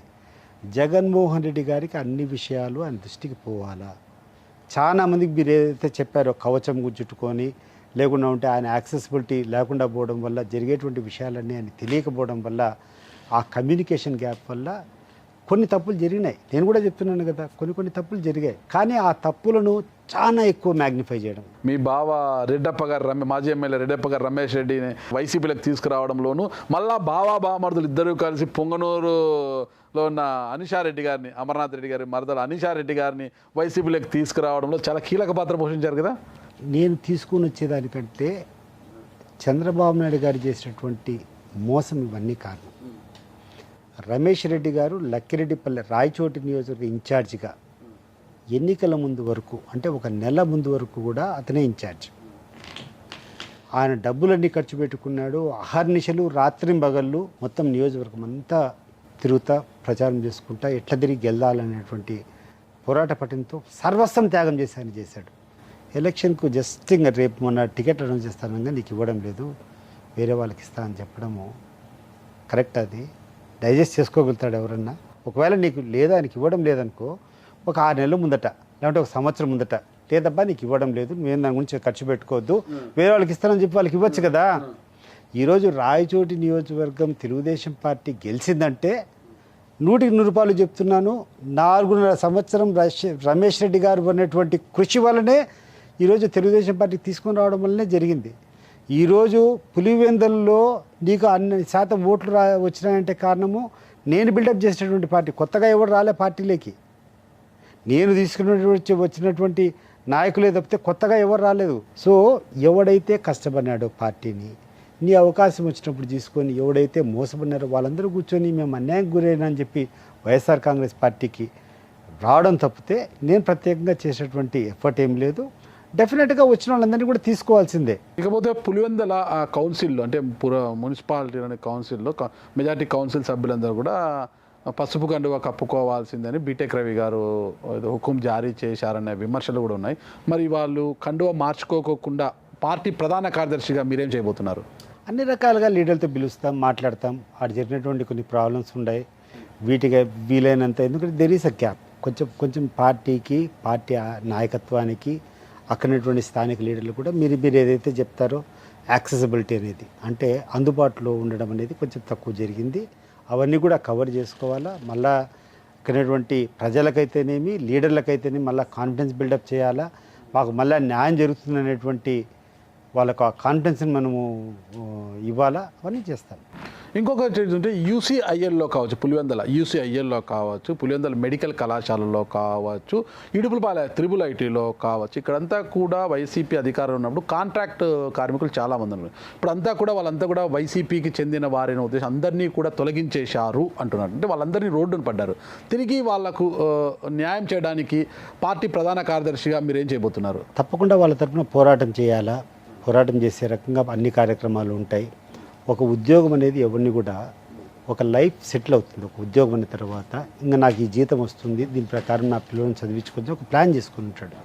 జగన్మోహన్ రెడ్డి గారికి అన్ని విషయాలు ఆయన దృష్టికి పోవాలా. చాలామందికి మీరు ఏదైతే చెప్పారో కవచం గుచ్చుట్టుకొని లేకుండా ఉంటే ఆయన యాక్సెసిబిలిటీ లేకుండా పోవడం వల్ల జరిగేటువంటి విషయాలన్నీ ఆయన తెలియకపోవడం వల్ల ఆ కమ్యూనికేషన్ గ్యాప్ వల్ల కొన్ని తప్పులు జరిగినాయి. నేను కూడా చెప్తున్నాను కదా, కొన్ని తప్పులు జరిగాయి. కానీ ఆ తప్పులను చాలా ఎక్కువ మ్యాగ్నిఫై చేయడం. మీ బావ రెడ్డప్ప గారు మాజీ ఎమ్మెల్యే రెడ్డప్ప గారు రమేష్ రెడ్డిని వైసీపీలోకి తీసుకురావడంలోనూ, మళ్ళా బావమరుదులు ఇద్దరూ కలిసి పొంగనూరులో ఉన్న అనిషారెడ్డి గారిని, అమర్నాథ్ రెడ్డి గారి మరదలు అనిషారెడ్డి గారిని వైసీపీలోకి తీసుకురావడంలో చాలా కీలక పాత్ర పోషించారు కదా. నేను తీసుకుని వచ్చేదానికంటే చంద్రబాబు నాయుడు గారు చేసినటువంటి మోసం ఇవన్నీ కారణం. రమేష్ రెడ్డి గారు లక్కిరెడ్డిపల్లె రాయచోటి నియోజకవర్గ ఇన్ఛార్జిగా ఎన్నికల ముందు వరకు అంటే ఒక నెల ముందు వరకు కూడా అతనే ఇన్ఛార్జ్. ఆయన డబ్బులన్నీ ఖర్చు పెట్టుకున్నాడు. అహర్నిశలు రాత్రింబగళ్ళు మొత్తం నియోజకవర్గం అంతా తిరుగుతా ప్రచారం చేసుకుంటా ఎట్లా తిరిగి గెలవాలనేటువంటి పోరాట పట్టణంతో సర్వస్వం త్యాగం చేశాడు. ఎలక్షన్కు జస్ట్ ఇంకా రేపు మొన్న టికెట్ అనౌన్స్ చేస్తానగా నీకు ఇవ్వడం లేదు, వేరే వాళ్ళకి ఇస్తా అని చెప్పడము కరెక్ట్? అది డైజెస్ట్ చేసుకోగలుగుతాడు ఎవరన్నా? ఒకవేళ నీకు లేదా ఆయనకి ఇవ్వడం లేదనుకో, ఒక 6 నెలల ముందట లేదంటే ఒక సంవత్సరం ముందట, లేదబ్బా నీకు ఇవ్వడం లేదు, మేము దాని గురించి ఖర్చు పెట్టుకోవద్దు, వేరే వాళ్ళకి ఇస్తానని చెప్పి వాళ్ళకి ఇవ్వచ్చు కదా. ఈరోజు రాయచోటి నియోజకవర్గం తెలుగుదేశం పార్టీ గెలిచిందంటే 100% చెప్తున్నాను, 4.5 సంవత్సరం రమేష్ రెడ్డి గారు ఉన్నటువంటి కృషి వల్లనే ఈరోజు తెలుగుదేశం పార్టీకి తీసుకొని రావడం వల్లనే జరిగింది. ఈరోజు పులివెందులలో నీకు అన్ని శాతం ఓట్లు వచ్చినాయంటే కారణము నేను బిల్డప్ చేసినటువంటి పార్టీ. కొత్తగా ఎవరు రాలే పార్టీలోకి, నేను వచ్చినటువంటి నాయకులే తప్పితే కొత్తగా ఎవరు రాలేదు. సో ఎవడైతే కష్టపడినాడో పార్టీని నీ అవకాశం వచ్చినప్పుడు తీసుకొని, ఎవడైతే మోసపడినారో వాళ్ళందరూ కూర్చొని మేము అన్యాయం గురైనా అని చెప్పి వైఎస్ఆర్ కాంగ్రెస్ పార్టీకి రావడం తప్పితే నేను ప్రత్యేకంగా చేసేటువంటి ఎఫర్ట్ ఏం లేదు. డెఫినెట్గా వచ్చిన వాళ్ళందరినీ కూడా తీసుకోవాల్సిందే. ఇకపోతే పులివెందుల కౌన్సిల్లో అంటే మున్సిపాలిటీ అనే కౌన్సిల్లో మెజార్టీ కౌన్సిల్ సభ్యులందరూ కూడా పసుపు కండువా కప్పుకోవాల్సిందని బీటెక్ రవి గారు హుకుం జారీ చేశారనే విమర్శలు కూడా ఉన్నాయి. మరి వాళ్ళు కండువా మార్చుకోకుండా పార్టీ ప్రధాన కార్యదర్శిగా మీరేం చేయబోతున్నారు? అన్ని రకాలుగా లీడర్లతో పిలుస్తాం, మాట్లాడతాం. ఆడ జరిగినటువంటి కొన్ని ప్రాబ్లమ్స్ ఉన్నాయి, వీటికి వీలైనంత, ఎందుకంటే దెర్ ఈస్ అ గ్యాప్ కొంచెం పార్టీకి, పార్టీ నాయకత్వానికి, అక్కడటువంటి స్థానిక లీడర్లు కూడా మీరు ఏదైతే చెప్తారో యాక్సెసిబిలిటీ అనేది అంటే అందుబాటులో ఉండడం అనేది కొంచెం తక్కువ జరిగింది. అవన్నీ కూడా కవర్ చేసుకోవాలా. మళ్ళా ఇక్కడటువంటి ప్రజలకైతేనేమి, లీడర్లకైతేనేమి మళ్ళీ కాన్ఫిడెన్స్ బిల్డప్ చేయాలా. మాకు మళ్ళీ న్యాయం జరుగుతుందనేటువంటి వాళ్ళకు ఆ కాన్ఫిడెన్స్ని మనము ఇవ్వాలా. అవన్నీ చేస్తాం. ఇంకొకటి ఏంటంటే యూసీఐఎల్లో కావచ్చు, యూసీఐఎల్లో కావచ్చు, పులివెందుల మెడికల్ కళాశాలలో కావచ్చు, ఇడుపులపాలె త్రిబుల్ ఐటీలో కావచ్చు, ఇక్కడంతా కూడా వైసీపీ అధికారం ఉన్నప్పుడు కాంట్రాక్ట్ కార్మికులు చాలామంది ఉన్నారు. ఇప్పుడంతా కూడా వాళ్ళంతా కూడా వైసీపీకి చెందిన వారిని ఉద్దేశం అందరినీ కూడా తొలగించేశారు అంటున్నారు. అంటే వాళ్ళందరినీ రోడ్డును పడ్డారు. తిరిగి వాళ్లకు న్యాయం చేయడానికి పార్టీ ప్రధాన కార్యదర్శిగా మీరేం చేయబోతున్నారు? తప్పకుండా వాళ్ళ తరఫున పోరాటం చేయాలా. పోరాటం చేసే రకంగా అన్ని కార్యక్రమాలు ఉంటాయి. ఒక ఉద్యోగం అనేది ఎవరిని కూడా ఒక లైఫ్ సెటిల్ అవుతుంది. ఒక ఉద్యోగం అయిన తర్వాత ఇంకా నాకు ఈ జీతం వస్తుంది, దీని ప్రకారం నా పిల్లలను చదివించుకొని ఒక ప్లాన్ చేసుకుని ఉంటాడు.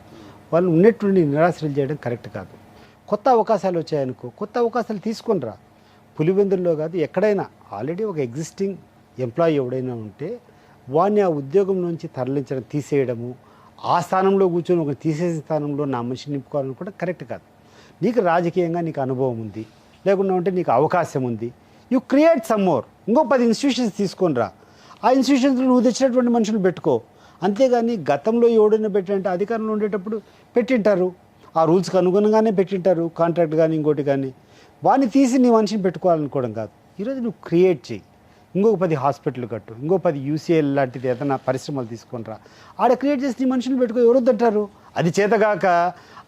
వాళ్ళు ఉన్నటువంటి నిరాశలు చేయడం కరెక్ట్ కాదు. కొత్త అవకాశాలు వచ్చాయనుకో, కొత్త అవకాశాలు తీసుకొని రా. పులివెందుల్లో కాదు, ఎక్కడైనా ఆల్రెడీ ఒక ఎగ్జిస్టింగ్ ఎంప్లాయీ ఎవడైనా ఉంటే వాడిని ఆ ఉద్యోగం నుంచి తరలించడం, తీసేయడము, ఆ స్థానంలో కూర్చొని ఒక తీసేసే స్థానంలో నా మనిషిని నింపుకోవాలని కూడా కరెక్ట్ కాదు. నీకు రాజకీయంగా నీకు అనుభవం ఉంది, లేకుండా ఉంటే నీకు అవకాశం ఉంది, యూ క్రియేట్ సమ్ మోర్. ఇంకో 10 ఇన్స్టిట్యూషన్స్ తీసుకొని రా. ఆ ఇన్స్టిట్యూషన్స్లో నువ్వు తెచ్చినటువంటి మనుషులు పెట్టుకో. అంతేగాని గతంలో ఎవడైనా పెట్టంటే అధికారంలో ఉండేటప్పుడు పెట్టింటారు, ఆ రూల్స్కి అనుగుణంగానే పెట్టింటారు, కాంట్రాక్ట్ కానీ ఇంకోటి కానీ. వాడిని తీసి నీ మనిషిని పెట్టుకోవాలనుకోవడం కాదు. ఈరోజు నువ్వు క్రియేట్ చేయి. ఇంకొక 10 హాస్పిటల్ కట్టు, ఇంకో 10 యూసీఎల్ లాంటిది ఏదైనా పరిశ్రమలు తీసుకొని రా. ఆడ క్రియేట్ చేసి నీ మనుషులు పెట్టుకో. ఎవరు తింటారు? అది చేతగాక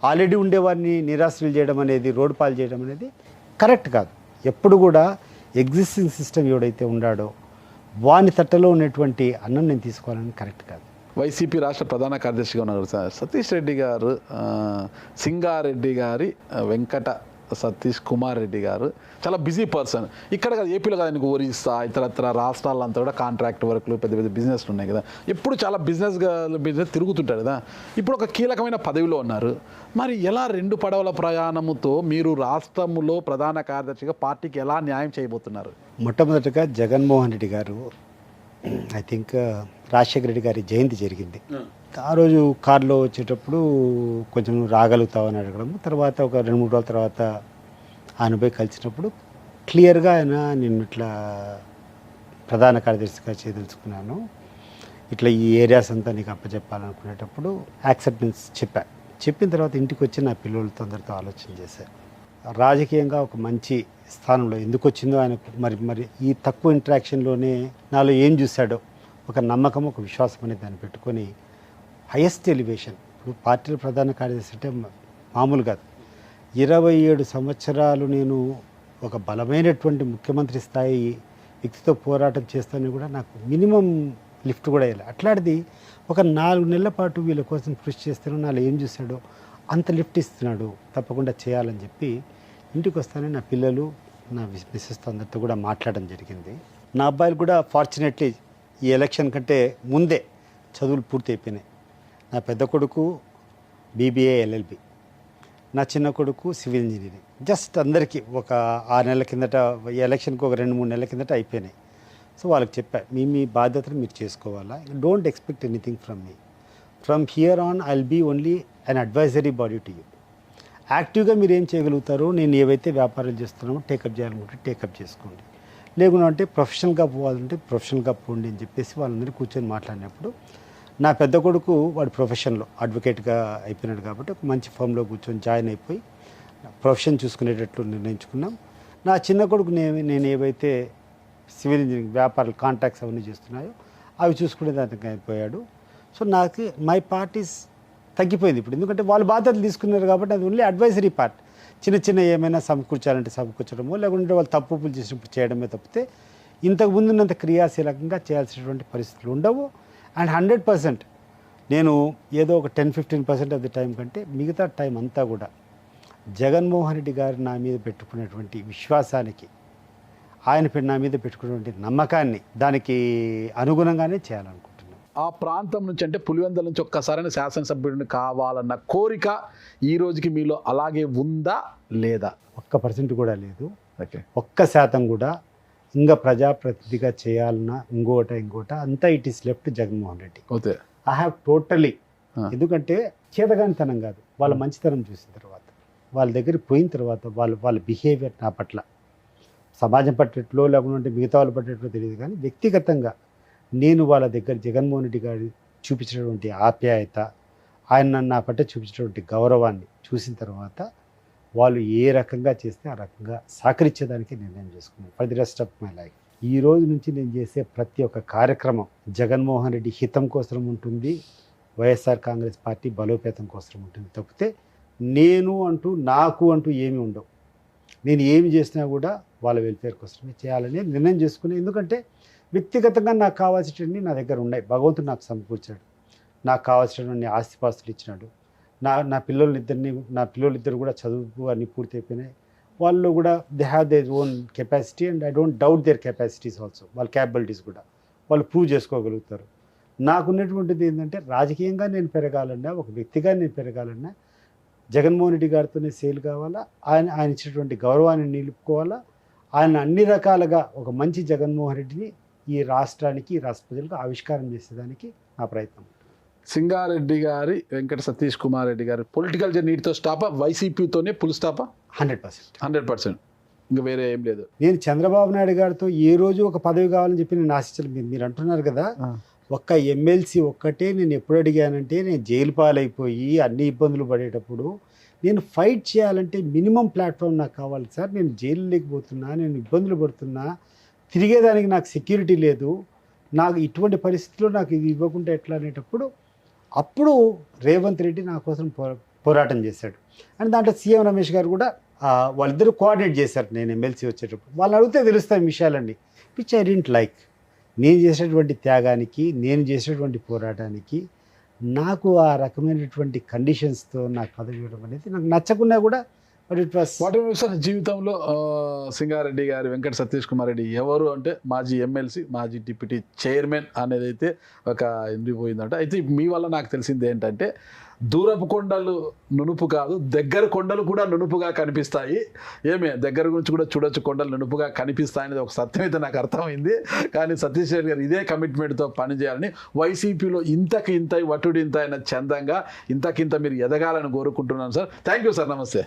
ఆల్రెడీ ఉండేవాడిని నిరాశలు చేయడం అనేది, రోడ్డు పాలు చేయడం అనేది కరెక్ట్ కాదు. ఎప్పుడు కూడా ఎగ్జిస్టింగ్ సిస్టమ్ ఎవడైతే ఉన్నాడో వాని తట్టలో ఉన్నటువంటి అన్నం నేను తీసుకోవాలని కరెక్ట్ కాదు. వైసీపీ రాష్ట్ర ప్రధాన కార్యదర్శిగా ఉన్నారు సతీష్ రెడ్డి గారు, సింగారెడ్డి గారి వెంకట సతీష్ కుమార్ రెడ్డి గారు చాలా బిజీ పర్సన్. ఇక్కడ కదా ఏపీలో కదా ఆయనకు ఒరిస్సా ఇతరత్ర రాష్ట్రాలంతా కూడా కాంట్రాక్ట్ వర్క్లు, పెద్ద పెద్ద బిజినెస్లు ఉన్నాయి కదా. ఎప్పుడు చాలా బిజినెస్ తిరుగుతుంటారు కదా. ఇప్పుడు ఒక కీలకమైన పదవిలో ఉన్నారు. మరి ఎలా 2 పడవల ప్రయాణముతో మీరు రాష్ట్రంలో ప్రధాన కార్యదర్శిగా పార్టీకి ఎలా న్యాయం చేయబోతున్నారు? మొట్టమొదటిగా జగన్మోహన్ రెడ్డి గారు, ఐ థింక్ రాజశేఖర రెడ్డి గారి జయంతి జరిగింది. ఆ రోజు కారులో వచ్చేటప్పుడు కొంచెం రాగలుగుతామని అడగడం, తర్వాత ఒక 2-3 రోజుల తర్వాత ఆయన పోయి కలిసినప్పుడు క్లియర్గా ఆయన నేను ఇట్లా ప్రధాన కార్యదర్శిగా చేయదలుచుకున్నాను, ఇట్లా ఈ ఏరియాస్ అంతా నీకు అప్పచెప్పాలనుకునేటప్పుడు యాక్సెప్టెన్స్ చెప్పిన తర్వాత ఇంటికి వచ్చి నా పిల్లలతో అందరితో ఆలోచన చేశాను. రాజకీయంగా ఒక మంచి స్థానంలో ఎందుకు వచ్చిందో ఆయనకు మరి ఈ తక్కువ ఇంటరాక్షన్లోనే నాలో ఏం చూశాడో ఒక నమ్మకం, ఒక విశ్వాసం అనేది దాన్ని పెట్టుకొని హైయెస్ట్ ఎలివేషన్. ఇప్పుడు పార్టీల ప్రధాన కార్యదర్శి అంటే మామూలు కాదు. 27 సంవత్సరాలు నేను ఒక బలమైనటువంటి ముఖ్యమంత్రి స్థాయి వ్యక్తితో పోరాటం చేస్తానని కూడా నాకు మినిమం లిఫ్ట్ కూడా వేయాలి. అట్లాంటిది ఒక 4 నెలల పాటు వీళ్ళ కోసం కృషి చేస్తాను, నాలో ఏం చూశాడో అంత లిఫ్ట్ ఇస్తున్నాడు, తప్పకుండా చేయాలని చెప్పి ఇంటికి వస్తానే నా పిల్లలు నా మిస్సెస్తో అందరితో కూడా మాట్లాడడం జరిగింది. నా అబ్బాయిలు కూడా ఫార్చునేట్లీ ఈ ఎలక్షన్ కంటే ముందే చదువులు పూర్తి అయిపోయినాయి. నా పెద్ద కొడుకు BBA LLB, నా చిన్న కొడుకు సివిల్ ఇంజనీరింగ్. జస్ట్ అందరికీ ఒక 6 నెలల కిందట, ఈ ఎలక్షన్కి ఒక 2-3 నెలల కిందట అయిపోయినాయి. సో వాళ్ళకి చెప్పా, మీ బాధ్యతను మీరు చేసుకోవాలా, don't expect anything from me. From here on I will be only an advisory body to you. యాక్టివ్గా మీరు ఏం చేయగలుగుతారో, నేను ఏవైతే వ్యాపారాలు చేస్తున్నామో టేకప్ చేయాలనుకుంటే టేకప్ చేసుకోండి, లేకుండా అంటే ప్రొఫెషనల్గా పోవాలంటే ప్రొఫెషనల్గా పోండి అని చెప్పేసి వాళ్ళందరూ కూర్చొని మాట్లాడినప్పుడు, నా పెద్ద కొడుకు వాడి ప్రొఫెషన్లో అడ్వకేట్గా అయిపోయినాడు కాబట్టి ఒక మంచి ఫర్మ్లో కూర్చొని జాయిన్ అయిపోయి ప్రొఫెషన్ చూసుకునేటట్లు నిర్ణయించుకున్నాం. నా చిన్న కొడుకు నేను ఏవైతే సివిల్ ఇంజనీరింగ్ వ్యాపారాలు కాంట్రాక్ట్స్ అవన్నీ చేస్తున్నాయో అవి చూసుకునే దానికి అయిపోయాడు. సో నాకు మై పార్ట్ ఈస్ తగ్గిపోయింది ఇప్పుడు, ఎందుకంటే వాళ్ళు బాధ్యతలు తీసుకున్నారు కాబట్టి అది ఓన్లీ అడ్వైజరీ పార్ట్. చిన్న ఏమైనా సమకూర్చాలంటే సమకూర్చడమో, లేకుంటే వాళ్ళు తప్పులు చేసినప్పుడు చేయడమే తప్పితే ఇంతకు ముందున్నంత క్రియాశీలకంగా చేయాల్సినటువంటి పరిస్థితులు ఉండవు. అండ్ 100% నేను ఏదో ఒక 10-15% ఆఫ్ ది టైం కంటే మిగతా టైం అంతా కూడా జగన్మోహన్ రెడ్డి గారు నా మీద పెట్టుకున్నటువంటి విశ్వాసానికి, ఆయన నా మీద పెట్టుకున్నటువంటి నమ్మకాన్ని, దానికి అనుగుణంగానే చేయాలనుకుంటున్నాను. ఆ ప్రాంతం నుంచి అంటే పులివెందుల నుంచి ఒక్కసారైన శాసనసభ్యుడిని కావాలన్న కోరిక ఈ రోజుకి మీలో అలాగే ఉందా లేదా? 1% కూడా లేదు. ఓకే, 1% కూడా ఇంకా ప్రజాప్రతినిధిగా చేయాలన్నా ఇంకోట అంతా it is left Jaganmohan Reddy. Okay, I have totally, ఎందుకంటే చేతగానితనం కాదు, వాళ్ళ మంచితనం చూసిన తర్వాత, వాళ్ళ దగ్గర పోయిన తర్వాత వాళ్ళ బిహేవియర్ నా పట్ల, సమాజం పట్టేట్లో లేకుంటే మిగతా వాళ్ళు పట్టేట్లో తెలియదు, కానీ వ్యక్తిగతంగా నేను వాళ్ళ దగ్గర జగన్మోహన్ రెడ్డి గారు చూపించినటువంటి ఆప్యాయత, ఆయన నా పట్ల చూపించినటువంటి గౌరవాన్ని చూసిన తర్వాత వాళ్ళు ఏ రకంగా చేస్తే ఆ రకంగా సహకరించేదానికి నిర్ణయం చేసుకున్నాను for the rest of my life. ఈ రోజు నుంచి నేను చేసే ప్రతి ఒక్క కార్యక్రమం జగన్మోహన్ రెడ్డి హితం కోసం ఉంటుంది, వైఎస్ఆర్ కాంగ్రెస్ పార్టీ బలోపేతం కోసం ఉంటుంది తప్పితే నాకు అంటూ ఏమీ ఉండవు. నేను ఏమి చేసినా కూడా వాళ్ళ వెల్ఫేర్ కోసమే చేయాలని నిర్ణయం చేసుకున్నాను. ఎందుకంటే వ్యక్తిగతంగా నాకు కావాల్సినవన్నీ నా దగ్గర ఉన్నాయి, భగవంతుడు నాకు సమకూర్చాడు, నాకు కావాల్సినటువంటి ఆస్తిపాస్తులు ఇచ్చినాడు. నా పిల్లలిద్దరు కూడా చదువు అన్నీ పూర్తి అయిపోయినాయి. వాళ్ళు కూడా they have their own capacity and I don't doubt their capacities also. వాళ్ళ క్యాపబిలిటీస్ కూడా వాళ్ళు ప్రూవ్ చేసుకోగలుగుతారు. నాకున్నటువంటిది ఏంటంటే రాజకీయంగా నేను పెరగాలన్నా, ఒక వ్యక్తిగా నేను పెరగాలన్నా జగన్మోహన్ రెడ్డి గారితోనే సేల్ కావాలా, ఆయన ఇచ్చినటువంటి గౌరవాన్ని నిలుపుకోవాలా, ఆయన అన్ని రకాలుగా ఒక మంచి జగన్మోహన్ రెడ్డిని ఈ రాష్ట్రానికి, ఈ రాష్ట్ర ప్రజలకు ఆవిష్కారం చేసేదానికి నా ప్రయత్నం. సింగారెడ్డి గారి వెంకట సతీష్ కుమార్ రెడ్డి గారి పొలిటికల్ జర్నీతో స్టాపా, వైసీపీతోనే ఫుల్ స్టాపా? 100%. ఇంకా వేరే ఏం లేదు. నేను చంద్రబాబు నాయుడు గారితో ఏ రోజు ఒక పదవి కావాలని చెప్పి నేను ఆశించలేదు. మీరు అంటున్నారు కదా, ఒక్క ఎమ్మెల్సీ ఒక్కటే నేను ఎప్పుడు అడిగానంటే, నేను జైలు పాలైపోయి అన్ని ఇబ్బందులు పడేటప్పుడు నేను ఫైట్ చేయాలంటే మినిమం ప్లాట్ఫామ్ నాకు కావాలి సార్. నేను జైలు లేకపోతున్నా, నేను ఇబ్బందులు పడుతున్నా, తిరిగేదానికి నాకు సెక్యూరిటీ లేదు, నాకు ఇటువంటి పరిస్థితుల్లో నాకు ఇది ఇవ్వకుండా ఎట్లా అనేటప్పుడు అప్పుడు రేవంత్ రెడ్డి నా కోసం పోరాటం చేశాడు. అండ్ దాంట్లో సీఎం రమేష్ గారు కూడా వాళ్ళిద్దరూ కోఆర్డినేట్ చేశారు. నేను ఎమ్మెల్సీ వచ్చేటప్పుడు వాళ్ళని అడిగితే తెలుస్తాయి విషయాలన్నీ, విచ్ ఐ డింట్ లైక్. నేను చేసేటువంటి త్యాగానికి, నేను చేసేటువంటి పోరాటానికి నాకు ఆ రకమైనటువంటి కండిషన్స్తో నాకు పదవి ఇవ్వడం అనేది నాకు నచ్చకున్నా కూడా సార్ జీవితంలో సింగారెడ్డి గారి వెంకట సతీష్ కుమార్ రెడ్డి ఎవరు అంటే మాజీ ఎమ్మెల్సీ, మాజీ డిప్యూటీ చైర్మన్ అనేది అయితే ఒక ఎండిపోయిందంట. అయితే మీ వల్ల నాకు తెలిసింది ఏంటంటే దూరపు కొండలు నునుపు కాదు, దగ్గర కొండలు కూడా నునుపుగా కనిపిస్తాయి. దగ్గర గురించి కూడా చూడొచ్చు, కొండలు నునుపుగా కనిపిస్తాయి అనేది ఒక సత్యం అయితే నాకు అర్థమైంది. కానీ సతీష్ రెడ్డి గారు ఇదే కమిట్మెంట్తో పనిచేయాలని, వైసీపీలో ఇంత వటుడింత అయిన చందంగా ఇంతకింత మీరు ఎదగాలని కోరుకుంటున్నాను సార్. Thank you sir. నమస్తే.